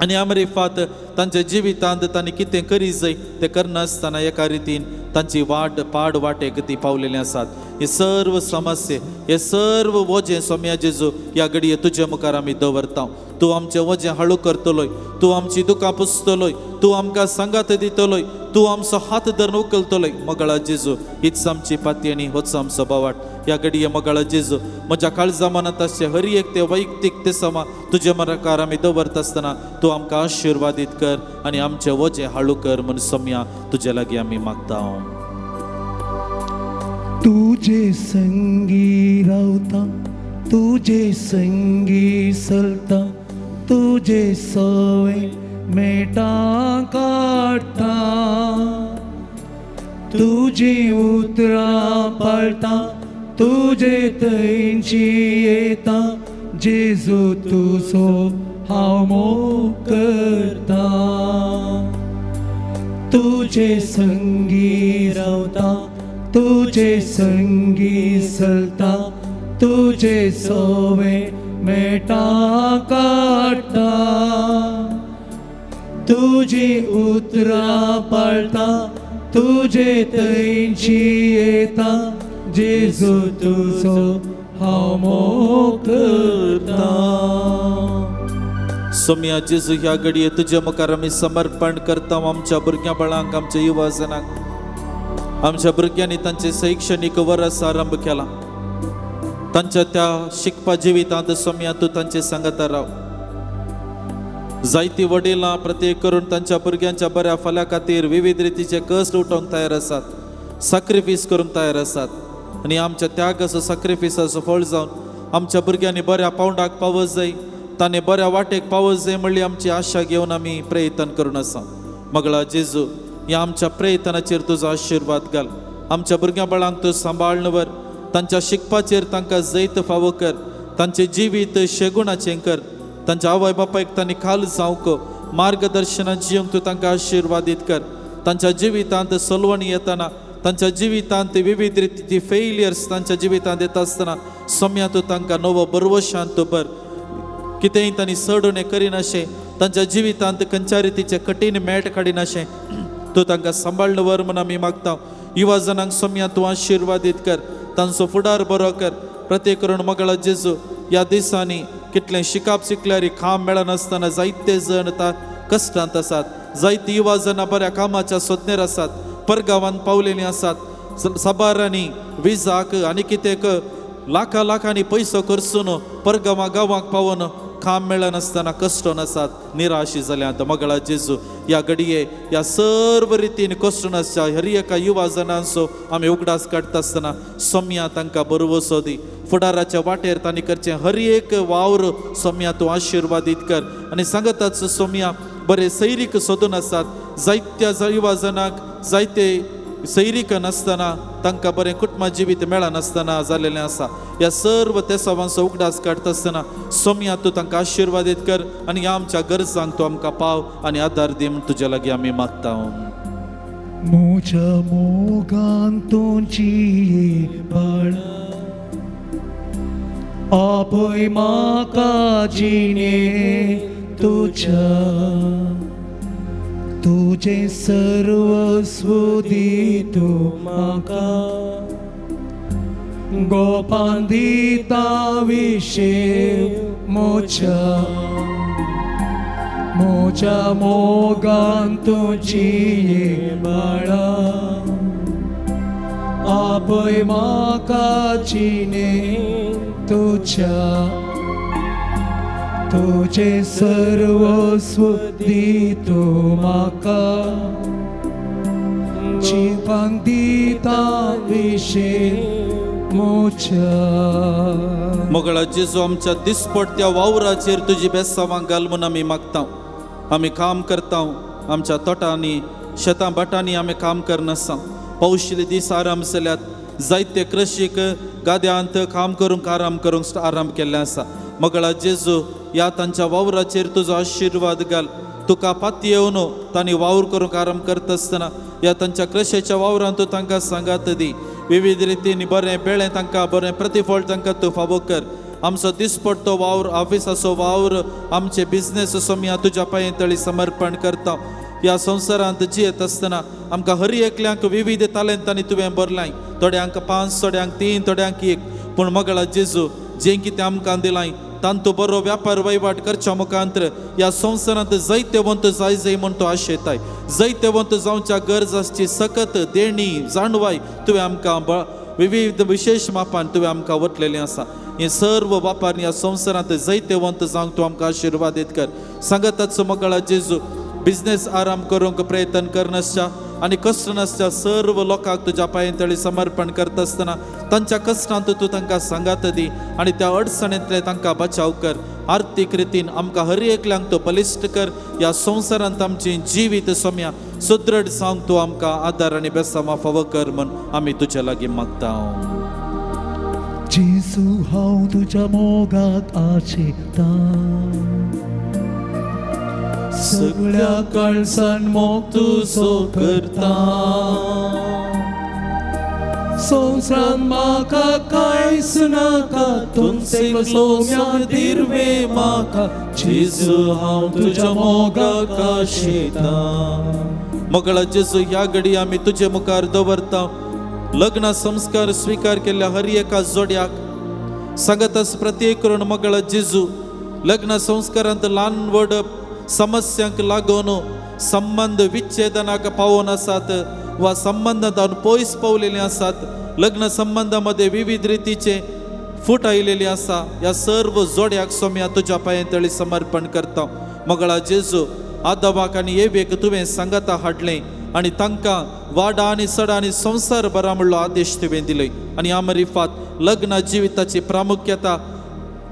आनी अमरिफात तांच्या जिवितांत तांणी कितें करी जाय तें करनासतना एका रितीन तांची पाड वाटेक ती पावलेली आसात. हे सर्व समस्ये हे सर्व वजें सोम्या जेजू ह्या घडये तुजे मुखार आमी दवरता. तूं आमचें वजें हाळू करतलोय, तूं आमची दुकां पुसतलोय, तूं आमकां सांगात दितलोय, तूं आमचो हात धरून उखलतलोय. मोगळा जेजू हीच आमची पाती आनी होच आमचो बोवाट. ह्या घडये मोगळा जेजू म्हज्या काळजा मनांत आसचे हर एक ते वैयक्तीक ते समा तुजे मुखार आमी दवरता आसतना तूं आमकां आशिर्वादीत कर आनी आमचें वजें हाळू कर म्हूण सोम्या तुजे लागीं आमी मागता. तुजे संगी रावता, तुजे संगी चलता, तुजे सवय मेटा काडटा, तुजी उतरां पाळटा, तुजे थंयची येता, जेजू तुजो हांव मोग करता तुजे संगी रावता तुजे संगी चलता तुजे सोवे मेटा काडटा तुजी उतरां पाळता तुजे थंयची येता जेजू तुजो हांव मोग करता सोम्या जेजू ह्या घडये तुजे मुखार आमी समर्पण करता आमच्या भुरग्यां बाळांक आमच्या युवा जनांक आमच्या भुरग्यांनी तांचे शैक्षणिक वर्स आरंभ केला तांच्या त्या शिकपा जिवितांत सोम्या तूं तांचे सांगता राव जायती वडिलां प्रत्येक करून तांच्या भुरग्यांच्या बऱ्या फाल्या खातीर विविध रितीचे कश्ट उठोवंक तयार आसात सॅक्रिफायस करूंक तयार आसात आनी आमच्या त्यागाचो सॅक्रिफायसाचो फळ जावन आमच्या भुरग्यांनी बऱ्या पावंडाक पावस जाय ताणें बऱ्या वाटेक पावस जाय म्हणली आमची आशा घेवन आमी प्रयत्न करून आसा मगळा जेजू ह्या आमच्या प्रयत्नाचेर तुजो आशिर्वाद घाल आमच्या भुरग्यां बाळांक तूं सांबाळन वर तांच्या शिकपाचेर तांकां जैत फावो कर तांचे जिवीत शेगुणाचें कर तांच्या आवय बापायक तांणी खाल जावंक मार्गदर्शनां जियोंक तूं तांकां आशिर्वादीत कर तांच्या जिवितांत सलवणी येतना तांच्या जिवितांत विविध रितीची फेलियर्स तांच्या जिवितांत येता आसतना सोम्या तूं तांकां नवो बरवशांत भर कितेंय तांणी सडून करिनाशें तांच्या जिवितांत खंयच्या रितीचे कठीण मेट काडिनाशें तूं तांकां सांबाळन वर म्हूण आमी मागता युवा जनांक सोम्या तूं आशिर्वादीत कर तांचो फुडार बरो कर प्रत्येक करून मगळा जेजू ह्या दिसांनी कितलें शिकप शिकल्यार काम मेळनासतना जायते जण कश्टांत आसात जायती युवा जनां बऱ्या कामाच्या सोदनेर आसात परगांवांत पावलेलीं आसात साबारांनी विजाक आनी कितेंक लाखांनी पयसो करसून परगांवां गांवांक पावोन काम मेळनासतना कश्टून आसात निराशी जाल्यात मगळा जेजू ह्या घडये ह्या सर्व रितीन कश्टून आसच्या हर एका युवा जनांचो आमी उगडास काडटा आसतना सोम्या तांकां बरवसो दी फुडाराच्या वाटेर तांणी करचें हर एक वावर सोम्या तूं आशिर्वादीत कर आनी सांगताच सोम्या बरे सैरीक सोदून आसात जायत्या युवा जनांक जायते सैरीक नासतना तांकां बरें कुटुंबा जिवीत मेळनासतना जालेलें आसा ह्या सर्व तेसावांचो उगडास काडटा आसतना सोम्या तूं तांकां आशिर्वादीत कर आनी ह्या आमच्या गरजांक तूं आमकां पाव आनी आदार दी म्हूण तुज्या लागीं आमी मागता म्हज्या मोगान तुजी बाळा आपय म्हाका जिणे तुज्या तुझे सर्वस्व दी तूं म्हाका गोपान दिता विशेष मोच्या मोगान तुजी बाळा आपय म्हाका जिणे तुज्या तुझे सर्वस्व दी तूं म्हाका जिवांक दिता विशेष मगळा जेजू आमच्या दिसपट्ट्या वावराचेर तुजी बेसावांक घाल म्हूण आमी मागता आमी काम करता आमच्या तोटांनी शेतां बाटांनी आमी काम करनासा पौशिले दीस आराम जाल्यात जायते कृषीक गाद्यांत काम करूंक आराम केल्लें आसा मगळा जेजू ह्या तांच्या वावराचेर तुजो आशिर्वाद घाल तुका पाती येवन तांणी वावर करूंक आराम करता आसतना ह्या तांच्या कृषीच्या वावरांत तूं तांकां सांगात दी विविध रितीन बरें बेळें तांकां बरें प्रतिफळ तांकां तूं फावो कर आमचो दिसपट्टो वावर ऑफिसाचो वावर आमचे बिझनेस सोम्या तुज्या पांये तळी समर्पण करता ह्या संवसारांत जियेत आसतना आमकां हर एकल्यांक विविध तालेंतांनी तुवें भरलाय थोड्यांक 5 थोड्यांक 3 थोड्यांक 1 पूण मगळा जेजू जें कितें आमकां दिलाय तांतू बरो व्यापार वहिवाट करच्या मुखांतर ह्या संवसारांत जायतेवंत जाय म्हूण तो आशेताय जायतेवंत जावच्या गरजाची सकत देणी जाणवाय तुवें आमकां विविध विशेष मापान तुवें आमकां वटलेलें आसा हे सर्व वापर ह्या संवसारांत जायतेवंत जावंक तूं आमकां आशिर्वादीत कर सांगताच मगळा जेजू बिझनेस आराम करूंक प्रयत्न करनासच्या आनी कश्ट नासच्या सर्व लोकांक तुज्या पांये तळी समर्पण करता आसतना तांच्या कश्टांत तूं तांकां सांगात दी आनी त्या अडचणींतले तांकां बचाव कर आर्थीक रितीन आमकां हर एकल्यांक तूं बलिश्ट कर ह्या संवसारांत आमची जिवीत सोम्या सुदृढ जावंक तूं आमकां आदार आनी बेसामां फावो कर म्हूण आमी तुज्या लागीं मागता जेजू हांव तुज्या मोगाक आशेता सगळ्या काळजान मोग तुजो करता संवसारान म्हाका कांयच नाका तुमचे सोम्या दिर्वे म्हाका जेजू हांव तुज्या मोगाक आशेता मोगळा जेजू ह्या घडी आमी तुजे मुखार दवरता लग्न संस्कार स्वीकार केल्ल्या हर एका जोड्याक सांगतास प्रत्येक करून मोगळा जेजू लग्न संस्कारांत ल्हान व्हड समस्यांक लागून संबंध विच्छेदनाक पावून आसात वा संबंधांत पयस पावलेले आसात लग्न संबंधामध्ये विविध रीतीचे फूट आयलेली आसा ह्या सर्व जोड्याक सोम्या तुज्या पांयतळी समर्पण करता मोगळा जेजू आदवाक आनी एवेक तुवें सांगता हाडलें आनी तांकां वाडा आनी सडा आनी संवसार बरा म्हणलो आदेश तुवें दिले आनी ह्या रिफात लग्न जिविताची प्रामुख्यता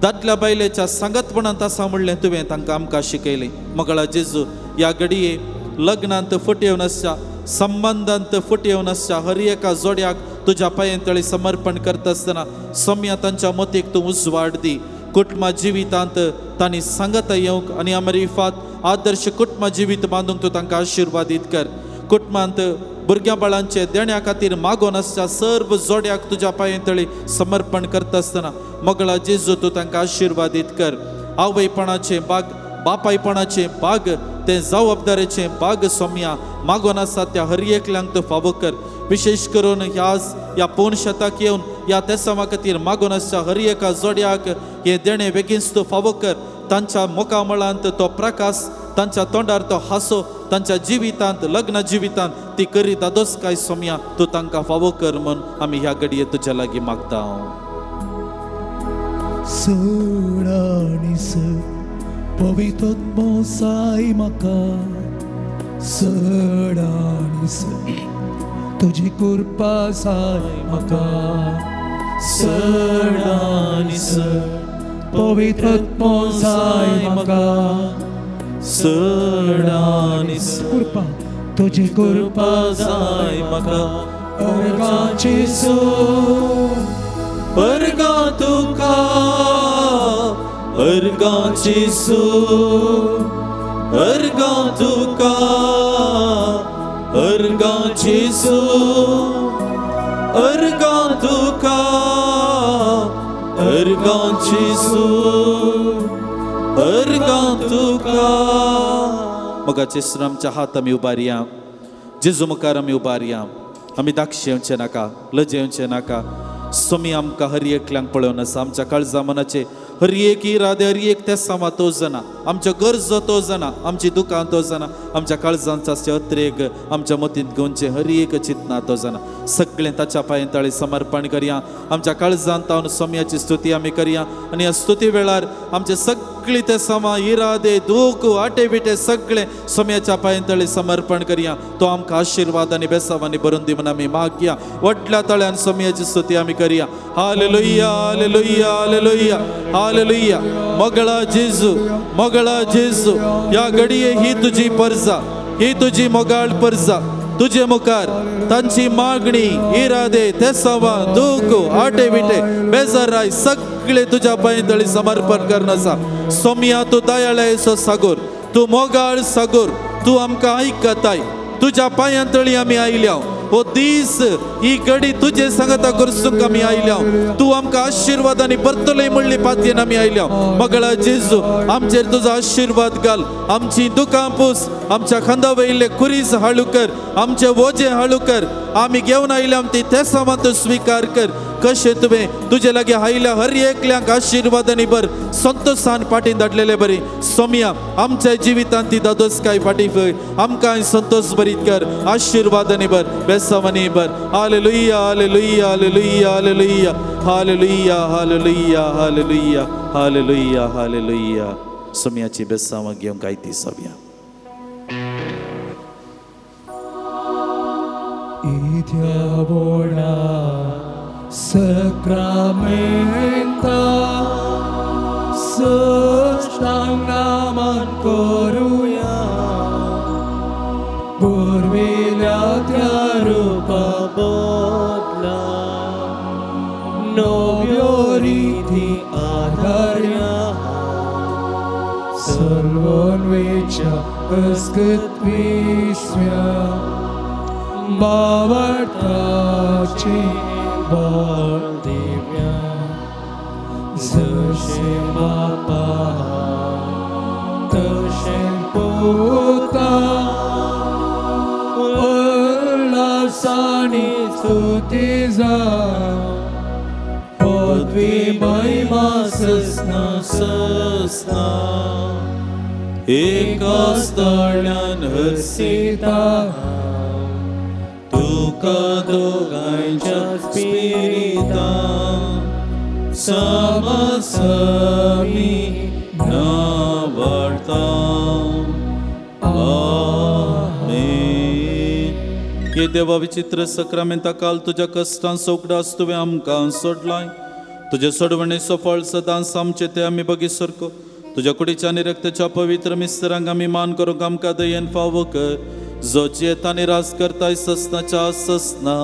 दादल्या बायलेच्या सांगतपणांत आसा म्हणलें तुवें तांकां आमकां शिकयलें मोगळा जेजू ह्या घडये लग्नांत फुट येवन आसच्या संबंधांत फुट येवन आसच्या हर एका जोड्याक तुज्या पांयतळी समर्पण करता आसतना सोम्या तांच्या मतीक तूं उजवाड दी कुटुंब जिवितांत तांणी सांगता येवंक आनी ह्या रिफात आदर्श कुटुंब जिवीत बांदूंक तूं तांकां आशिर्वादीत कर कुटुंबांत भुरग्यां बाळांचे देण्या खातीर मागोन आसच्या सर्व जोड्याक तुज्या पांयतळी समर्पण करता आसतना मोगळा जेजू तूं तांकां आशिर्वादीत कर आवयपणाचे बाग बापायपणाचे बाग ते जबाबदारेचे बाग सोम्या मागोन आसा त्या हर एकल्यांक तूं फावो कर विशेष करून ह्या पोन शेताक येवन ह्या तेसावा खातीर मागोन आसच्या हर एका जोड्याक हे देणे बेगीनच तूं फावो कर तांच्या मोकामळांत तो प्रकाश तांच्या तोंडार तो हांसो तांच्या जिवितांत लग्न जिवितांत ती करी दादोसकाय सोम्या तूं तांकां फावो कर म्हूण आमी ह्या घडये तुज्या लागीं मागता सडाणीस पवित्र साई म्हाका सडाणीस तुजी कृपा साई म्हाका सडाणीस पवित्र साई म्हाका सडाणीस कृपा तुजी कृपा साई म्हाका अर्गाची अर्गा तुका अर्गाची अर्गा तुका अर्गाची अर्गा तुका अर्गाची अर्गा तुका मोगाचे श्रामच्या हात आमी उबारया जेजू मुखार आमी उबारया आमी धाकशे येवचे नाका लज येवचे नाका सोमी आमकां हर एकल्यांक पळोवन आसा आमच्या काळजा मनाचे हर एक इरादे हर एक तेसांवा तो जाणा आमच्या गरजो तो जाणा आमची दुकां तो जाणा आमच्या काळजांचे अत्रेक आमच्या मतींत घेवनचे हर एक चिंतना तो जाणा सगळें ताच्या पांयतळी समर्पण करया आमच्या काळजांत हांव सोम्याची स्तुती आमी करया आनी ह्या स्तुती वेळार आमचे सगळी तेसांवा इरादे दूख आटे बिटे सगळे सोम्याच्या पांयतळी समर्पण करया तो आमकां आशिर्वाद आनी बेसावांनी भरून दी म्हणून आमी मागया व्हडल्या तळ्यान सोम्याची स्तुती आमी करया हालेलुया हालेलुया हालेलुया हालेलुया मोगळा जेजू या घडये ही तुजी परजा ही तुजी मोगाळ परजा तुझे मुखार तांची मागणी इरादे तेसावा दूख आटे बिटे बेजाराय सगळे तुझ्या पांयतळी समर्पण करना आसा सोम्या तूं दयाळेचो सागोर तूं मोगाळ सागोर तूं आमकां आयकताय तुझ्या पांयतळी आमी आयल्या हो दीस ही घडी तुझे सांगता करसूंक आमी आयल्या तूं आमकां आशिर्वादांनी परतले म्हणली पातयेन आमी आयल्या मोगळा जेजू आमचेर तुजो आशिर्वाद घाल आमची दुकां पूस आमच्या खांदा वयले कुरीस हाळू कर आमचे वोजे हाळू कर आमी घेवन आयल्या ती तेसां तूं स्वीकार कर कशें तुवें तुजे लागीं आयल्या हर एकल्यांक आशिर्वादांनी भर संतोषान फाटीं धाडलेले बरी सोम्या आमच्या जिवितांत ती दादोसकाय फाटीं फय आमकां संतोष भरीत कर आशिर्वादांनी भर बेसावांनी भर हालेलुया हालेलुया हालेलुया हालेलुया हालेलुया हालेलुया हालेलुया हालेलुया हालेलुया सोम्याची बेसावां घेवंक आयती सोम्या इत्या बोडा Sacramenta Sashtangaman koruya Purvila tyarupa bodla Novyo Onvecha ăscătvismea Bavartace Baldivia Zășe Mapa Tășen Puta Sani stutiza Podvi maima sasna Eka stălyan hărsita Tuka dogaincha spirita Samasami navartam ये देवा विचित्र सक्रामेंता काल तुझ्या कष्टांचो उगडास तुवें आमकां सोडलाय तुझे सोडवणे सफळ सदां आमचे ते आमी बगीसरको तुझ्या कुडीच्या आनी रक्ताच्या पवित्र मिस्त्रांक आमी मान करूंक आमकां दयेन फावो कर जो चेत आनी रास करताय ससनाच्या ससना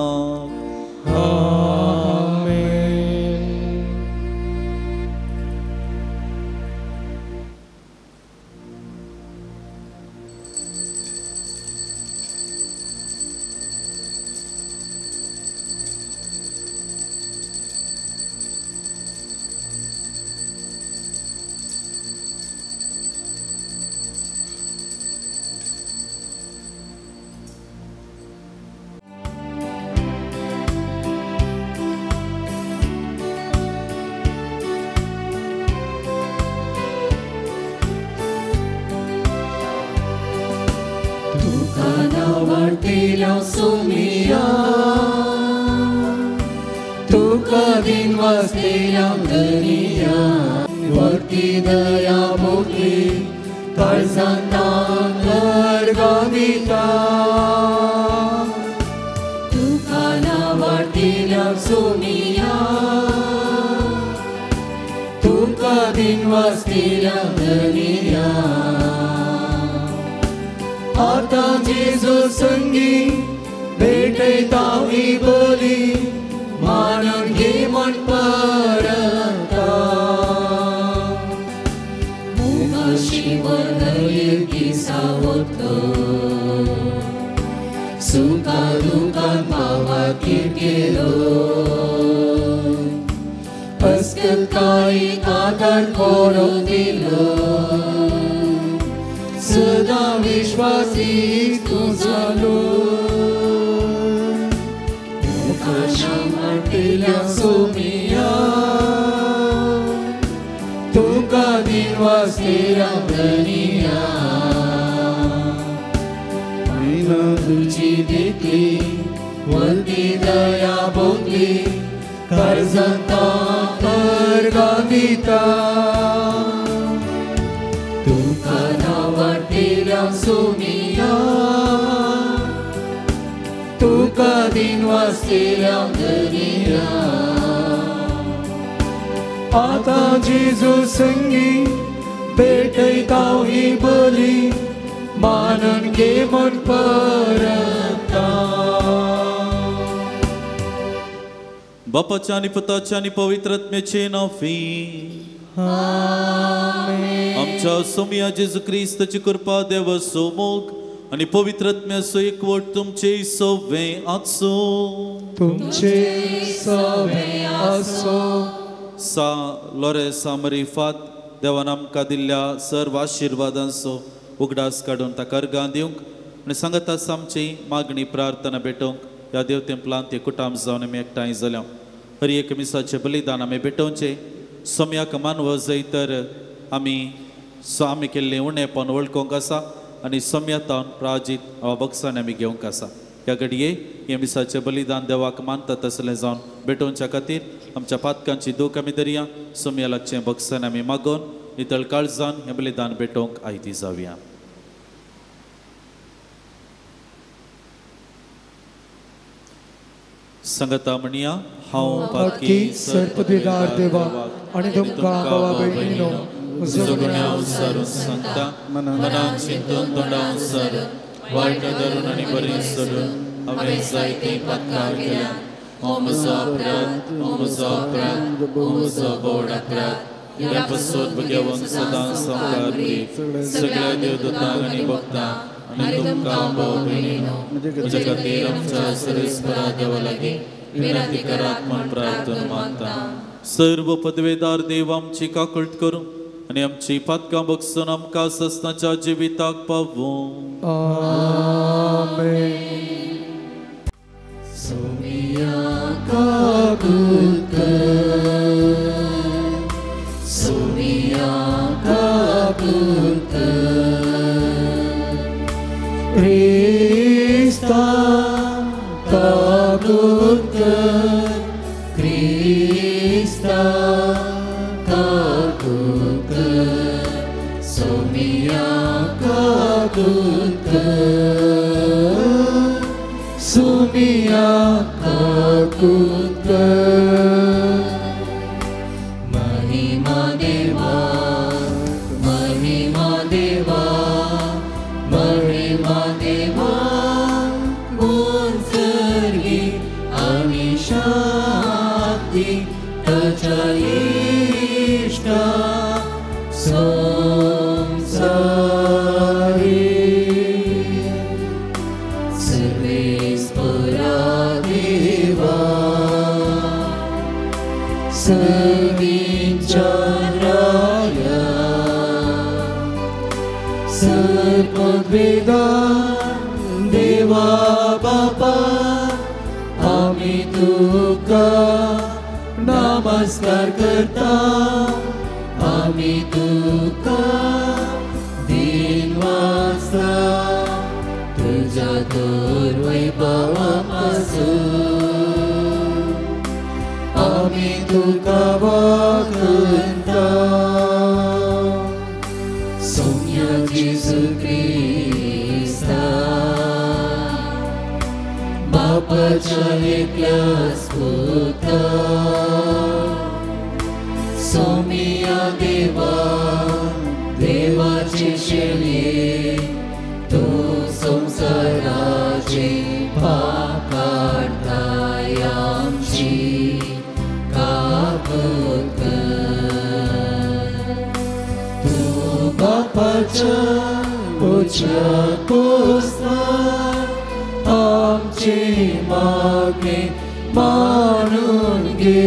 Tuka din vastelam dunia Vakti daya mukti Tarzantan gargamita Tuka na vartilam sumia Tuka din vastelam dunia आता Jesus संगी भेटे तावी बोली मानन घे मन परता मुगा शिवन की सावत सुका दुकान पावा किरकेलो अस्कल काई आदर कोरो दिलो सदा विश्वासी तुझा मुखाच्या माटेल्या सोमिया तुका दिन वाचलेला धनिया मैना तुझी देखली वरती दया भोगली कर्जता परगामिता तुका वाटेल्या सोमिया तुका दिन वाचलेल्या धनिया आता जेजू संगी भेटैता ही बली मानन घे मन परता बापाच्या आणि पुताच्या आणि पवित्र आत्म्याचे नावे आमच्या सोमिया जेजू ख्रिस्ताची कृपा देव सोमोग आणि पवित्र आत्म्याचो एकवट तुमचे सवे आसो तुमचे सवे आसो सा लोरे सामरिफात देवान आमकां दिल्ल्या सर्व आशिर्वादांचो उगडास काडून ताका अर्गां दिवंक आनी सांगतास आमची मागणी प्रार्थना भेटोवंक ह्या देव तेंपलांत एकूटाम जावन आमी एकठांय जाल्या हर एक मिसाचें बलिदान आमी भेटोवचें सोम्याक मानव जय तर आमी केल्लें उणेपण वळखूंक आसा आनी सोम्यातावन प्राजीत बक्षान आमी घेवंक आसा ह्या घडये हे मिसाचें बलिदान देवाक मानता तसलें जावन भेटोवच्या खातीर आमच्या पातकांची दूख आमी दरया सोम्या लागचें बक्षान आमी मागोवन नितळ काळजान हें बलिदान भेटोवंक आयती जावया संगता म्हणया हांव पातकी सर्पद्विदार देवा आनी तुमकां भावा भयणीनो म्हजो गुन्यांव विचारून सांगता मनान चिंतून तोंडान सर वायट धरून आनी बरें सोडून हांवें जायतीं पातकां केल्या हो म्हजो अपराध हो म्हजो अपराध हो म्हजो बोड अपराध ह्या पासून भुरग्यांक सदां संस्कार दी सगळ्या देवदूतांक आनी भक्तांक आनी तुमकां भाव भयणीनो म्हजे खातीर आमच्या सर्वेस्परा देवा लागीं विनंती करात म्हूण प्रार्थना मागता. सर्व पदवेदार देव आमची काकूळट करूं आनी आमची पातकां बगसून आमकां सस्ताच्या जिविताक पावूं. Krista kabul कर, Krista kabul कर, सोमिया kabul कर, सोमिया kabul कर. महिमा देवा, महिमा देवा, महिमा देवा, उंचरगी आणि शांती त्याच्या इष्टा संसारी. सर्वेश्वरा देवा, सगळींच्या राया, सर्ववेदान देवा बापा, आम्ही तुका नमस्कार करता, आम्ही तुका दिन वाजता, तुझ्या दोर वैभवापासून आम्ही तुका वखणता. सौम्य जेजू क्रिस्ता, बापाच्या एकल्या पुता, सौम्या देवा, देवाचे शेळये, तू संसाराचे पाप काढताय आमची काबूल कर. तू बापाच्या उच्चात पोचणार, आमची मागे मानून घे.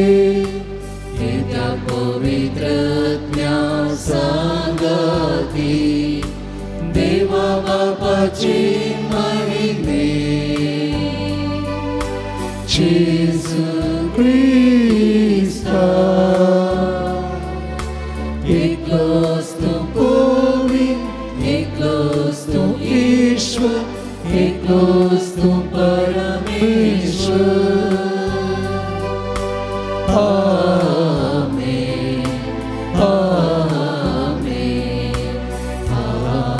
त्या पवित्रज्ञा सांगती, देवा बापाची महिमे, जेजू क्रिस्ता, एकलोच तू पवित्र, एकलोच तू ईश्वर, एकलोच तू परमेश्वर. आमेन, आमेन, आमेन.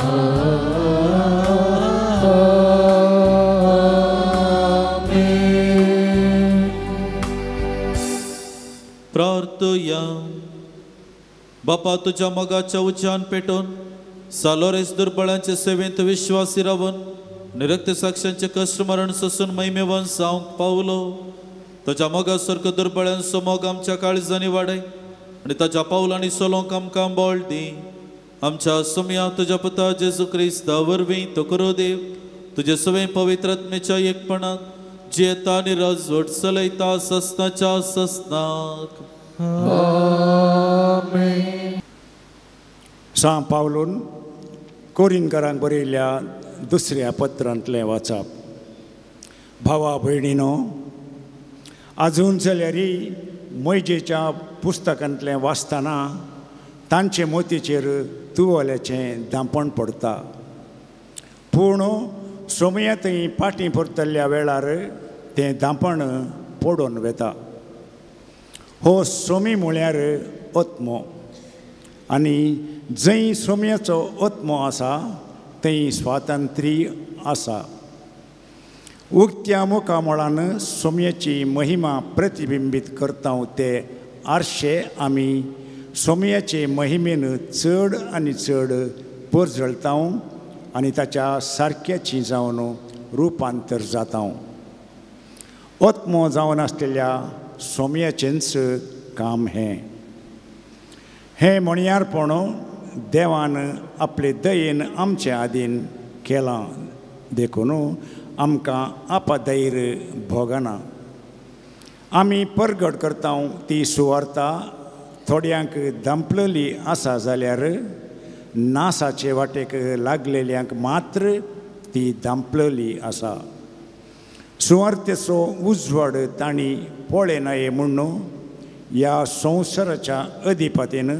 प्रार्थया. बापा, तुझ्या मोगाच्या उच्चान पेटोवन सालोरेस दुर्बळांचे सेवेंत विश्वासी रावन आणि रक्तसाक्षांचे कष्ट मरण सोसून महिमेवान जावंक पावलो. तुझ्या मोगासारको दुर्बळांचो मोग आमच्या काळजांनी वाडय आणि ताच्या पावलांनी चलोवंक आमकां बळ दी. आमच्या सुमया तुझ्या पुता जेजू क्रिस्ता वरवीं तो करो देव, तुझे सवे पवित्रात्मेच्या एकपणात जियेता आनी राजवट चलयता सस्ताच्या सस्ताक. सांत पावलोन कोरिंथकारांक बरयल्ल्या दुसऱ्या पत्रांतलें वाचप. भावा भयणीनो, आजून जाल्यारी मोइजेच्या पुस्तकांतलें वाचतना तांचे मोतीचेर तुवाल्याचें दांपण पडटा. पूण सोमया थंय पाटी परतल्ल्या वेळार तें दांपण पडून वेता. हो सोमी म्हळ्यार आत्मो, आनी जंय सोम्याचो आत्मो आसा थंय स्वातंत्र्य आसा. उक्त्या मुखामळान सोम्याची महिमा प्रतिबिंबीत करता ते आरशे आमी सोम्याचे महिमेन चड आनी चड परजळता आनी ताच्या सारक्याची जावन रुपांतर जाता. आत्मो जावन आसलेल्या सोम्याचेंच काम हें. हे म्हणयारपण देवान आपले दयेन आमच्या आदीन केलां देखून आमकां आपादैर भोगना. आमी परगट करता ती सुवार्ता थोड्यांक दंपलेली आसा जाल्यार नासाचे वाटेक लागलेल्यांक मात्र ती दंपलेली आसा. सुवार्तेचो उजवाड तांणी पळय नये म्हणून ह्या संवसाराच्या अधिपतीन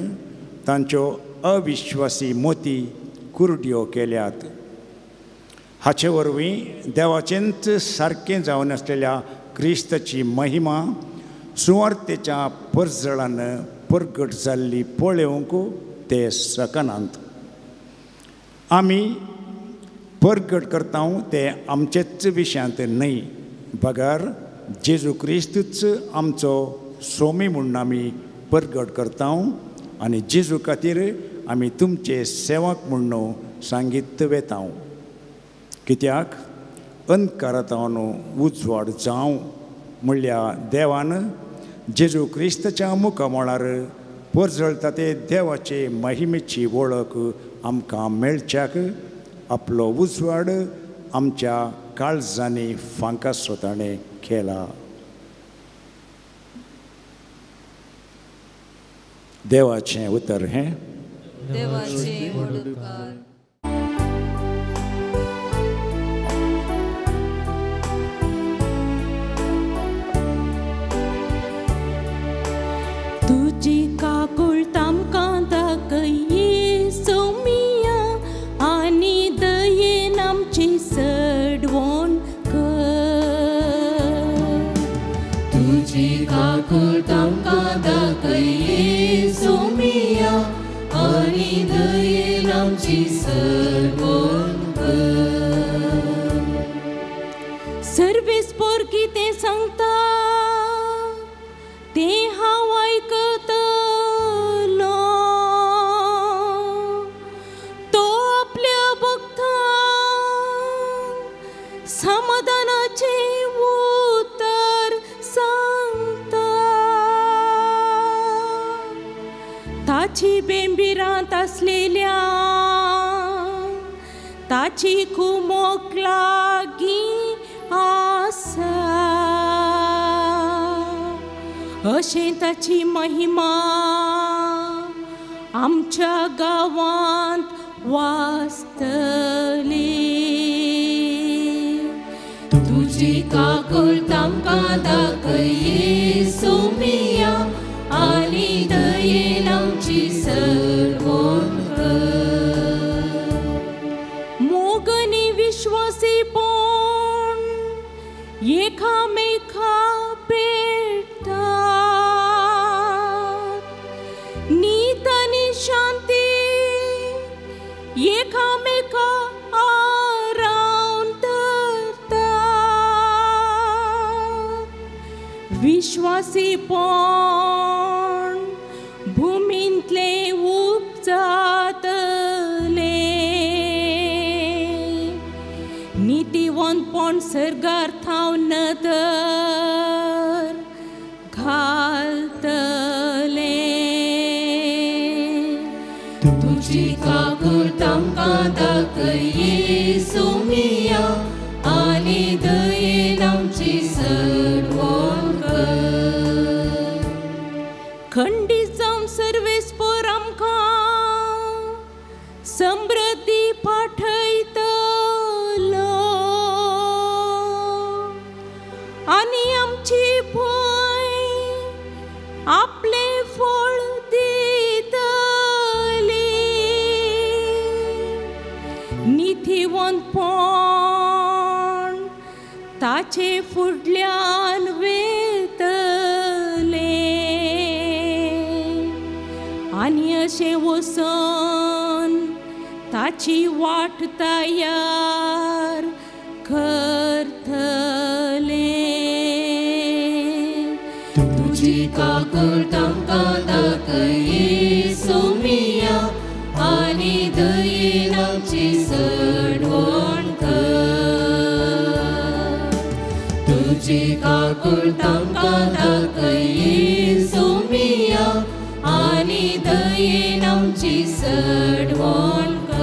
तांच्यो अविश्वासी मोती कुरड्यो केल्यात. हाचे वरवीं देवाचेंच सारकें जावन आसलेल्या क्रिस्ताची महिमा सुवार्तेच्या परजळान परगट जाल्ली पळोवंक ते सकनांत. आमी परगट करता ते आमचेच विशयांत न्हय, बगार जेजू क्रिस्तूच आमचो सोमी म्हणून आमी परगट करता आनी जेजू खातीर आमी तुमचे सेवक म्हणून सांगीत वेता. कित्याक अंधकारांतल्यान उजवाड जावं म्हणल्यार देवान जेजू क्रिस्ताच्या मुखामळार परजळटा ते देवाचे महिमेची वळख आमकां मेळच्याक आपलो उजवाड आमच्या काळजांनी फांकासो ताणें केला. देवाचें उतर हें. देवाचे वडकार. तुजी काकूळ तामकां दाखये सोमिया आनी दयेन आमची सडवण कर. तुजी काकूळ तामकां दाखये सोमिया आनी दयेन आमची सडवण कर. सर्वेस पोर कितें सांगता तें हांव आयकतलो. तो आपल्या भक्तांक समाधानाचे उतर सांगता. ताची बेंबिरांत आसलेल्या ताची कुमोक लागीं आसा. अशें ताची महिमा आमच्या गांवांत वाचतली. तुजी काकूळ तामकां दाखये सोमिया आनी दयेन आमची सडवण कर. मोगनी विश्वासीपण एकामेका पेटतात. नीत आनी शांती एकामेका आरावन धरतात. विश्वासीपण भुमींतले उपजातले. नितीवंतपण सर्गार थावन नदर घालतले. तुजी काकूळ तामकां दाखये सोमिया आनी दयेन आमची सडवण कर. खंडीत जावन सर्वेस्पर आमकां समृद्धी पाठयतलो आनी आमची भूंय आपले फळ दितली. नितीवंतपण ताचे फुडल्यान वेतले. आनी अशें वचून ताची वाट तयार करतले. तुजी काकूळ तामकां दाखये सोमिया आनी दयेन आमची सडवण कर. तुजी काकूळ तामकां दाखये सोमिया आनी आनी दयेन आमची सडवण कर.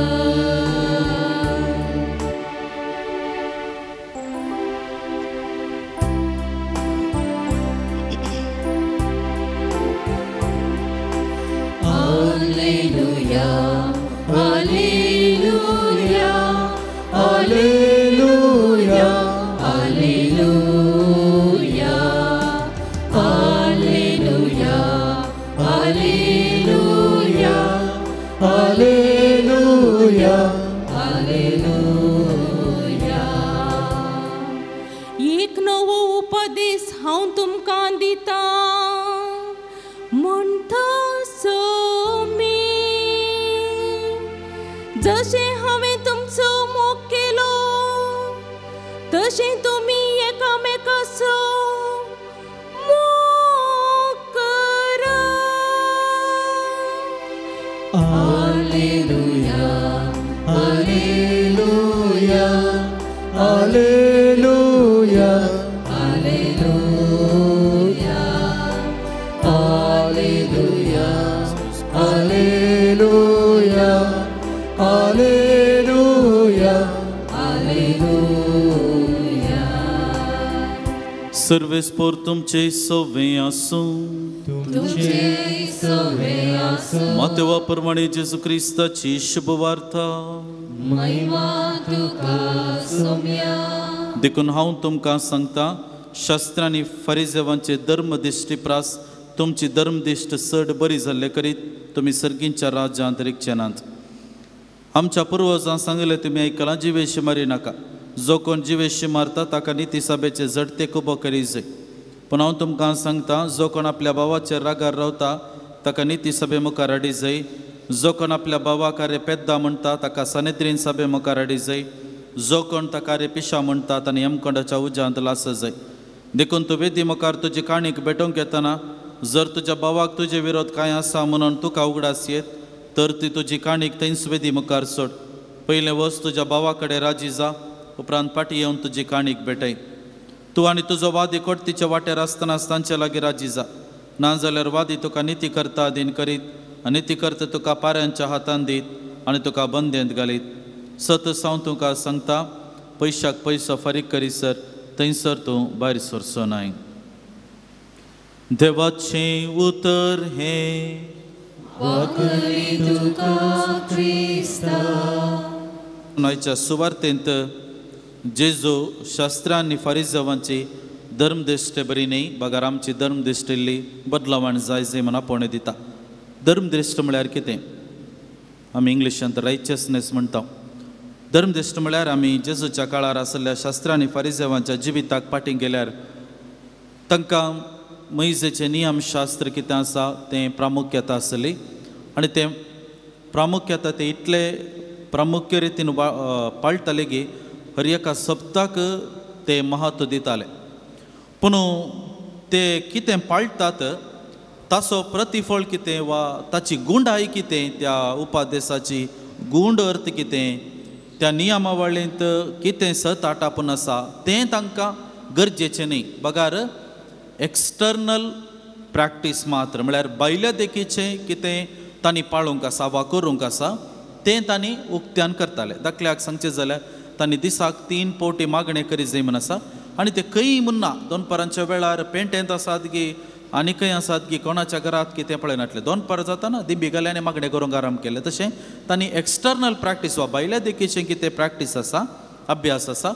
Alleluia, Alleluia, Alleluia, Alleluia, Alleluia, Alleluia, Alleluia, Alleluia. एक नवो उपदेश हांव तुमकां दिता म्हणटा सोमी, जशें हांवें तुमचो मोग केलो तशें तुमी एकामेकाचो मोग करा. Alleluia, Alleluia, Alleluia, Alleluia, Alleluia, Alleluia, Alleluia, Alleluia. सर्वेस्पोर तुमचे सवे आसूं. तुमचे सवे आसूं. मातेवा प्रमाणे जेजू क्रिस्ताची शुभ वार्ता. महिमा तुका सोम्या. देखून हांव तुमकां सांगता, शास्त्रांनी फरिसेवांचे धर्मदिश्टी प्रास तुमची धर्मदिश्ट चड बरी जाल्ले करीत तुमी सर्गींच्या राज्यांत रिगचे नात. आमच्या पुर्वजां सांगले तुमी आयकलां, जिवेशी मारी नाका. जो कोण जिवेशी मारता ताका निती सभेचे झडते उबो करी जाय. पूण हांव तुमकां सांगता, जो कोण आपल्या भावाचेर रागार रावता ताका निती सभे मुखार हाडी जाय. जो कोण आपल्या भावाक आरे पेद्दा म्हणटा ताका सनेद्रीन सभे मुखार हाडी जाय. जो कोण ताका आरे पिशा म्हणटा ताणें यमकोंडाच्या उज्यांत लास जाय. देखून तूं वेदी मुखार तुजी काणीक भेटोवंक येतना जर तुज्या भावाक तुजे विरोध कांय आसा म्हणून तुका उगडास येत, तर ती तुजी काणीक थंयच वेदी मुखार सोड. पयलें वच तुज्या भावा कडेन राजी जा, उपरांत फाटीं येवन तुजी काणीक भेटय. तूं आनी तुजो वादी कोर्टीच्या वाटेर आसतनाच तांचे लागीं राजी जा. नाजाल्यार वादी तुका निती करता आदीन करीत आनी निती करता तुका पाऱ्यांच्या हातान दीत आनी तुका बंदेंत घालीत. सत हांव तुका सांगता, पयशाक पयसो फारीक करीसर थंयसर तूं भायर सरचो नाय. देवाचें उतर हें. वाकरी तुका क्रिस्ता. आयच्या सुवार्तेंत जेजू शास्त्रांनी फारिसेवांची धर्मदिश्टे बरी न्ही, बगार आमची धर्मदिश्ट इल्ली बदलावण जाय जे म्हण आपोवणें दिता. धर्मदिश्ट म्हळ्यार कितें? आमी इंग्लिशांत रायचसनेस म्हणटा. धर्मदिश्ट म्हळ्यार आमी जेजूच्या काळार आसलेल्या शास्त्रांनी फारिसेवांच्या जिविताक फाटीं गेल्यार तांकां मैजेचे नियम शास्त्र कितें आसा तें प्रामुख्यता आसली आनी तें प्रामुख्यता ते इतले प्रामुख्य रितीन पाळटाले की हर एका सप्ताक ते महत्व दिताले. पूण ते कितें पाळटात ताचो प्रतिफळ कितें वा ताची गुंडाय कितें, त्या उपादेशाची गूंड अर्थ कितें, त्या नियमावळींत कितें सत आटापून आसा तें तांकां गरजेचें न्ही. बगार एक्सटर्नल प्रॅक्टीस मात्र म्हळ्यार भायल्या देखीचें कितें तांणी पाळूंक आसा वा करूंक आसा तें तांणी उक्त्यान करताले. दाखल्याक सांगचें जाल्यार तांणी दिसाक 3 पावटी मागणें करी जाय म्हण आसा आनी ते खंय म्हणना. दनपारांच्या वेळार पेंटेंत आसात गी आनी खंय आसात की कोणाच्या घरात कितें पळयनातले. दनपार जाताना दिबी घाल्यानी मागणें करूंक आराम केले. तशें तांणी एक्सटर्नल प्रॅक्टीस वा भायल्या देखीचें कितें प्रॅक्टीस आसा, अभ्यास आसा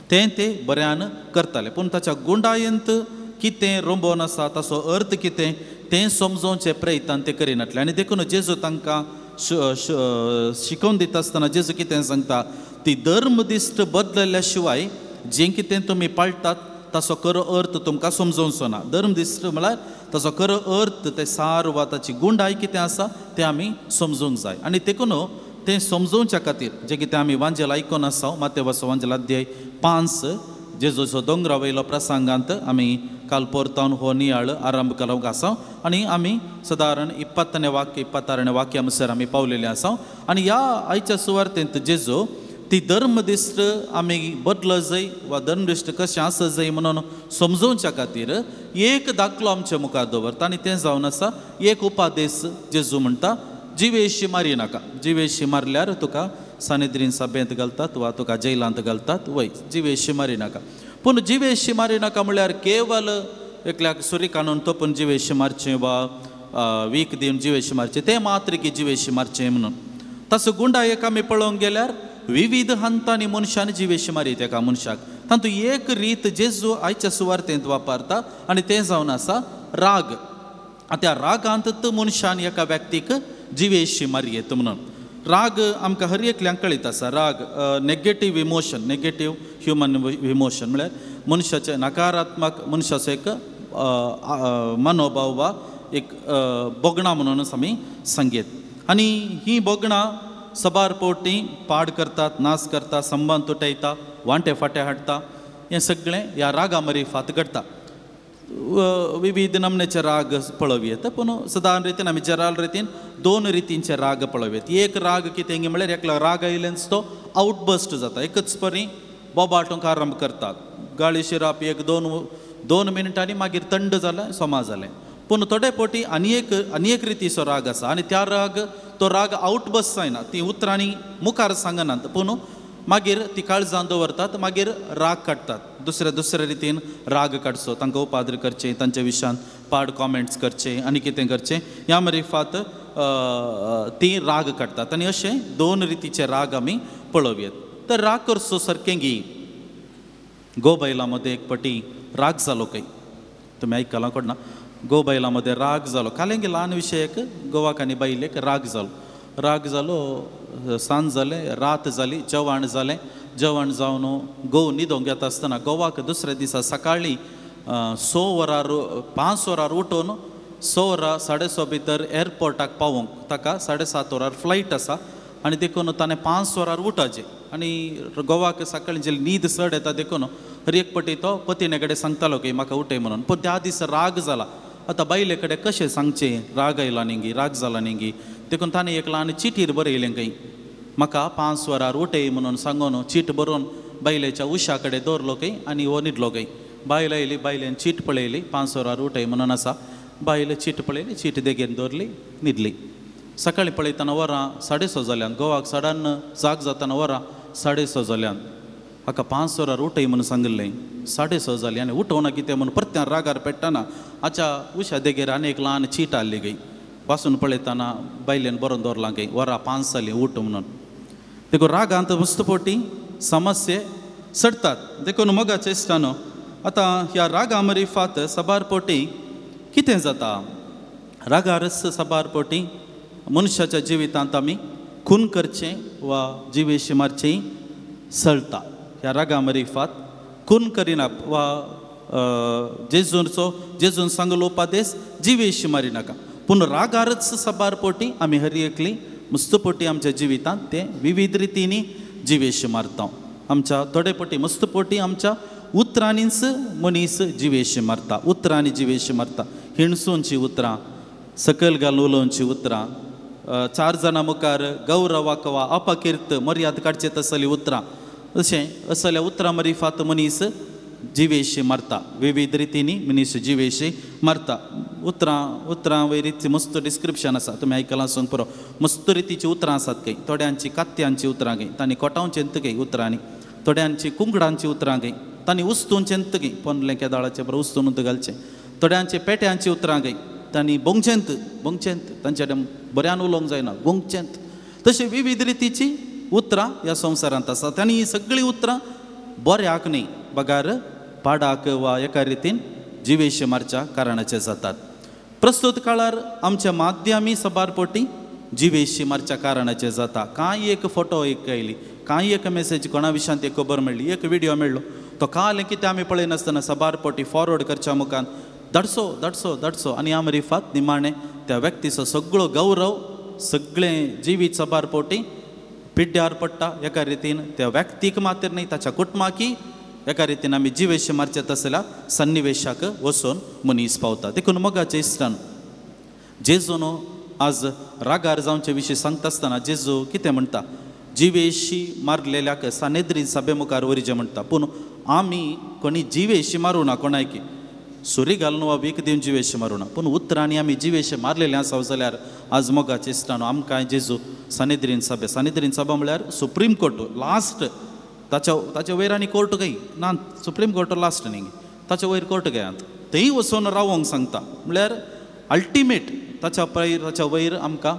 तें ते बऱ्यान करताले. पूण ताच्या गुंडायेंत कितें रोंबोन आसा, ताचो अर्थ कितें तें समजोवचें प्रयत्न ते करिनातले. आनी देखून जेजू तांकां शिकोवन दिता आसतना जेजू कितें सांगता, ती धर्मदिश्ट बदलल्या शिवाय जें कितें तुमी पाळटात ताचो खरो अर्थ तुमकां समजोवचो ना. धर्मदिश्ट म्हळ्यार ताचो खरो अर्थ, ते सार वा ताची गुंडाय कितें आसा तें आमी समजूंक जाय. आनी देखून तें समजोवच्या खातीर जें कितें आमी वांजेल आयकोन आसा, मातेवाचो वांजेल अध्याय 5 जेजूचो दोंगरा वयलो प्रसंगांत आमी काल परतावन हो नियाळ आरंभ केलो आसा आनी आमी सादारण 20वें वाक्य 26वें वाक्या मुसर आमी पावलेले आसा. आनी ह्या आयच्या सुवार्तेंत जेजू ती धर्मदिश्ट आमी बदल जाय वा धर्मदिश्ट कशें आसा जाय म्हणून समजोवच्या खातीर एक दाखलो आमच्या मुखार दवरता आनी तें जावन आसा एक उपादेश जेजू म्हणटा जिवेशी मारी नाका. जिवेशी मारल्यार तुका सानेद्रीन सभेंत घालतात वा तुका जैलांत घालतात वय जिवेशी मारी नाका. पूण जिवेशी मारी नाका म्हळ्यार केवल एकल्याक सुरी काडून तोपून जिवेशी मारचें वा वीक दिवन जिवेशी मारचें तें मात्र की जिवेशी मारचें म्हणून. तसो गुंडा एक आमी पळोवंक गेल्यार विविध हंतांनी मनशान जिवेशी मारीत एका मनशाक. तातूंत एक रीत जेजू आयच्या सुवार्थेंत वापरता आनी तें जावन आसा राग. त्या रागांत मनशान एका व्यक्तीक जिवेशी मारयेत म्हणून. राग आमकां हर एकल्यांक कळीत आसा. राग negative emotion, negative human emotion म्हळ्यार मनशाचे नकारात्मक मनशाचो एक मनोभाव वा एक बोगणां म्हणूनच आमी सांगेत. आनी ही बोगणां सबार पोवटी पाड करतात, नाश करता, संबंद तुटयता, वांटे फाटे हाडटा. हें सगळें ह्या रागा मरीफात घडटा. विविध नमनेचे राग पळोवयेत पूण सादारण रितीन आमी जराल रितीन दोन रितींचे राग पळोवयेत. एक राग कितें म्हळ्यार एकलो राग आयलेंच तो आवटबस्ट जाता. एकच परी बोबाटूंक आरंभ करतात. गाळी शिरप एक दोन मिनटांनी मागीर थंड जालें सोमा जालें. पूण थोडे पोटी आनी एक रितीचो राग आसा आनी त्या तो राग आवटबस्ट जायना. ती उतरांनी मुखार सांगनात पूण मागीर ती काळजान दवरतात, मागीर राग काडटात. दुसऱ्या रितीन राग काडचो, तांकां उपाद्र करचें, तांच्या विशयान पाड कॉमेंट्स करचे आनी कितें करचें ह्या मरीफात ती राग काडटात. आनी अशें दोन रितीचे राग आमी पळोवयेत. तर राग करचो सारकें गी. गोबायलामध्ये एक पाटी राग जालो खंय, तुमी आयकलां कोणा? गोबायलामध्ये राग जालो. कालेंगे ल्हान विशयाक गोवाक आनी बायलेक राग जालो. सांज जालें, रात जाली, जेवण जालें. जेवण जावन गोव न्हिदोंक येता आसतना गोवाक दुसऱ्या दिसा सकाळीं 5 वरार उठून 6 वरां 6:30 भितर एअरपोर्टाक पावोंक ताका 7:30 वरार फ्लायट आसा आनी देखून ताणें 5 वरार उठाचें. आनी गोवाक सकाळीं जे न्हीद चड येता देखून हर एक पटी तो पत्नी कडेन सांगतालो की म्हाका उठय म्हणून. पूण त्या दिसा राग जाला. आतां बायले कडेन कशें सांगचें राग आयला न्ही गी, राग जाला न्ही गी. देखून ताणें एक ल्हान चिटीर बरयलें खंय, म्हाका 5 वरार उठय म्हणून सांगून चीट बरोवन बायलेच्या उशा कडेन दवरलो खंय आनी हो न्हिदलो खंय. बायल आयली, बायलेन चीट पळयली 5 वरार उठय म्हणून आसा. बायल चीट पळयली, चीट देगेन दवरली, न्हिदली. सकाळीं पळयतना वरां 6:30 जाल्यान. गोवाक सडन जाग जाताना वरां 6:30 जाल्यान. म्हाका 5 वरार उठय म्हणून सांगलें, 6:30 जाली आनी उठोवना कितें म्हणून परत्यान रागार पेट्टाना हाच्या उशा देगेर आनी एक ल्हान चीट आसली खंय. वाचून पळयतना बायलेन बरोवन दवरलां खंय वरां 5 जालीं उठ म्हणून. देखून रागांत वस्तुपोटी समस्ये सडटात. देखून मोगाच्या इश्टानो आतां ह्या रागा मरीफात सबार पोटी कितें जाता? रागारस सबार पोटी मनशाच्या जिवितांत आमी खून करचें वा जिवेशी मारचें सळटा. ह्या रागा मरीफात खून करिनाप वा जेजून सांगलो उपादेश जिवेशी मारी नाका. पूण रागारच सबार पोटी आमी हर एकली मस्तपोटी आमच्या जिवितांत ते विविध रितींनी जिवेशी मारता. आमच्या थोडे पोटी मस्तपोटी आमच्या उतरांनीच मनीस जिवेशी मारता. उतरांनी जिवेशी मारता. हिणसूंची उतरां, सकयल घालून उलोवची उतरां, 4 जाणां मुखार गौरवाक वा अपकीर्त मर्याद काडचे तसलीं उतरां. अशें असल्या उतरां मरीफात मनीस जिवेशी मारता. विविध रितींनी मनीस जिवेशी मारता. उतरां वयरीची मस्त डिस्क्रिप्शन आसा, तुमी आयकलां आसून पुरो. मस्त रितीची उतरां आसात खंय. थोड्यांची कात्यांची उतरां खंय, तांणी कोटांचेंत खंय उतरांनी. थोड्यांची कुंकडांची उतरां खंय, तांणी उस्तूंचेंत खंय, पोंदलें केदाळाचें बरें उस्तून घालचें. थोड्यांची पेट्यांची उतरां खंय, तांणी बोंगचेंत तांचे कडेन बऱ्यान उलोवंक जायना, बोंगचेंत. तशें विविध रितीची उतरां ह्या संवसारांत आसात. आनी ही सगळीं उतरां बऱ्याक न्ही, बगार पाडाक वा एका रितीन जिवेशी मारच्या कारणाचे जातात. प्रस्तुत काळार आमच्या माध्यमी सबार पोटी जिवेशी मारच्या कारणाचे जाता. कांय एक फोटो एक आयली, कांय एक मेसेज कोणा विशयांत एक खबर मेळ्ळी, एक व्हिडिओ मेळ्ळो, तो काल कितें आमी पळयनासतना सबार पोटी फॉरवर्ड करच्या मुखान धडसो आनी ह्या मरीफात निमाणें त्या व्यक्तीचो सगळो गौरव सगळें जिवीत सबार पोटी पिड्ड्यार पडटा. एका रितीन त्या व्यक्तीक मात्र न्ही, ताच्या कुटुंबाकी एका रितीन आमी जिवेशी मारचे तसल्या सन्निवेशाक वचून मनीस पावता. देखून मोगाच्या इश्टान जेजून आज रागार जावचे विशीं सांगता आसतना जेजू कितें म्हणटा? जिवेशी मारलेल्याक सानेद्रीन सभे मुखार वरीचे म्हणटा पूण आमी कोणी जिवेशी मारूं ना कोणायकी सुरी घालून वा वीक दिवन जिवेशी मारूं ना पूण उतरांनी आमी जिवेशी मारलेले आसा जाल्यार आज मोगाचे इश्टानो आमकां जेजू सानेद्रीन सभा म्हळ्यार सुप्रीम कोर्ट लास्ट ताच्या वयर आनी कोर्ट खंय ना सुप्रीम कोर्ट लास्ट न्ही ताच्या वयर कोर्ट घेयात थंय वचून रावोंक सांगता म्हळ्यार अल्टिमेट ताच्या वयर आमकां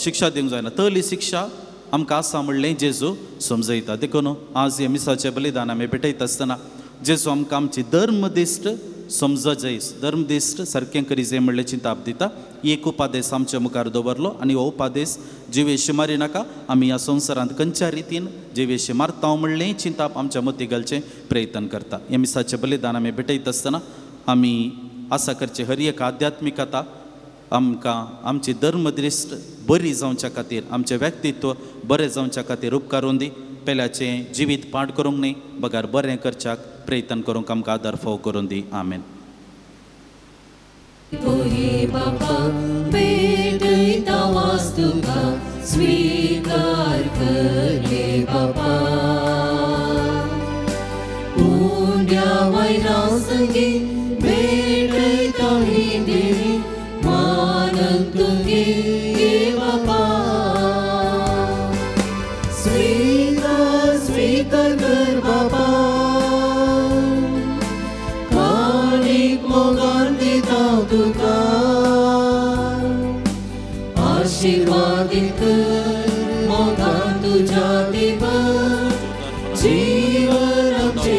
शिक्षा दिवंक जायना तली शिक्षा आमकां आसा म्हणलें जेजू समजयता देखून आज हे मिसाचें बलिदान आमी भेटयत आसतना जेजू आमकां आमची धर्मदिश्ट समजयस धर्मदिश्ट सारकें करी जे म्हणलें चिंताप दिता एक उपादेश आमच्या मुखार दवरलो आनी हो उपादेश जिवेशी मारी नाका आमी ह्या संवसारांत खंयच्या रितीन जिवेशी मारता म्हणलें चिंताप आमच्या मती घालचें प्रयत्न करता हे मिसाचें बलिदान आमी भेटयत आसतना आमी आसा करचे हर एक आध्यात्मिकता आमकां आमची धर्मदृश्ट बरी जावच्या खातीर आमचें व्यक्तित्व बरें जावच्या खातीर उपकारून दी पेल्याचें जिवीत पाड करूंक न्ही बगार बरें करच्याक प्रयत्न करूंक आमकां आदार फाव करून दी आमेन. तोही बापा भेटयता वास्तुका स्वीकार करले बापा उंड्या वैराव संगी भेटयता ही देवी मानन तुगे बापा स्वीकार कर बापा काळीक मोगान दिता तुका आशीर्वादीत कर मोगान तुझ्या दिवा जीवन आमचे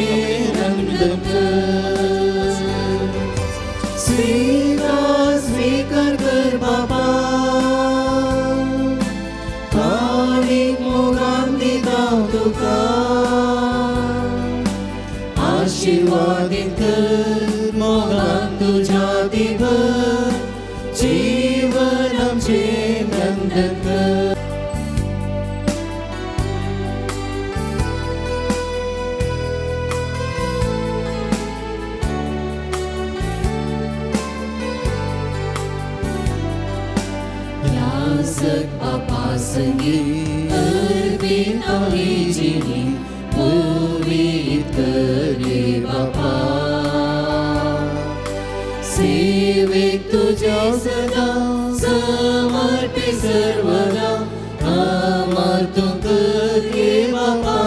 रंगत कर स्वीकार कर बापा काळीक मोगान दिता तुका आशीर्वादीत कर मोगान तुझ्या दिवा जीवन आमचे नंदन कर. यासक बापा संगी अर्पिता ही जिणी पवित्र करे बापा सेवेक तुझ्या सदा समर्पे सर्वदा अमर तू करे बापा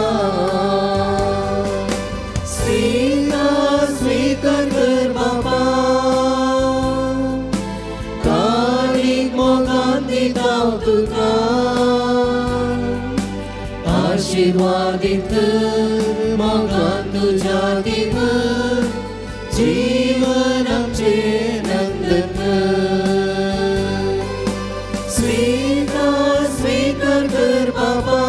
स्वीकार कर बापा काळीक मोगान दिता तुका आशीर्वादीत कर मोगान तुझ्या दिवा जीवन आमचे नंदन कर स्वीकार कर बापा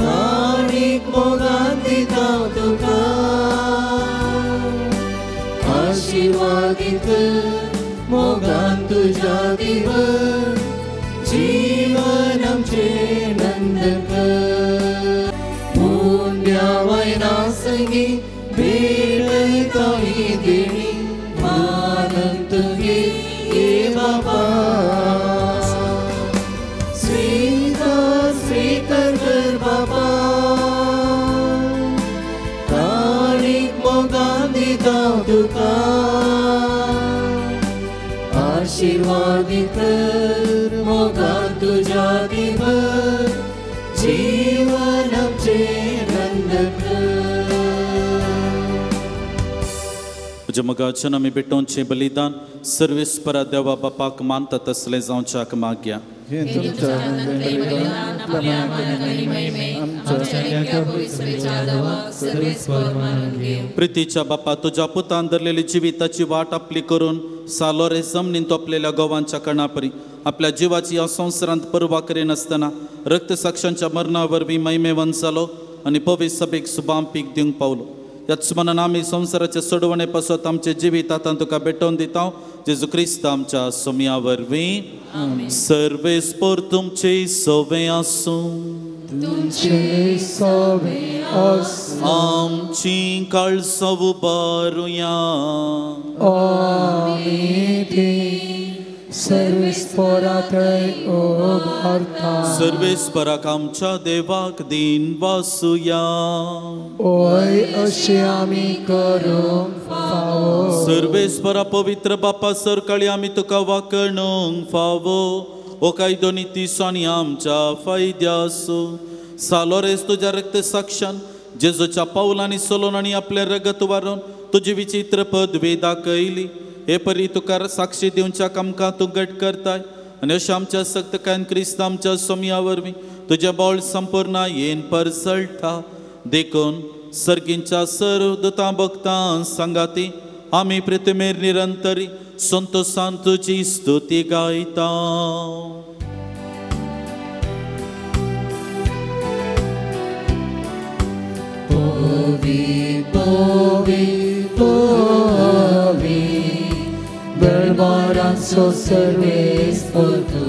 काळीक मोगान दिता तुका आशीर्वादीत कर मोगान तुझ्या दिवा जीवन आमचे नंदन कर मुंड्या वैना संगी भेटयता ही देणी मानन तुगे बापा स्वीकार कर बापा काळीक मोगान दिता तुका आशीर्वादीत कर मोगान तुझ्या दिवा जीवन आमचे नंदन कर. तुझ्या मगाच्यान आमी भेटोवचें बलिदान सर्वेस्परा देवा बापाक मानता तसलें जावच्याक मागया. प्रितीच्या बापा तुझ्या पुतान धरलेली जिविताची वाट आपली करून सालो रे जमनीन तोपलेल्या गोवांच्या कणापरी आपल्या जिवाची ह्या संवसारांत परवा करिनासतना रक्तसाक्षांच्या मरणा वरवीं महिमेवन जालो आनी पवित्र सभेक सुबाम पीक दिवंक पावलो. ह्याच मनान आमी संवसाराचे सोडवणे पासत आमचे जिवीत आतां तुका भेटोवन दिता जेजू क्रिस्त आमच्या सोम्या वरवीं सर्वेस्पर तुमचे सवे आसूं आमची काळजां उबारुया सर्वेस्पराथय उबारता सर्वेस्पराक आमच्या देवाक दिन वासुया ओय अशें आमी करूंक फावो सर्वेस्परा पवित्र बापा सरकाळी आमी तुका वाकणूंक फावो ओ काय दोनी तिसांनी आमच्या फायद्यासो सालोरेस तुज्या रक्त साक्षान जेजूच्या पावलांनी सोलोन आनी आपले रगत वारून तुजी विचित्र पदवी दाखयली हे परी तुका साक्षी दिवच्या कामकां तूं घट करताय आनी अशें आमच्या सक्त कायन क्रिस्त आमच्या सोमया वरवीं तुजें बोळ संपूर्ण येन परसळटा देखून सर्गींच्या सर्व दुतां भक्तां सांगाती आमी पृथ्वीमेर निरंतरी संतोषान तुजी स्तुती गायता Povi, povi, povi, bărbaranțo serves portu.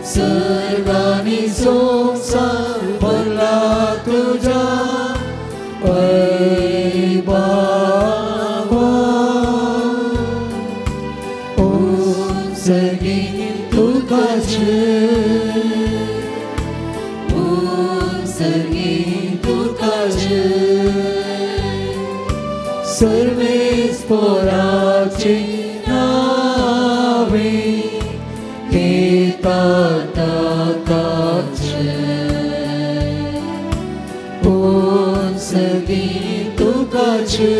S'organizom sar porla tuja, oi Baba. Un sergin tu kaçı. सर्वेस्पराचे नावे घेता ताकाचे ओन सगी तुकाचे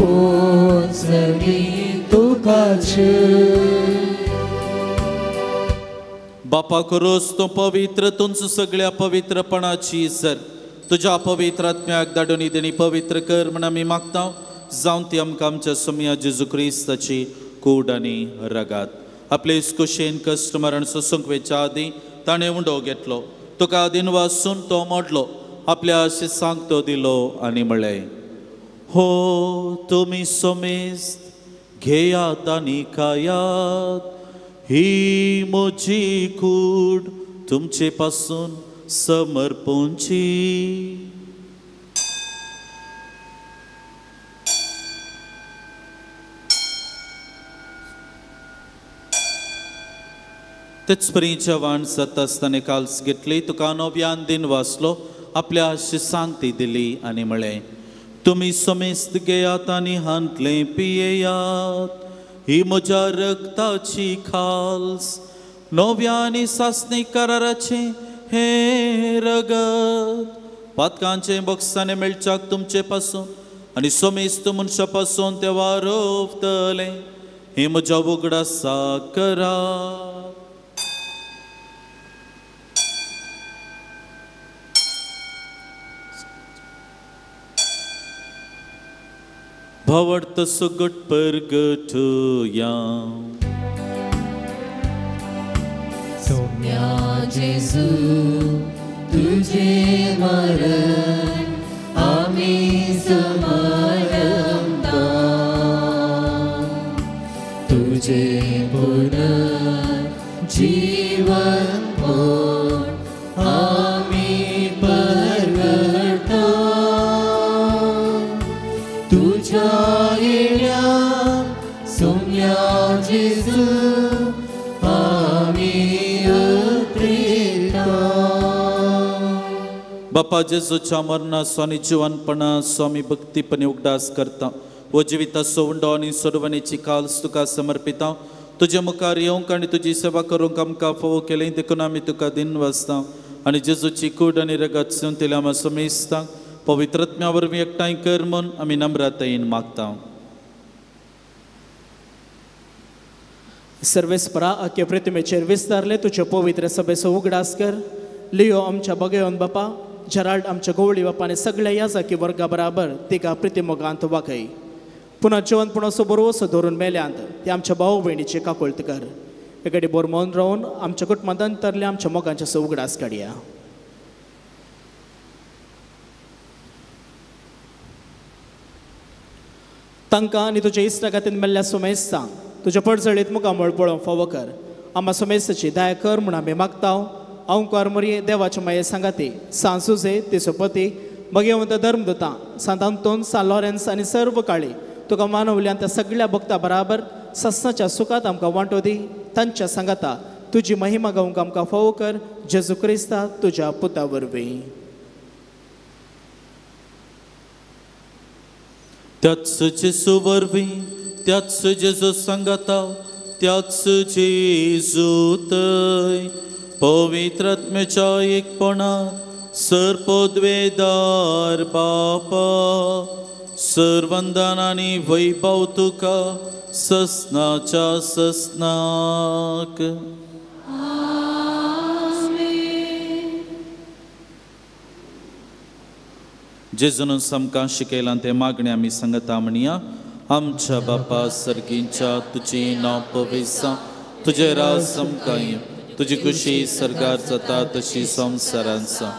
ओन सगी तुकाचे बापा करोस तो पवित्र तुमचं सगळ्या पवित्रपणाची सर तुझ्या पवित्र आत्म्याक धाडून तेणी पवित्र कर म्हण आमी मागता जावन ती आमकां आमच्या सोमया जेजू क्रिस्ताची कूड आनी रगात आपले कुशेन कश्ट मरण सोसूंक वेच्या आदी ताणें उंडो घेतलो तुका आदीन वाचून तो मोडलो आपल्या शिसांक तो दिलो आनी म्हळें हो तुमी सोमेस्त घेयात आनी खायात ही म्हजी कूड तुमचे पासून समर्पणची तेच परी जेवण जाता आसतना काल्स घेतली तुका नव्यान दिन वाचलो आपल्या शिसांक ती दिली आनी म्हळें तुमी समेस्त घेयात आनी हांतलें पियेयात ही म्हज्या रक्ताची खाल्स नव्या आनी सासणी कराराचें हे रगत पातकांचे बॉक्साने मेळच्याक तुमचे पासून आनी समेस्त मनशा पासून ते वारोवतले हे म्हज्या उगडासा करा भवडत सुगट परगटुया सोम्या जेजू तुझे मरण आम्ही समरमता तुझे पुनर्जीवन होण आम्ही परगटा तुझ्या येण्या सोम्या जेजू बापा जेजूच्या मरणा स्वामी जिवनपणा स्वामी भक्तीपणे उगडास करता व जिविता सोवंडो आनी सोडवणेची काल्स तुका समर्पिता तुझे मुखार येवंक आनी तुजी सेवा करूंक आमकां फोव केलें देखून आमी तुका दिन वाचता आनी जेजूची कूड आनी रगत सेवंतले आमी समेस्ता पवित्रत्म्या वरवीं एकठांय कर म्हूण आमी नम्रतायेन मागता सर्वेस्परा आख्या प्रतिमेचेर विस्तारले तुझे पवित्र सभेचो उगडास कर लियो आमच्या बगेवन बापा जराल्ड आमच्या गवळी बापाने सगळ्या याजाकी वर्गा बराबर तिका प्रतिमोगांत वाखय पुन्हा जेवणपणाचो बरोवसो धरून मेल्यांत ते आमच्या भाऊ भयणीचे काकुळत कर एकडे बोर मौन रावन आमच्या कुटुंबांत अंतरले आमच्या मोगांचे उगडास काडया तांकां आनी तुज्या इश्टागातीन मेल्ल्या सुमेस्तांक तुज्या पडसळीत मुखामळ पळोवंक फावो कर आम्हा सुमेस्ताची दया कर म्हूण आमी मागता औंकार मरी देवाचे माये सांगाती सांसुजे तिसो पती भगवंत धर्मदूतां सांत आंतोन सान लॉरेन्स आनी सर्व काळी तुका मानवल्यान त्या सगळ्या भक्ता बराबर ससनाच्या सुखात आमकां वांटो दी. तांच्या सांगाता तुजी महिमा गावंक आमकां फावो कर. जेजू क्रिस्ता तुज्या पुता वरवीं. त्याच जेजू वरवीं, त्याच जेजू सांगाता, त्याच जेजू थंय पवित्र आत्म्याच्या एकपणात सर्पोद्वेदार बापा सर्वंदान आनी वैभव तुका ससनाच्या ससनाक. जेजून आमकां शिकयलां ते मागणे आमी सांगता म्हणया. आमच्या बापा सर्गींच्या तुजें नांव पवित्र, तुजें राज आमकां तुजी खुशी सरकार जाता तशी संवसारांत जा.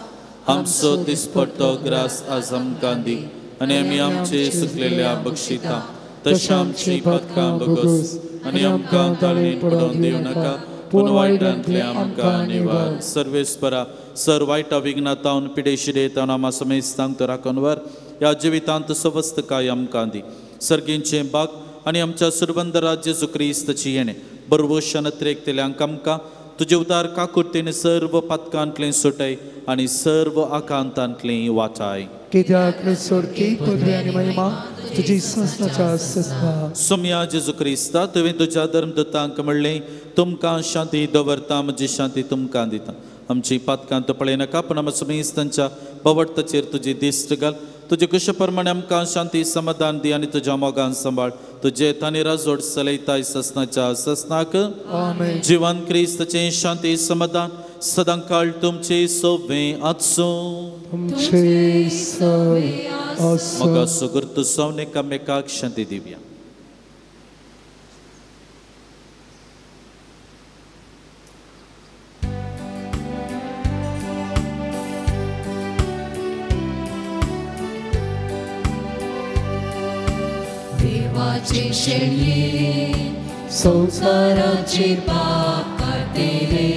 आमचो दिसपट्टो ग्रास आज आमकां दी आनी आमी आमचे सुकलेल्या बक्षिता तशें आमची पदकां बगोस आनी आमकां ताळणेन पडोवन दिवं नाका पूण वायटांतले आमकां निवार. सर्वेस्परा सर वायटा विघ्नातावन पिडेशिरे येतावन आमा समेस्तांक तो राखून वर. ह्या जिवितांत सवस्त काय आमकां दी. सर्गींचे बाग आनी आमच्या सुरवंद राज्य जेजू क्रिस्ताची येणे बरोवशान त्रेकतेल्यांक आमकां तुजे उदार काकुर्तेन सर्व पदकांतलें सुटय आनी सर्व आकांतांतलें वाटाय. कित्याक सोडकी पदवी आनी महिमा तुजी संस्थाच्या ससना. सोम्या जेजू क्रिस्ता तुवें तुज्या धर्मदूतांक म्हणलें तुमकां शांती दवरता म्हजी शांती तुमकां दिता. आमची पातकां तो पळय नाका पूण आमच्या समेस्तांच्या पवडताचेर तुजी दिश्ट घाल. तुजे कुशे प्रमाणे आमकां शांती समाधान दी आनी तुज्या मोगान सांबाळ. तुजे तानी राजोड चलयताय ससनाच्या ससनाक. जिवन क्रिस्ताचें शांती समाधान सदां काळ तुमचे सोवें आसूं. मोगा सुगुर्त सौने एकामेकाक शांती दिवया. देवाचे शेळये संसाराचे पाप काटेले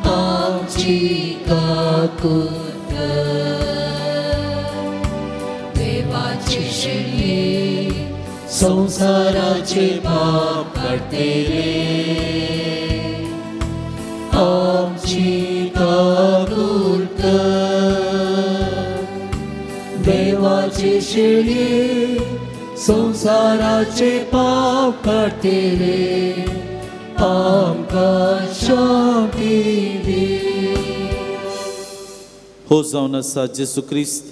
आमची काकूत. देवाचे शेळये संसाराचे पाप काटेले आमची काकूत. देवाचे शेळये संसाराचे पाप काटेले आमकां शांती दी. हो जावन आसा जेजू क्रिस्त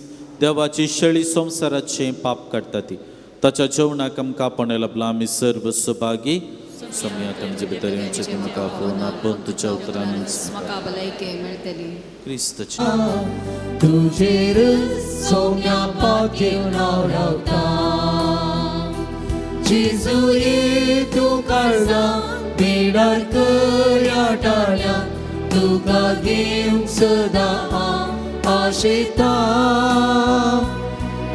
देवाची शेळी संवसाराचें पाप काडटा ती. ताच्या जेवणाक आमकां आपण लभला आमी सर्व सुभागी. समयात आमचे भितर येवचे तुमकां फोन आपण तुज्या उतरान म्हाका भलायकी मेळटली. क्रिस्ताची तुजेर सोम्या पाखेव नांव रावता. जेजू ये तूं काळजां पिडार करया टाळ्या तुका घेवंक सदां हांव आशेता.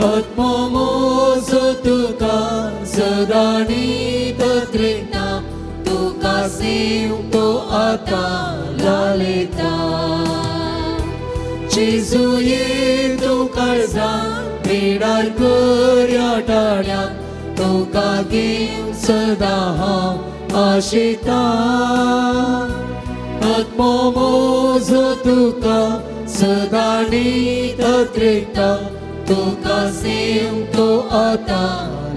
आत्मो म्हजो तुका सदां नीतत्रेता तुका सेवंक तो आतां लालयता. जेजू ये तूं काळजां पिडार करया टाळ्या तुका घेवंक सदां हांव आशेता. आत्मो म्हजो तुका सदां नीतत्रेता तुका सेवंक तो आतां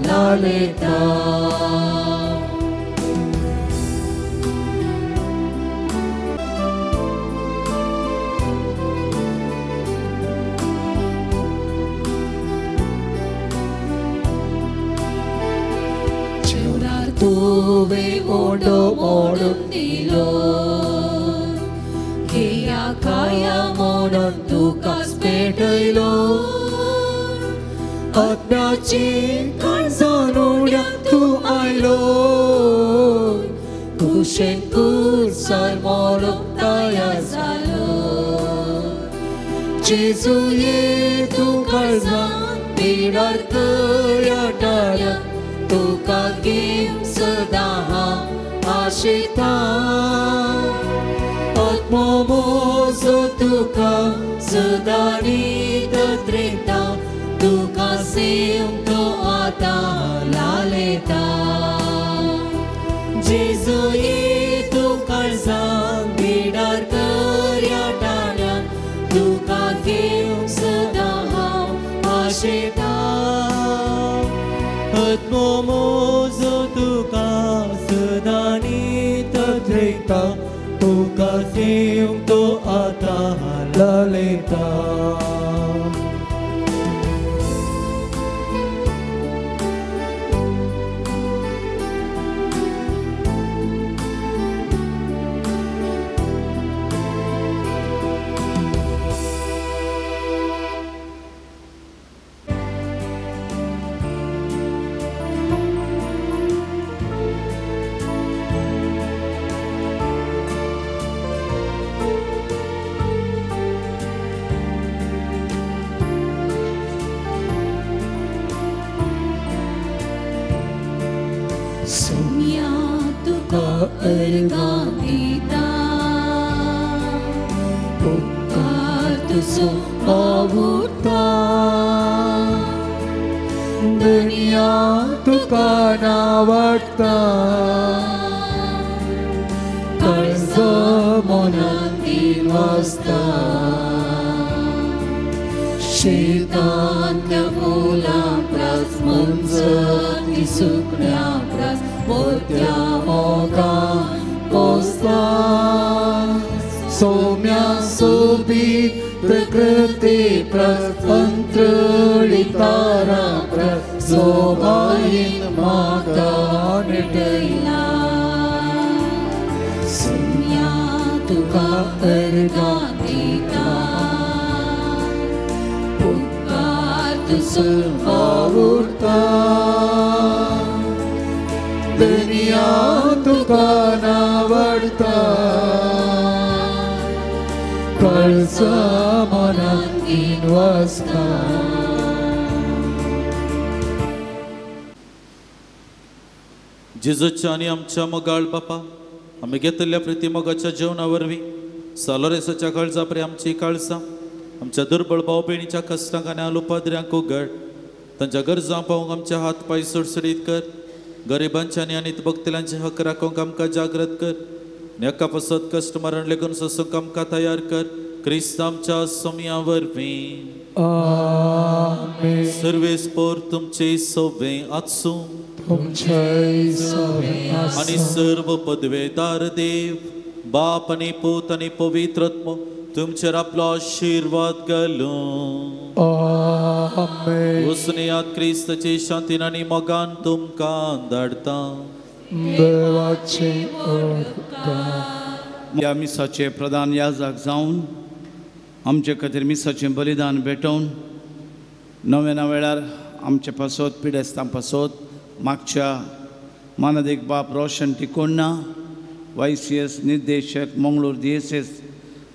लालयता. तुवें ओडो मोडून दिलो घेया खाया म्हणून तुकाच पेटयलो. आत्म्याची काळजां उड्याक तूं आयलो कुशें कुर्सार मोडूंक तयार जालो. जेजू ये तूं काळजां पिडार करया टाळ्या तुका घेवंक सदां हांव आशेता. आत्मो म्हजो तुका सदां नीतत्रेता तुका सेवक तो आता लालेता जेजू ये तू काळजांत बिडार करया टाळ्या तुका घेवंक सदां हांव आशेता आत्मो म्हजो तुका सदां नीत थैता तुका घेवंक तो आता लालेता Sumya tuka erga dita Pukar tu so avurta दुनिया तुका नावडता कर्ज मनात वाजता शेतांतल्या फुलां प्रास मंजर सुकण्या प्रास मोत्या मोगान पोसता सौम्या सोबीत प्रकृती प्रास अंतरितारा प्रास सोबाईन म्हाका निटयला Sumya tuka erga dita Pukar tu so आवडता दुनिया तुका नावडता कर्ज मनात वाजता जेजूच्या आणि आमच्या मोगाळ बापा आम्ही घेतलेल्या प्रतिमोगाच्या जेवणा वरवीं सालोरेसाच्या काळजा परी आमची काळजां आमच्या दुर्बळ भाव भयणीच्या कश्टांक आनी आलोपाद्र्यांक उगड तांच्या गरजां पावूंक आमचे हात पांय सुटसुटीत कर गरिबांचे आनी अनित भक्तल्यांचे हक राखूंक आमकां जागृत कर नेका पसत कश्ट मरण लेगून सोसूंक आमकां तयार कर क्रिस्त आमच्या सोम्या वरवीं आमेन सर्वेस्पोर तुमचे सोवे आसूं तुमचे सवे आणि सर्व पदवेदार देव बाप आणि पूत आणि पवित्रत्म तुमचेर आपलो आशीर्वाद घालूं आमेन उसनेयात क्रिस्ताचे शांतीन आणि मोगान तुमकां धाडता देवाचे उपकार या मिसाचे प्रधान याजक जावन आमचे खातीर मिसाचें बलिदान भेटोवन नव्या वेळार आमचे पासत पिडेस्तां पासत मागच्या मानदेक बाप रोशन टिकोण्णा YCS निर्देशक मंगळूर DSS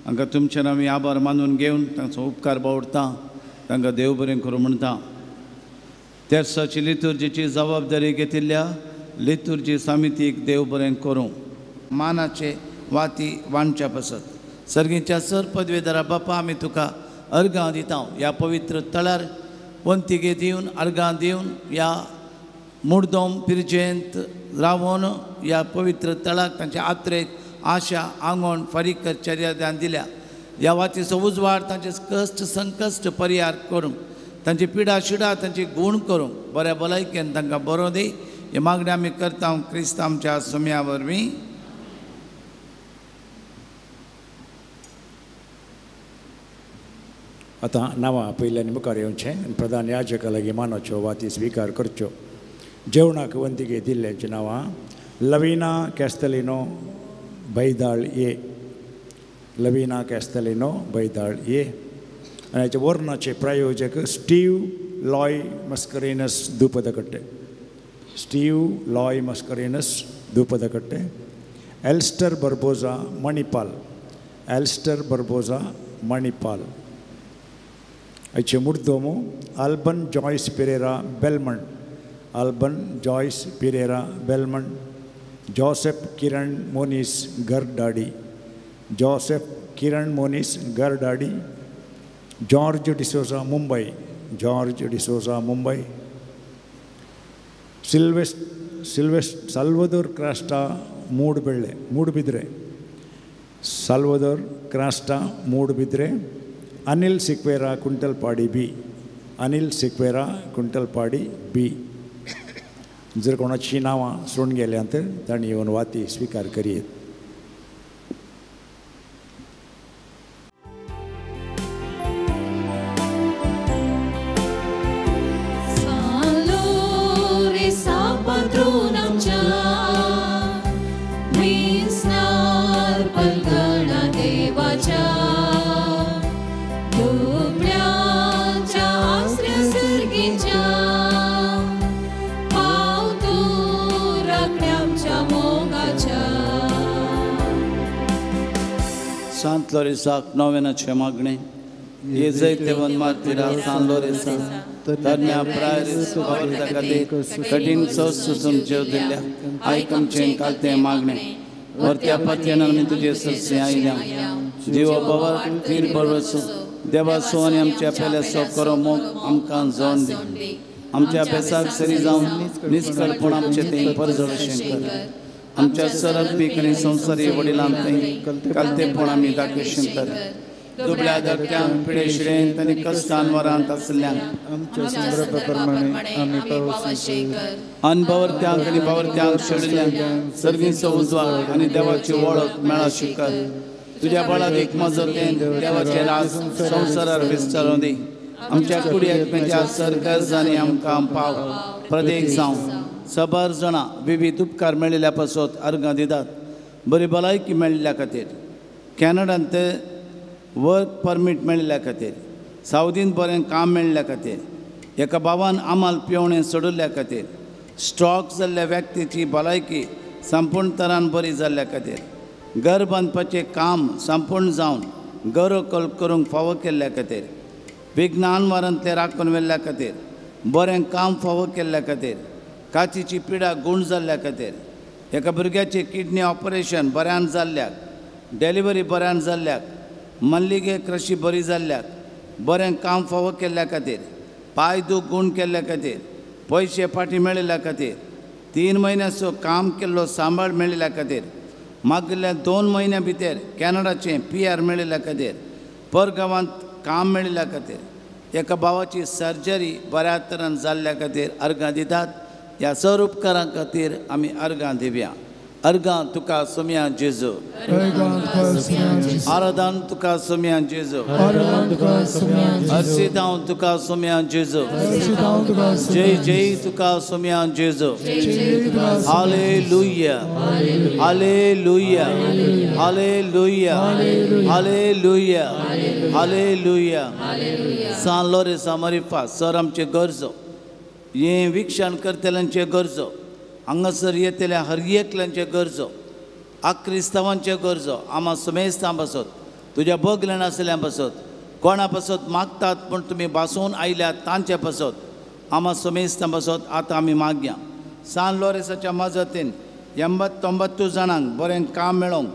हांकां तुमचे आमी आभार मानून घेवन तांचो उपकार बावडटा तांकां देव बरें करूं म्हणटा तेर्साची लितुर्जीची जबाबदारी घेतिल्ल्या लितुर्जी समितीक देव बरें करूं मानाचे वाती वांडच्या पासत सर्गीच्या सर पदवेदारा बापा आमी तुका अर्गां दिता ह्या पवित्र तळार वंतिगे दिवन अर्गां दिवन ह्या मुर्दोम पिरजेंत रावून ह्या पवित्र तळाक तांच्या आत्रेक आशा आंगण फारीक चर्यादान दिल्या ह्या वातीचो उजवाड तांचे कश्ट संकश्ट परिहार करूंक तांची पिडा शिडा तांची गूण करूंक बऱ्या भलायकेन तांकां बरो दी हे मागणी आमी करता क्रिस्त आमच्या सोम्या वरवीं आतां नांवां पयल्यानी मुखार येवचें प्रधान याजका लागीं मानाच्यो वाती स्विकार करच्यो जेवणाक वंतिगे दिल्ल्यांची नांवां लविना कॅस्तेलिनो बैदाळ ये लविना कॅस्तेलिनो बैदाळ ये आनी हेचे वर्णाचे प्रायोजक स्टीव लॉय मस्करेनस दुपदकट्टे स्टीव लॉय मस्करेनस दुपदकट्टे एल्स्टर बर्बोजा मणिपाल एल्स्टर बर्बोजा मणिपाल हेचे मुर्दोमू Alban Joyce Pereira Belman Alban Joyce Pereira Belman Joseph Kiran Monis Garadadi Joseph Kiran Monis Garadadi George D'Souza Mumbai George D'Souza Mumbai. Salvador Crasta Moodbidri. Salvador Crasta Moodbidri. Anil Sequeira Kuntalpadi B. Anil Sequeira Kuntalpadi B. जर कोणाची नावां सोडून गेल्यांत तांणी येवन वाती स्विकार करीत. सांत लोरेसाक नोवेनाचे मागणे ये जैते वन मार्तिरा सांत लोरेसा तरण्या प्रायरिस वावरता खातीर कठीण सोस सुसून जेव दिल्या आयकमचें कालतें मागणे वर्त्या पत्यान आमी तुजे सरसे आयल्या जिवो बवर तीर बरवसो देवा सो आनी आमच्या पेल्या सो करो मोग आमकां जोड दी आमच्या अभ्यासाक सरी जावन निश्कळपण आमचें तें परजळशें कर आमच्या सरळ पीक आनी संवसारी वडिलांक तें कालतेपण आमी दाखयशें कर दुबळ्या धरत्यांक पिडे शिडेंत आनी कश्टान वरांत आसल्यांक आमच्या संदर्भ प्रमाणे आमी पावसी अनभवर्त्यांक आनी भवर्त्यांक शेडिल्ल्यांक सर्गीचो उजवाड आनी देवाची वळख मेळशी कर तुज्या बळाक एक मजतेन देवाचें राज संवसारार विस्तारूं दी आमच्या कुडी एकमेच्या सरगर्जांनी आमकां पाव प्रदेक जावं सबार जाणां विविध उपकार मेळिल्ल्या पासत अर्गां दितात बरी भलायकी मेळिल्ल्या खातीर कॅनडांत वर्क परमीट मेळिल्ल्या खातीर सावदींत बरें काम मेळिल्ल्या खातीर एका भावान आमाल पिवणें सोडिल्ल्या खातीर स्ट्रोक जाल्ल्या व्यक्तीची भलायकी संपूर्ण तरान बरी जाल्ल्या खातीर घर बांदपाचें काम संपूर्ण जावन गौरव करूंक फावो केल्ल्या खातीर विज्ञान वारांतले राखून व्हेल्ल्या खातीर बरें काम फावो केल्ल्या खातीर काचीची पिडा गूण जाल्ल्या खातीर एका भुरग्याचें किडनी ऑपरेशन बऱ्यान जाल्ल्याक डिलिव्हरी बऱ्यान जाल्ल्याक मल्लिगे क्रशी बरी जाल्ल्याक बरें काम फावो केल्ल्या खातीर पांय दूख गूण केल्ल्या खातीर पयशे फाटीं मेळिल्ल्या खातीर 3 म्हयन्याचो काम केल्लो सांबाळ मेळिल्ल्या खातीर मागिल्ल्या 2 म्हयन्या भितर कॅनडाचें PR मेळिल्ल्या खातीर परगांवांत काम मेळिल्ल्या खातीर एका भावाची सर्जरी बऱ्या तरान जाल्ल्या खातीर अर्गां दितात ह्या सर उपकारां खातीर आमी अर्गां दिवया अर्गां तुका सोम्या जेजू आराधन तुका सोम्या जेजू अर्सीत हांव तुका सोम्या जेजू जय जय तुका सोम्या जेजू हालेलुया हालेलुया हालेलुया हालेलुया हालेलुया सान लोरेसा मरिफा सर आमचे गरजो हे विक्षण करतल्यांचे गरजो हांगासर येतल्या हर एकल्यांचे गरजो क्रिस्तांवांचे गरजो आमा समेस्तां बसत तुज्या बगल्यान आसल्या बसत कोणा बसत मागतात पूण तुमी भासून आयल्यात तांचे बसत आमा समेस्तां बसत आतां आमी मागया सान लोरेसाच्या मजतीन 89 जाणांक बरें काम मेळोवंक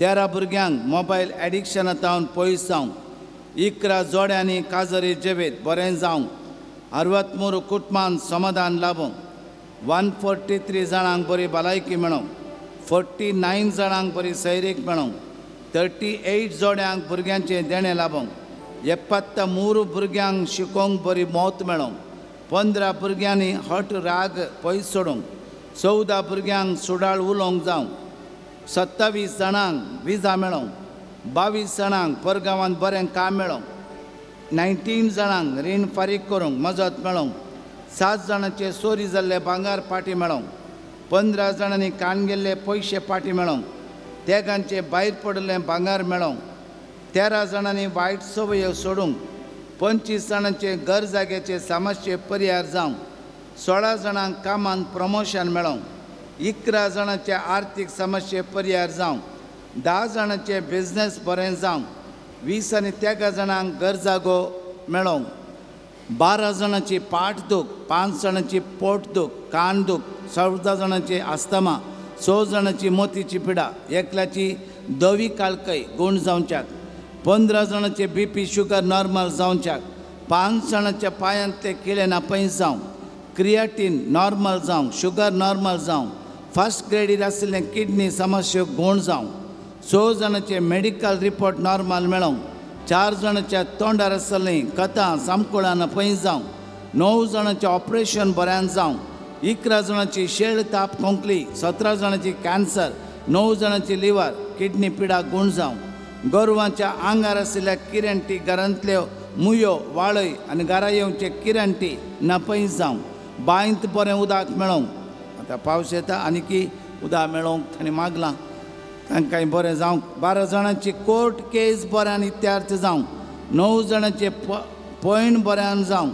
13 भुरग्यांक मोबायल एडिक्शनांतावन पयस जावंक 11 जोड्यांनी काजरी जेवेत बरें जावंक 63 कुटुंबांक समाधान लाभूंक 143 जाणांक बरी भलायकी मेळोवंक 49 जाणांक बरी सैरीक मेळोवंक 38 जोड्यांक भुरग्यांचें देणें लाभूंक 73 भुरग्यांक शिकोवंक बरी मौत मेळोवंक 15 भुरग्यांनी हट राग पयस सोडूंक 14 भुरग्यांक सुडाळ उलोवंक जावंक 27 जाणांक विजा मेळोवंक 22 जाणांक परगांवांत बरें काम मेळोवंक 19 जाणांक रीण फारीक करूंक मजत मेळोवंक 7 जाणांचे चोरी जाल्ले भांगार पाटी मेळोवंक 15 जाणांनी कान गेल्ले पयशे पाटी मेळोवंक तेगांचे भायर पडलें भांगार मेळोवंक 13 जाणांनी वायट सवयो सोडूंक 25 जाणांचे घर जाग्याचे समस्ये परिहार जावंक 16 जाणांक कामांत प्रमोशन मेळोवंक 11 जाणांचे आर्थीक समस्ये परिहार जावंक 10 जाणांचे बिझनेस बरें जावंक 20 आनी 13 जाणांक घर जागो मेळोवंक 12 जाणांची पाठ दूख 5 जाणांची पोट दूख कान दूख 14 जाणांची आस्थमा 6 जाणांची मोतीची पिडा एकल्याची दवी काळकय गूण जावच्याक 15 जाणांचे BP शुगर नॉर्मल जावच्याक 5 जाणांच्या पांयांतले किळे नापयस जावं, क्रिएटिन नॉर्मल जावं, शुगर नॉर्मल जावं, फर्स्ट ग्रेडीर आशिल्ले किडनी समस्या गुण जावं, 6 जाणांचे मेडिकल रिपोर्ट नॉर्मल मेळोवं, 4 जाणांच्या तोंडार आसलीं कथां सामकुळां नापयस जावं, 9 जाणांचें ऑपरेशन बऱ्यान जावं, 11 जाणांची शेळ ताप खोंकली, 17 जाणांची कॅन्सर, 9 जाणांची लिव्हर किडनी पिडा गुण जावं, गोरवांच्या आंगार आशिल्ल्या किरणटी घरांतल्यो मुयो वाळय आनी घरा येवचे किरणटी नापयस जावं, बांयंत बरें उदक मेळोवं. आतां पावस येता आनी की उदक मेळोवंक ताणें मागलां, तांकांय बरें जावंक. 12 जाणांची कोर्ट केस बऱ्यान इत्यार्थ जावं, 9 जाणांचे पॉयंट बऱ्यान जावं,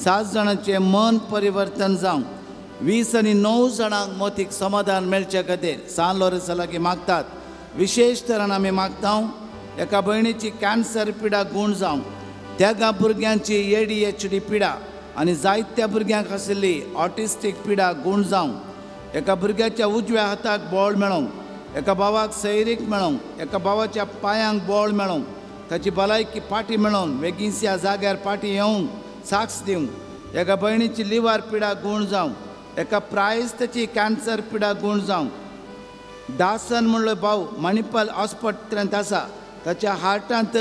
7 जाणांचे मन परिवर्तन जावं, 20 आनी 9 जाणांक मोतीक समाधान मेळचे खातीर सान लोरेन्सा लागीं मागतात. विशेश तरेन आमी मागता एका भयणीची कॅन्सर पिडा गुण जावं, त्या भुरग्यांची ADHD पिडा आनी जायत्या भुरग्यांक आशिल्ली ऑटिस्टीक पिडा गुण जावं, एका भुरग्याच्या उजव्या हाताक बोळ मेळोवं, एका भावाक सैरीक मेळोवं, एका भावाच्या पांयांक बोळ मेळोवं, ताची भलायकी पाटी मेळोवन वेगिन्स्या जाग्यार पाटी येवंक साक्ष दिवंक, एका भयणीची लिव्हर पिडा गुण जावं, एका प्रायस्ताची कॅन्सर पिडा गुण जावं. दासन म्हणलो भाव मणिपाल हॉस्पिटलांत आसा, ताच्या हार्टांत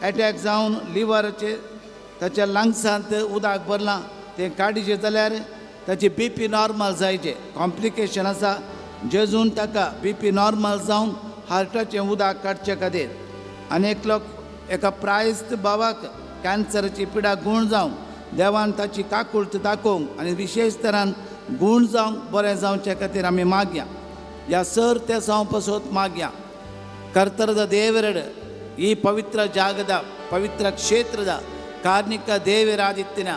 एटॅक जावन लिव्हराचे ताच्या लंग्सांत उदक भरलां, तें काडचें जाल्यार ताची BP नॉर्मल जायचे. कॉम्प्लिकेशन आसा, जेजून ताका BP नॉर्मल जावन हार्टाचें उदक काडचे खातीर. आनी एका प्रायस्त भावाक कॅन्सराची पिडा गुण जावं, देवान ताची काकुळट दाखोवंक आनी विशेश तरान गुण जावंक बरें जावचे खातीर आमी मागया. या सर ते जावं पासून मागया. ಕರ್ತರದ ದೇವರಡು ಈ ಪವಿತ್ರ ಜಾಗದ ಪವಿತ್ರ ಕ್ಷೇತ್ರದ ಕಾರ್ಣಿಕ ದೇವರಾದಿತ್ತಿನ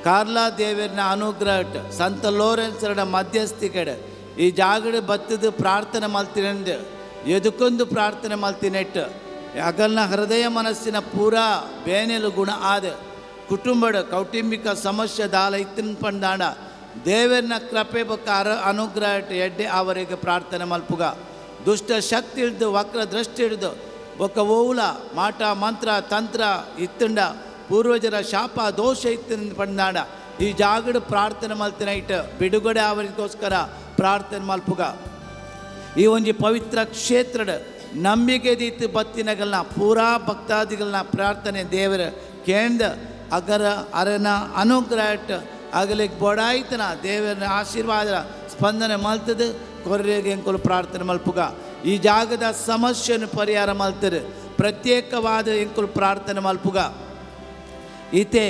ಕಾರ್ಲಾ ದೇವರನ ಅನುಗ್ರಹ ಸಂತ ಲೋರೆನ್ಸರ ಮಧ್ಯಸ್ಥಿಕಡೆ ಈ ಜಾಗಡ ಬತ್ತದ ಪ್ರಾರ್ಥನೆ ಮಲ್ತಿನೆಂದು ಎದುಕೊಂದು ಪ್ರಾರ್ಥನೆ ಮಲ್ತಿನೆಟ್ಟು ಅಗಲ್ನ ಹೃದಯ ಮನಸ್ಸಿನ ಪೂರಾ ಬೇನೆಲು ಗುಣ ಆದ ಕುಟುಂಬದ ಕೌಟುಂಬಿಕ ಸಮಸ್ಯೆ ದಾಲ ಇತ್ತಿನ ಪಂಡಾಡ ದೇವರನ ಕೃಪೆ ಬಕಾರ ಅನುಗ್ರಹ ಎಡ್ಡೆ ಅವರಿಗೆ ಪ್ರಾರ್ಥನೆ ಮಲ್ಪುಗ ದುಷ್ಟ ಶಕ್ತಿ ಹಿಡಿದು ವಕ್ರ ದೃಷ್ಟಿ ಹಿಡಿದು ಒಕ್ಕ ಓವುಲ ಮಾಟ ಮಂತ್ರ ತಂತ್ರ ಇತ್ತುಂಡ ಪೂರ್ವಜರ ಶಾಪ ದೋಷ ಇತ್ತಿನ ಪಂಡಾಡ ಈ ಜಾಗಡ ಪ್ರಾರ್ಥನೆ ಮಲ್ತಿನ ಇಟ್ಟು ಬಿಡುಗಡೆ ಅವರಿಗೋಸ್ಕರ ಪ್ರಾರ್ಥನೆ ಮಲ್ಪುಗ ಈ ಒಂಜಿ ಪವಿತ್ರ ಕ್ಷೇತ್ರದ ನಂಬಿಕೆ ದೀತು ಬತ್ತಿನಗಳನ್ನ ಪೂರಾ ಭಕ್ತಾದಿಗಳನ್ನ ಪ್ರಾರ್ಥನೆ ದೇವರ ಕೇಂದ್ರ ಅಗರ ಅರನ ಅನುಗ್ರಹ ಆಗಲಿಕ್ಕೆ ಬೋಡಾಯ್ತನ ದೇವರ ಆಶೀರ್ವಾದ ಸ್ಪಂದನೆ ಮಲ್ತದೆ ಕೊರ್ರೆಗೆ ಎಂಕುಲು ಪ್ರಾರ್ಥನೆ ಮಲ್ಪುಗ ಈ ಜಾಗದ ಸಮಸ್ಯೆಯನ್ನು ಪರಿಹಾರ ಮಲ್ತದೆ ಪ್ರತ್ಯೇಕವಾದ ಎಂಕುಲು ಪ್ರಾರ್ಥನೆ ಮಲ್ಪುಗ ಈತೆ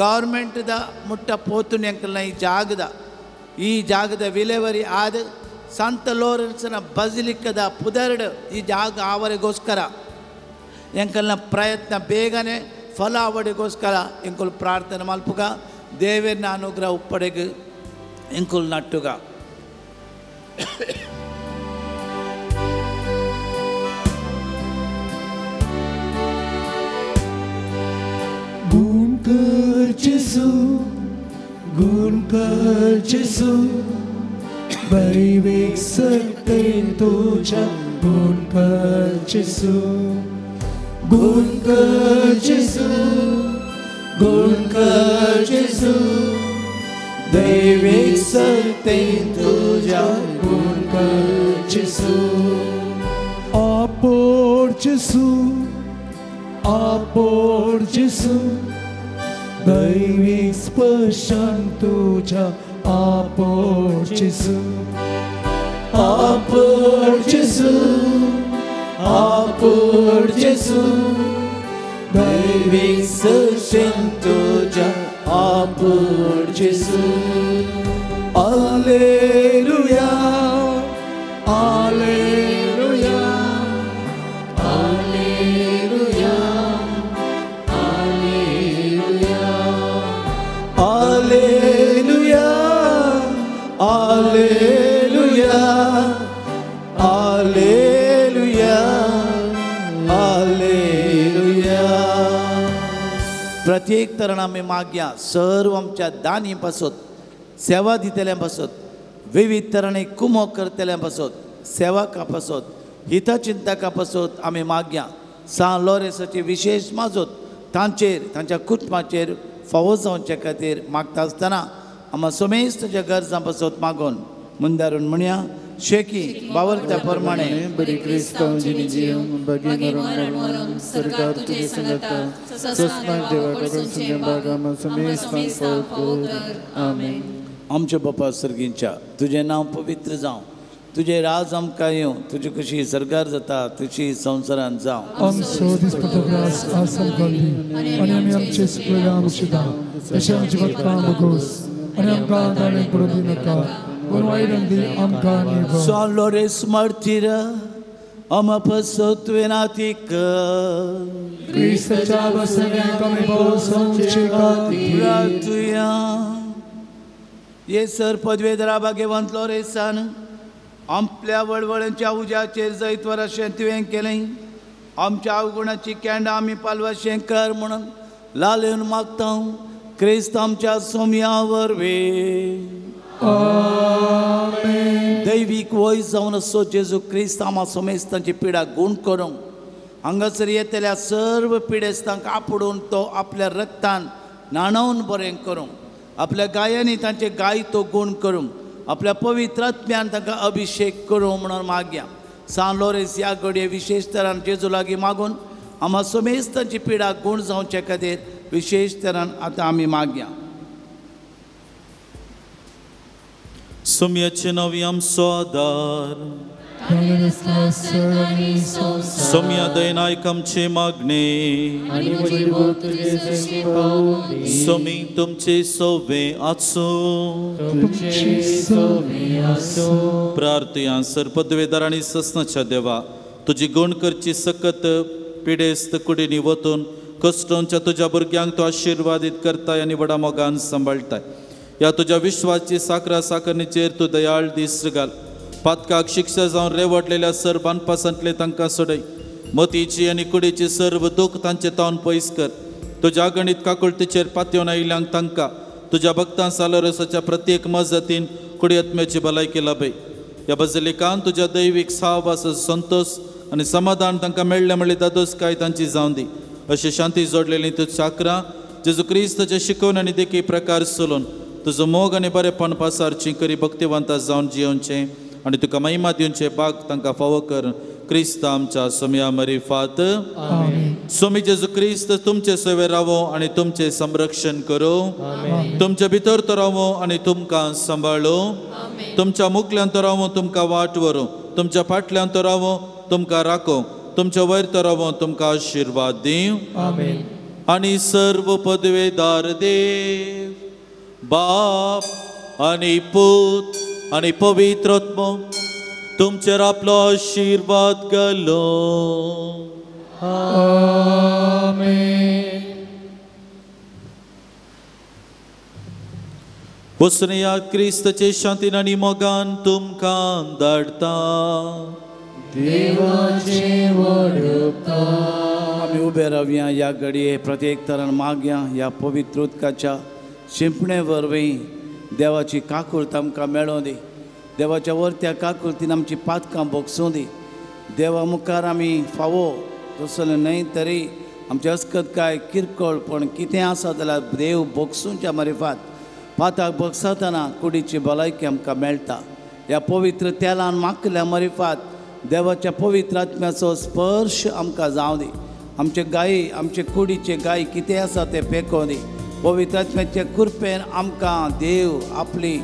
ಗೌರ್ಮೆಂಟ್ದ ಮುಟ್ಟ ಪೋತುನ ಎಂಕಲ್ನ ಈ ಜಾಗದ ವಿಲೇವರಿ ಆದ ಸಂತ ಲೋರೆನ್ಸನ ಬಜಿಲಿಕ್ಕದ ಪುದರ್ಡ್ ಈ ಜಾಗ ಅವರಿಗೋಸ್ಕರ ಎಂಕಲ್ನ ಪ್ರಯತ್ನ ಬೇಗನೆ ಫಲಾವಡಿಗೋಸ್ಕರ ಎಂಕುಲು ಪ್ರಾರ್ಥನೆ ಮಲ್ಪುಗ ದೇವರನ ಅನುಗ್ರಹ ಉಪ್ಪಡೆಗೆ ಎಂಕುಲು ನಟ್ಟುಗ Gun कर Jesu Bari vek sakten tuja Gun कर Jesu Gun कर Jesu Gun कर Jesu Daivik sakten tuja Gun कर Jesu Apor Jesu Apor Jesu दैविक स्पर्शन तुझा आपोर Jesu आपोर Jesu आपोर Jesu दैविक स्पर्शन तुझा आपोर Jesu Alleluia Alleluia Alleluia, Alleluia, Alleluia. प्रत्येक तरुणा मी माग्या सर्व आमच्या दानी बसोत सेवा दितेल्या बसोत विविध तरुणी कुमो करतेल्या बसोत सेवका बसोत हितचिंतका बसोत आम्ही माग्या सान लोरेन्साची विशेष माजोत तांच्या कुटुंबाचेर फावो जावचे खातीर मागता आसतना आम्हा सोमेस्त तुज्या गरजां पासत मागोन मुंदारून म्हणया शेकी बावरत्या प्रमाणे बरी क्रिस्तांवजीनी जीवन बागी मरण सरकार तुझे संगता सस्मान देवा कडून सुने बागामा समेस्त आमेन. आमच्या बापा सर्गींच्या तुझे नांव पवित्र जावं, तुझे राज आमकां येवं, तुजी कशी सरकार जाता तशी संवसारांत जावं. आमचो दिसपतो ग्रास आसल घाली आनी आमी आमचे सुकलेले आमची दाव तशें आमची भक्तां बगोस आनी आमकां दाणे पडूं नाका पूण वायट दी आमकां निगो. Salores martira ama paso tuenatica Cristaच्या बसण्याक आमी भोवसोवचे खातीर Gratuia येसर पदवेदरा भाग्यवंत लोरेसान आपल्या वळवळ्यांच्या उज्याचेर जैत वराशें तुवें केलें. आमच्या अवगुणाची कॅन्डां आमी पालवाशें कर म्हणून लालेवन मागता क्रिस्त आमच्या सोम्या वरवीं. दैवीक वय जावन असो जेजू क्रिस्त आमा सोमेस्तांची पिडा गुण करूंक हांगासर येतल्या सर्व पिडेस्तांक आपडून तो आपल्या रक्तान न्हाणवून बरें करूंक आपल्या गायांनी तांचे गाय तो गुण करूंक आपल्या पवित्र आत्म्यान तांकां अभिषेक करूं म्हणून मागया. सान लोरेस ह्या घडये विशेष तरान जेजू लागीं मागून आम्हा सोमेस्तांची पिडा गुण जावचे खातीर विशेष तरान आतां आमी मागया. सोम्याचे नांव आमचो आदार, सोम्या दयेन आयक आमचे मागणे. सोमी तुमचे सोवे आसो प्रार्थया सर पदवेदार आनी ससनाच्या देवा तुजी गुण करची सकत पिडेस्त कुडीनी वतून कश्टांच्या तुज्या भुरग्यांक तो आशिर्वादीत करताय आनी व्हडा मोगान सांबाळटाय. या तुझ्या विश्वाची साकरा साकरणीचेर तूं दयाळ दीस घाल. पातकाक शिक्षा जावन रेवटलेल्या सर्वान पासंतले तांकां सोडय. मतीची आनी कुडीची सर्व दूख तांचे तावन पयस कर. तुज्या गणित काकुळतीचेर पातयेवन आयिल्ल्यांक तांकां तुज्या भक्तां सालोरसाच्या प्रत्येक मजतीन कुडी आत्म्याची भलायकी लाभय. ह्या बजलिकान तुज्या दैवीक साहवास संतोष आनी समाधान तांकां मेळ्ळें म्हणले दादोसकाय तांची जावं दी. अशी शांती जोडलेली तूं साकरां जेजू क्रिस्ताचे शिकवण आनी देखी प्रकार चलोवन तुजो मोग आनी बरेपण पासारची करी भक्तिवंतां जावन जियोवचें आनी तुका महिमा दिवचे भाग तांकां फावो कर. क्रिस्त आमच्या सोम्या मरिफात. सोमी जेजू क्रिस्त तुमचे सेवे रावो आनी तुमचे संरक्षण करो. तुमच्या भितर तो रावो आनी तुमकां सांबाळो. तुमच्या मुखल्यान तो रावो तुमकां वाट व्हरो. तुमच्या फाटल्यान तो रावो तुमकां राखो. तुमच्या वयर तो रावो तुमकां आशिर्वाद दिव. आनी सर्व पदवेदार देव बाप आनी पूत आनी पवित्र आत्मो तुमचेर आपलो आशिर्वाद घालो. वचून या क्रिस्ताचे शांतीन आनी मोगान तुमकां धाडटा. आमी उबे रावया. ह्या घडये प्रत्येक तरान मागया. ह्या पवित्र उदकाच्या शिंपणे वरवीं देवाची काकूळट आमकां मेळों दी. देवाच्या वरत्या काकूळटीन आमची पातकां भोगसूं दी. देवा मुखार आमी फावो तसले न्हय तरी आमचे अस्कतकाय किरकोळ पण कितें आसा जाल्यार देव भोगसूंच्या मरिफात पाताक भोगसातना कुडीची भलायकी आमकां मेळटा. ह्या पवित्र तेलान माखल्या मरिफात देवाच्या पवित्र आत्म्याचो स्पर्श आमकां जावं दी. आमचे गायी आमचे कुडीचे गायी कितें आसा ते पेको दी. पवित्र आत्म्याचे कृपेन आमकां देव आपली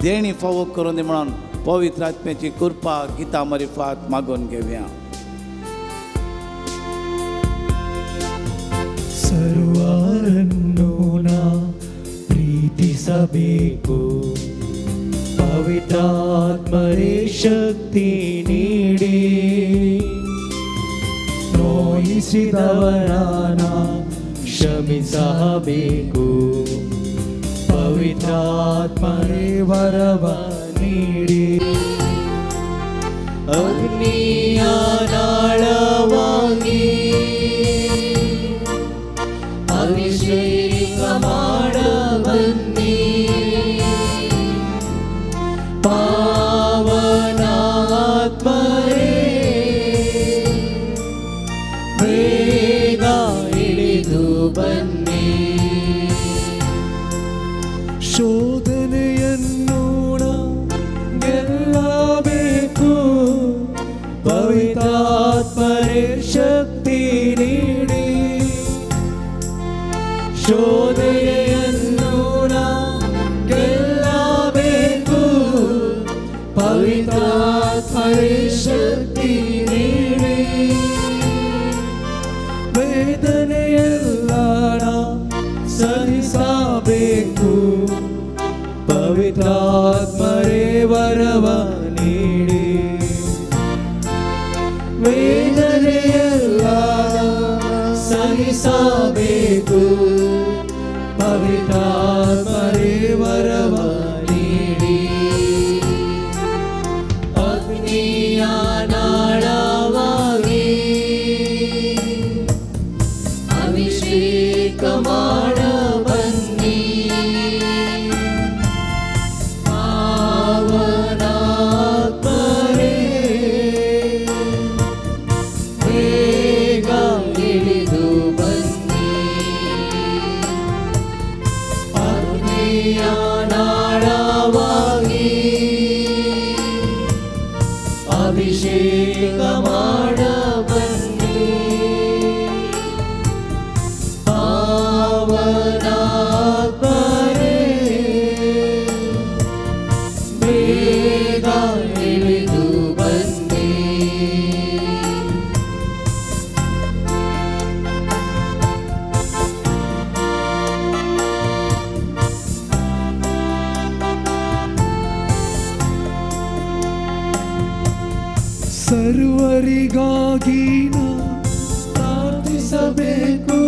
देणी फावो करून दी म्हणून पवित्र आत्म्याची कृपा गिता मरिफात मागून घेवया. सर्वारन्नोना प्रीति सबेको पवित्रात्मरे शक्ति नीडे ನೋಯಿಸಿದವರಾನ ಕ್ಷಮಿಸಬೇಕು ಪವಿತ್ರಾತ್ಮರೇ ವರವ ನೀಡಿ ಅಗ್ನಿಯ ನಾಳವಾಗಿ ಅಭಿಷೇಕ ಮಾಡ ಬನ್ನಿ ಪಾವನಾತ್ಮರೇ ಬೇಗ ಇಳಿದು ಶಕ್ತಿ ನೀಡಿ ಶೋಧನೆಯನ್ನು ನಾ ಗೆಲ್ಲಬೇಕು ಪವಿತ್ರಾತ್ಮರೇ ಶಕ್ತಿ ನೀಡಿ ವೇದನೆಯೆಲ್ಲ ನಾ ಸಹಿಸಬೇಕು ಪವಿತ್ರಾತ್ಮರೇ ವರವ ನೀಡಿ ವೇದನೆಯೆಲ್ಲ ಸಹಿಸಬೇಕು ಪವಿತ್ರಾತ್ಮರೇ ವರವ ನೀಡಿ ಅಗ್ನಿಯ ನಾಳವಾಗಿ ಅಭಿಷೇಕ ಮಾಡ ಬನ್ನಿ ಪಾವನಾತ್ಮರೇ ಬೇಗ ಇಳಿದು ಬನ್ನಿ ಅಗ್ನಿಯ ನಾಳವಾಗಿ ಅಭಿಷೇಕ ಮಾಡ ಬನ್ನಿ ಪಾವನಾತ್ಮರೇ ಬೇಗ ಇಳಿದು ಬನ್ನಿ ಸರ್ವರಿಗಾಗಿ ಪ್ರಾರ್ಥಿಸಬೇಕು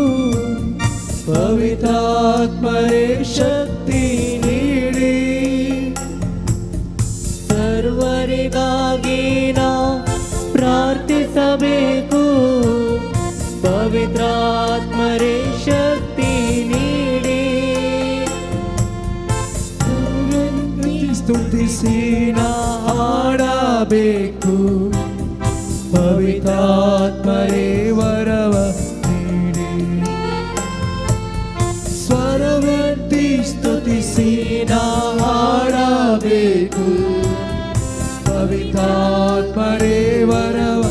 ಪವಿತ್ರಾತ್ಮರೇ ಶಕ್ತಿ ನೀಡಿ ಸರ್ವರಿಗಾಗಿ ಪ್ರಾರ್ಥಿಸಬೇಕು ಪವಿತ್ರಾತ್ಮರೇ ಶಕ್ತಿ ನೀಡಿ ಸ್ತುತಿಸಿ ಹಾಡಬೇಕು ಪವಿತ್ರಾತ್ಮರೇ ವರವ ನೀಡಿ ಸ್ವರವರ್ತಿ ಸ್ತುತಿಸಿ ಹಾಡಬೇಕು ಪವಿತ್ರಾತ್ಮರೇ ವರವ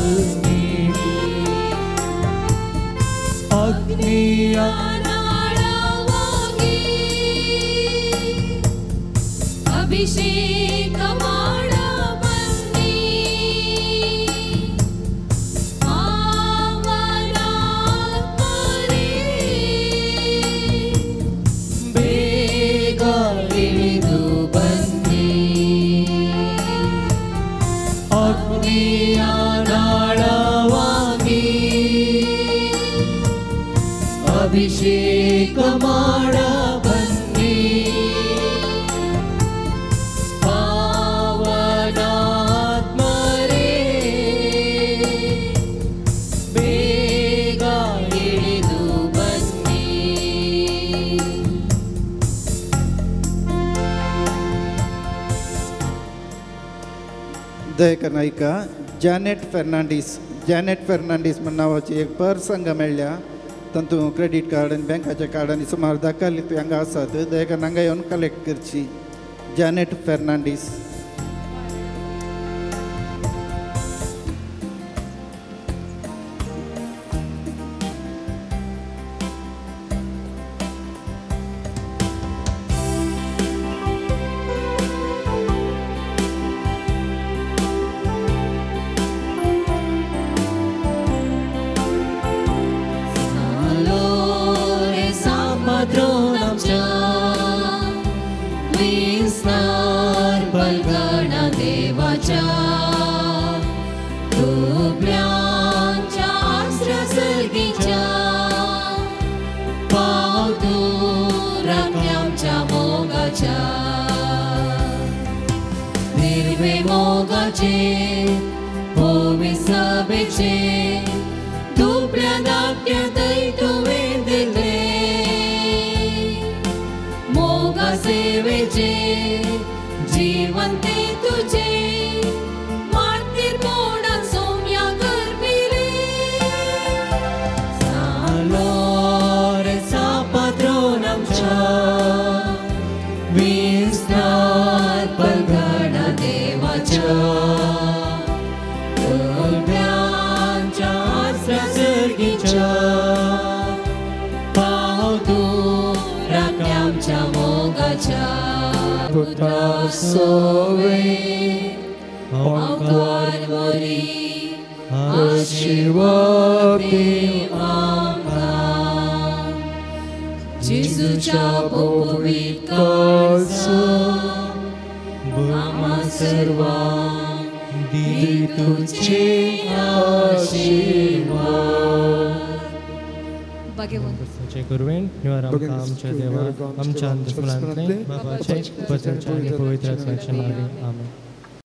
ನೀಡಿ ಅಗ್ನಿಯ ನಾಳವಾಗಿ ಅಭಿಷೇಕ ಮಾಡ ಬನ್ನಿ ಪಾವನಾತ್ಮರೇ ಬೇಗ ಇಳಿದು ಬನ್ನಿ ಅಗ್ನಿಯ ನಾಳವಾಗಿ ಅಭಿಷೇಕ ಮಾಡ ಬನ್ನಿ ಪಾವನಾತ್ಮರೇ ಬೇಗ ಇಳಿದು ಬನ್ನಿ दयक नायिका जॅनेट फर्नांडीस म्हण नावाची एक प्रसंग मेळ्ळ्या तातूंत क्रेडीट कार्ड आनी बँकाच्या कार्डांनी सुमार 10 लिटरी हांगा आसात दयक हांगा येवन कलेक्ट करची जॅनेट फर्नांडीस padron आमच्या विस्तार बलगणा देवाच्या दुबळ्यांच्या आसरा सर्गीच्या पावतुरांनी आमच्या मोगाच्या निर्वे मोगाचे भोवी सभेचे दुबळ्या धाकट्या दैतुवे दिले मोगा सेवेचे जीवन ते तुझे मातीर मोडान सोम्या गरबिले सालो रे सापात्रोन आमच्या विस्तार बलगणा देवाच्या दुबळ्यांच्या Kuta Sove Aukar Mori Ashivati Amka Jesuच्या पवित्र काळसो आम्हा सर्वांक दितुचे आशीर्वाद. भगवंताचे गुरुवेन निवार आमकां आमच्या देवा आमच्या दुश्मनांतले बापाचे पवित्र आत्म्याचे नावे आमेन.